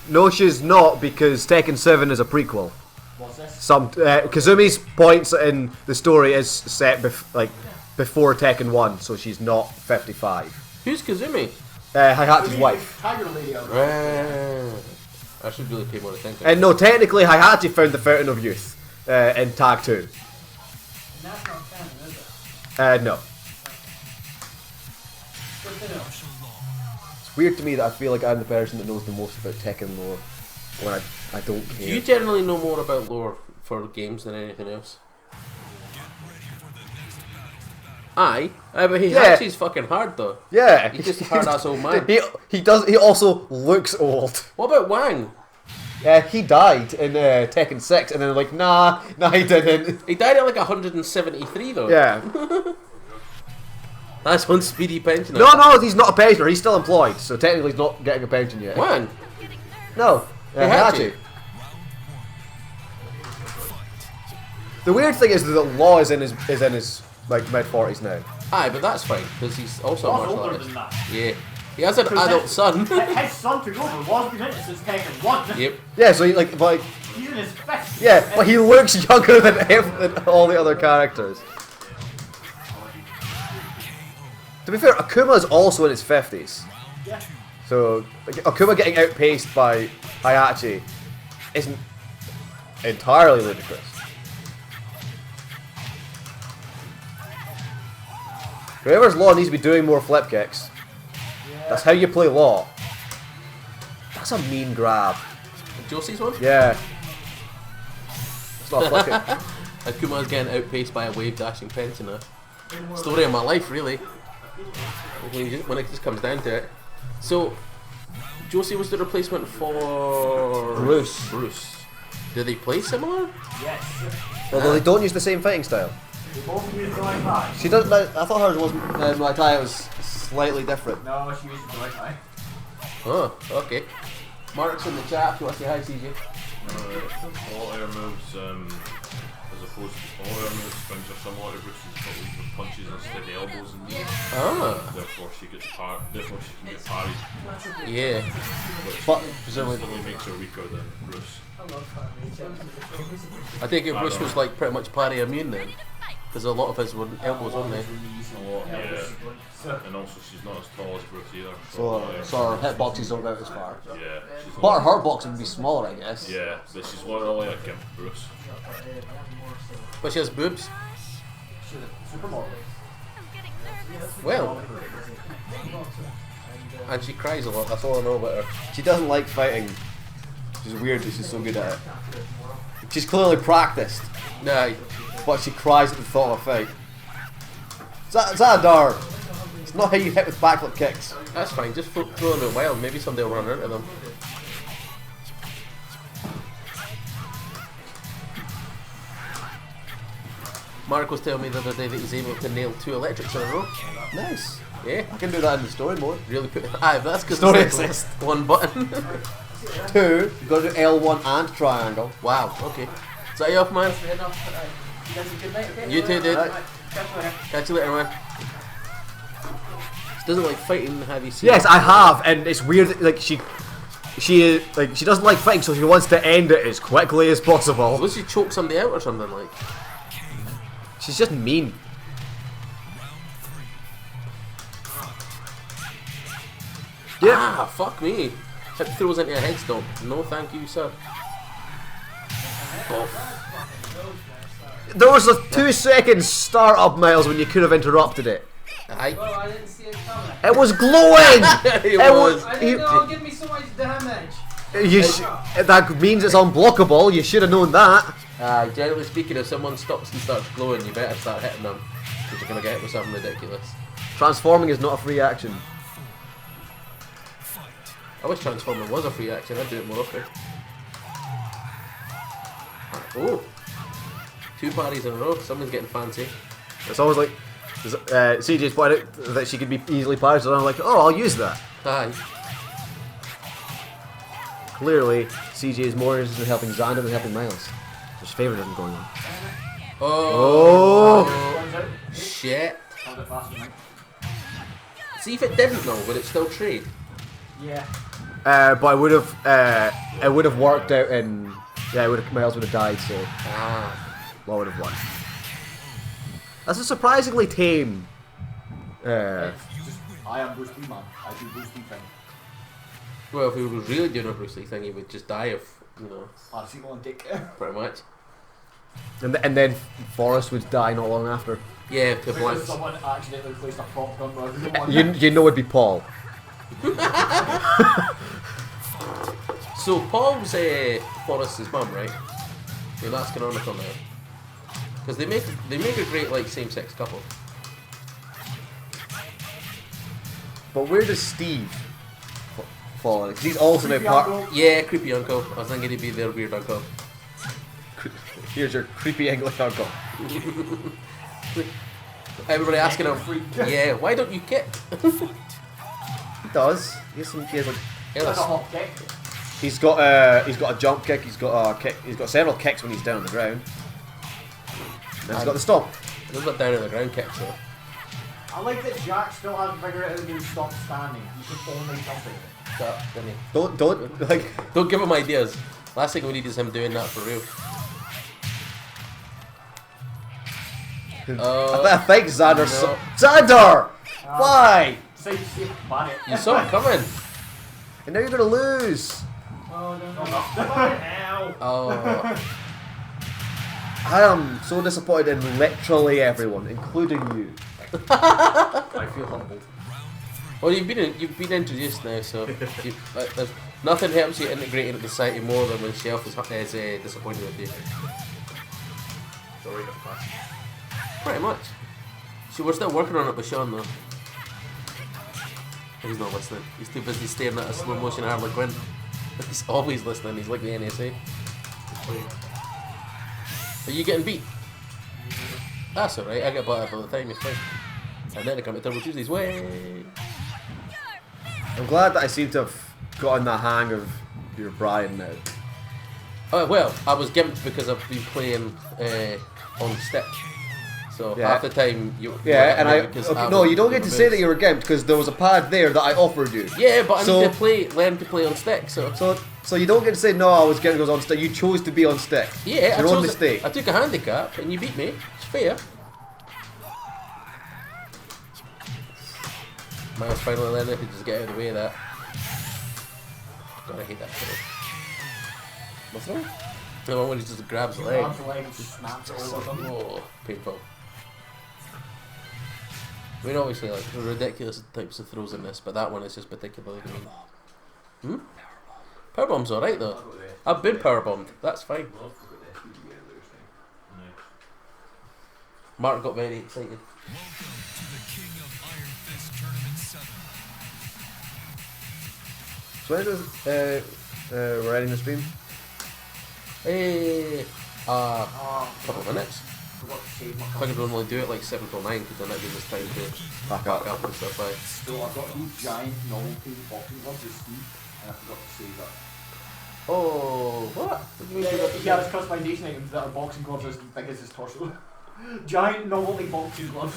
No, she's not because Tekken 7 is a prequel. What's this? Kazumi's points in the story is set before Tekken 1, so she's not 55. Who's Kazumi? Hayachi's wife. Tiger lady out. I should really pay more attention. And no, technically Hayachi found the Fountain of Youth in Tag 2. That's not canon, is it? No. Good to know. It's weird to me that I feel like I'm the person that knows the most about Tekken lore when I don't care. You generally know more about lore for games than anything else. Aye, but he Yeah. actually's fucking hard though. Yeah. He's just a hard ass old man. He also looks old. What about Wang? He died in Tekken 6, and then like, nah, he didn't. He died at like 173 though. Yeah. That's one speedy pensioner. No, he's not a pensioner. He's still employed, so technically he's not getting a pension yet. Wang. No, Heihachi. Heihachi. The weird thing is that Law is in his like mid-40s now. Aye, but that's fine because he's also a Law's martial older artist. than that. Yeah, he has an adult son. His son took over. Law's been in it since Tekken 1. Yep. Yeah, so he like He's in his 50s. yeah, but he looks younger than all the other characters. To be fair, Akuma is also in his 50s. Yeah. So like, Akuma getting outpaced by Heihachi isn't entirely ludicrous. Whoever's Law needs to be doing more flip kicks. That's how you play Law. That's a mean grab. Josie's one? Yeah. It's not a flip kick. Akuma's getting outpaced by a wave dashing pensioner. Story of my life, really. When it just comes down to it. So, Josie was the replacement for Bruce. Do they play similar? Yes. Although they don't use the same fighting style. They both use the right eye. She doesn't. I thought hers wasn't Muay Thai. It was slightly different. No, she uses the right eye. Oh, okay. Mark's in the chat if you want to say hi, CJ. All air moves, as opposed to all air moves, springs are similar to Bruce's, but with punches instead of elbows and knees. Ah. Therefore, she can get parried, Yeah. which But presumably, instantly makes her weaker than Bruce. I think if Bruce was like pretty much parry immune then. Because a lot of his were elbows, weren't they? Yeah. And also, she's not as tall as Bruce either. so her hitboxes don't go out as far. Yeah. She's But her boxing would be smaller, I guess. yeah, but she's literally like Bruce. But she has boobs. Well. And she cries a lot, that's all I know about her. She doesn't like fighting. Which is weird that she's so good at it. She's clearly practiced, Nah, but she cries at the thought of a fight. Zadar! It's not how you hit with backflip kicks. that's fine, just throw them out wild, maybe someday will run into them. Mark was telling me the other day that he's able to nail 2 electrics in a row. Nice. Yeah, I can do that in the story mode. really put. Aye, but that's because Story it's assist. one button. 2, you've got to do L1 and triangle. Wow, okay. Is that you off, man? You too, dude. Right. Catch you later, man. She doesn't like fighting, have you seen? Yes, I have, and it's weird. That, like she doesn't like fighting, so she wants to end it as quickly as possible. Unless you choke somebody out or something like. She's just mean. Yeah. Ah, fuck me. Hip throws into a head stomp. No, thank you, sir. Oh. There was a 2-second start-up, Miles, when you could have interrupted it. Aye. Oh, I didn't see it coming. It was glowing. It was. I didn't know it would give me so much damage. That means it's unblockable. You should have known that. Generally speaking, if someone stops and starts glowing, you better start hitting them. Because you're going to get hit with something ridiculous. Transforming is not a free action. I wish transforming was a free action, I'd do it more often. Oh! 2 parties in a row, someone's getting fancy. It's always like CJ's pointed out that she could be easily parried, and I'm like, oh, I'll use that. Aye. Clearly, CJ is more interested in helping Xander than helping Miles. There's favoritism going on. Oh! Shit. See if it didn't though, would it still trade? Yeah. But it would have worked out in. Yeah, Miles would have died, so Law would have won. That's a surprisingly tame. Just, I am Bruce Lee, man. I do Bruce Lee thing. Well, if he was really doing a Bruce Lee thing, he would just die of, Paracetamol and dick. pretty much. And then Forrest would die not long after. Yeah, to Because blank. someone accidentally placed a prop gun where no one. You know it'd be Paul. So Paul's Forrest's mum, right? Yeah, that's canonical now. Because they make a great like same-sex couple. But where does Steve fall in? Because he's also now part. Yeah, creepy uncle. I was thinking he'd be their weird uncle. Here's your creepy English uncle. Everybody asking him, yeah, why don't you kick? He does. He has like. Yeah, Like a that's, hot kick. He's got a jump kick. He's got a kick. He's got several kicks when he's down on the ground. And he's got the stomp. there's not down on the ground kicks though. I like that Jack still hasn't figured out how to stop standing. You can only jump it. Shut up, didn't he? Don't like. Don't give him ideas. Last thing we need is him doing that for real. I think Xander. no. Xander! Why? Say, ban it. You saw it coming. And now you're gonna lose. Oh, no. Oh, I am so disappointed in literally everyone, including you. I feel humbled. well, you've been introduced now, so there's nothing helps you integrate into society more than when Shelf is disappointed with you. Sorry, got past. Pretty much. So we're still working on it with Sean though. He's not listening. He's too busy staring at a slow motion Harley Quinn. He's always listening. He's like the NSA. Are you getting beat? That's alright. I get bought up all the time. It's fine. And then I come to Turbo Tuesdays. Way. I'm glad that I seem to have gotten the hang of your Brian now. Oh well, I was gimped because I've been playing on stick. So Yeah. half the time you. Yeah, and no, you don't get to say that you. you were gimped because there was a pad there that I offered you. Yeah, but I So- need to learn to play on stick. So So you don't get to say no. I was gimped because I was on stick. You chose to be on stick. yeah, It's your own mistake. I took a handicap and you beat me. It's fair. Miles finally learning to just get out of the way of that. God, I hate that kid. What's wrong? The one when he just grabs the leg. Grabs the leg and just snaps it over something. Oh, painful. I mean, obviously, like, there are ridiculous types of throws in this, but that one is just particularly mean. Powerbomb's alright though. I've been powerbombed. That's fine. Mark got very excited. So when does we're ending the stream? Hey, couple of minutes. Forgot to save my I think I'd normally do it like 7 till 9 because then that gives us time to Back back up. up and stuff. Like. So I've got these giant novelty boxing gloves with Steve, and I forgot to save that. Oh, what? What do you mean? you got He has customization items that are boxing gloves as big as his torso. Giant novelty boxing gloves.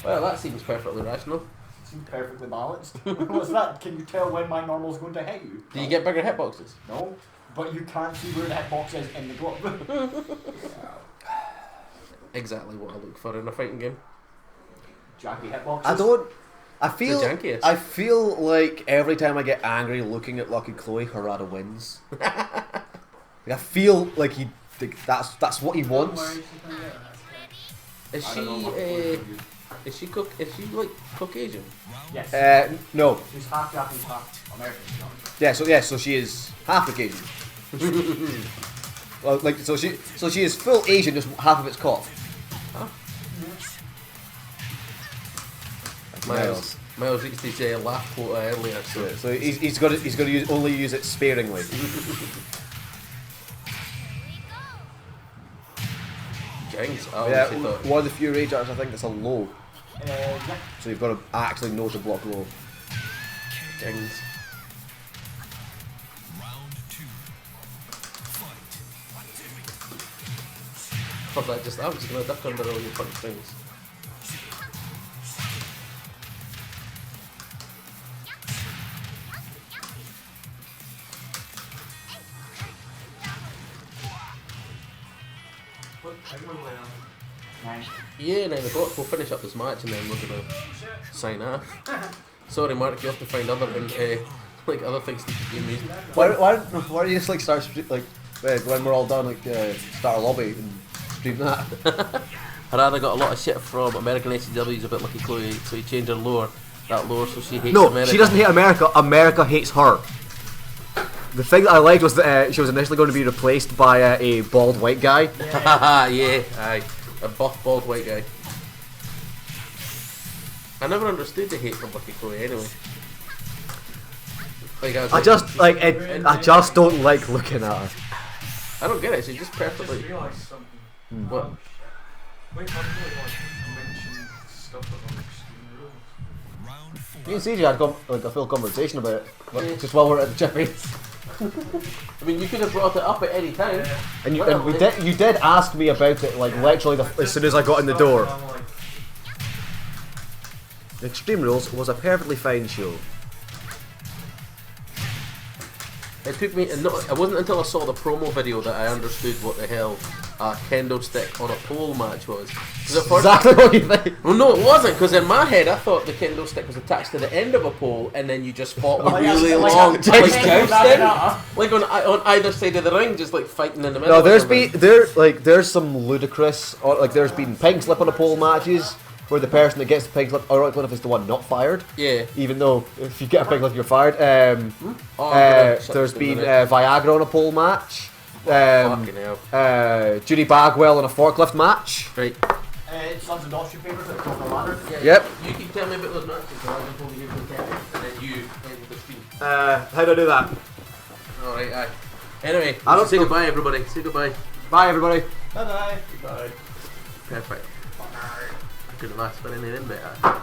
Well, that seems perfectly rational. Seem perfectly balanced. What's that? Can you tell when my normal's going to hit you? Do you get bigger hitboxes? No, but you can't see where the hitbox is in the glove. Exactly what I look for in a fighting game. Janky hitboxes. I feel. The jankiest. I feel like every time I get angry looking at Lucky Chloe, Harada wins. Like, I feel like that's what he wants. Is she is she like Caucasian? Yes. No. She's half Japanese, half American. So she is half Caucasian. Well, like so she is full Asian, just half of it's cock. Miles reached his laugh quota earlier, so Yeah, so he's got to only use it sparingly. Jings. I Yeah, honestly thought one of the few rage arts I think that's a low. Yeah. So you've got to actually know to block low. Jings. Fuck that! I'm just gonna duck under all your punch things. Nice. Yeah, 9 o'clock. We'll finish up this match and then we're gonna sign off. Sorry, Mark. You have to find other like other things to keep you amused. Why don't you just like start when we're all done, like start a lobby and stream that? Harada got a lot of shit from American ACWs about Lucky Chloe, so he changed her lore. That lore, so she hates No, America. she doesn't hate America. America hates her. The thing that I liked was that she was initially going to be replaced by a bald white guy. Yeah, aye. A buff, bald white guy. I never understood the hate for Bucky Chloe anyway. Like, I was I like, just like it. I just don't like looking at her. I don't get it. She's just perfectly. Realised something. What? Wait, I'm really like mentioned stuff about Extreme Rules. Me and CJ had like a full conversation about it, like, just while we're at the Chippies. I mean, you could have brought it up at any time. And you did ask me about it, like literally as soon as I got in the door. I'm like, Extreme Rules was a perfectly fine show. It took me. It wasn't until I saw the promo video that I understood what the hell a kendo stick on a pole match was. 'Cause at first, Exactly what you think. well, no, it wasn't. Because in my head, I thought the kendo stick was attached to the end of a pole, and then you just fought with really long, like jousting, like on either side of the ring, just like fighting in the middle. No, there's some ludicrous, or like there's been pink slip on a pole matches where the person that gets the pink slip, ironically enough, is the one not fired. Yeah. Even though if you get a pink slip, you're fired. There's been Viagra on a pole match. Fucking hell. Judy Bagwell in a forklift match. Right. Sons and Daughters papers at the top of the ladder. Yeah, Yep. You can tell me about those matches, so I can you can tell me, and then you end the stream. How do I do that? Alright, aye. Anyway, I don't say know- goodbye, everybody. Say goodbye. Bye, everybody. Bye bye. Goodbye. Perfect. I could have asked for anything better.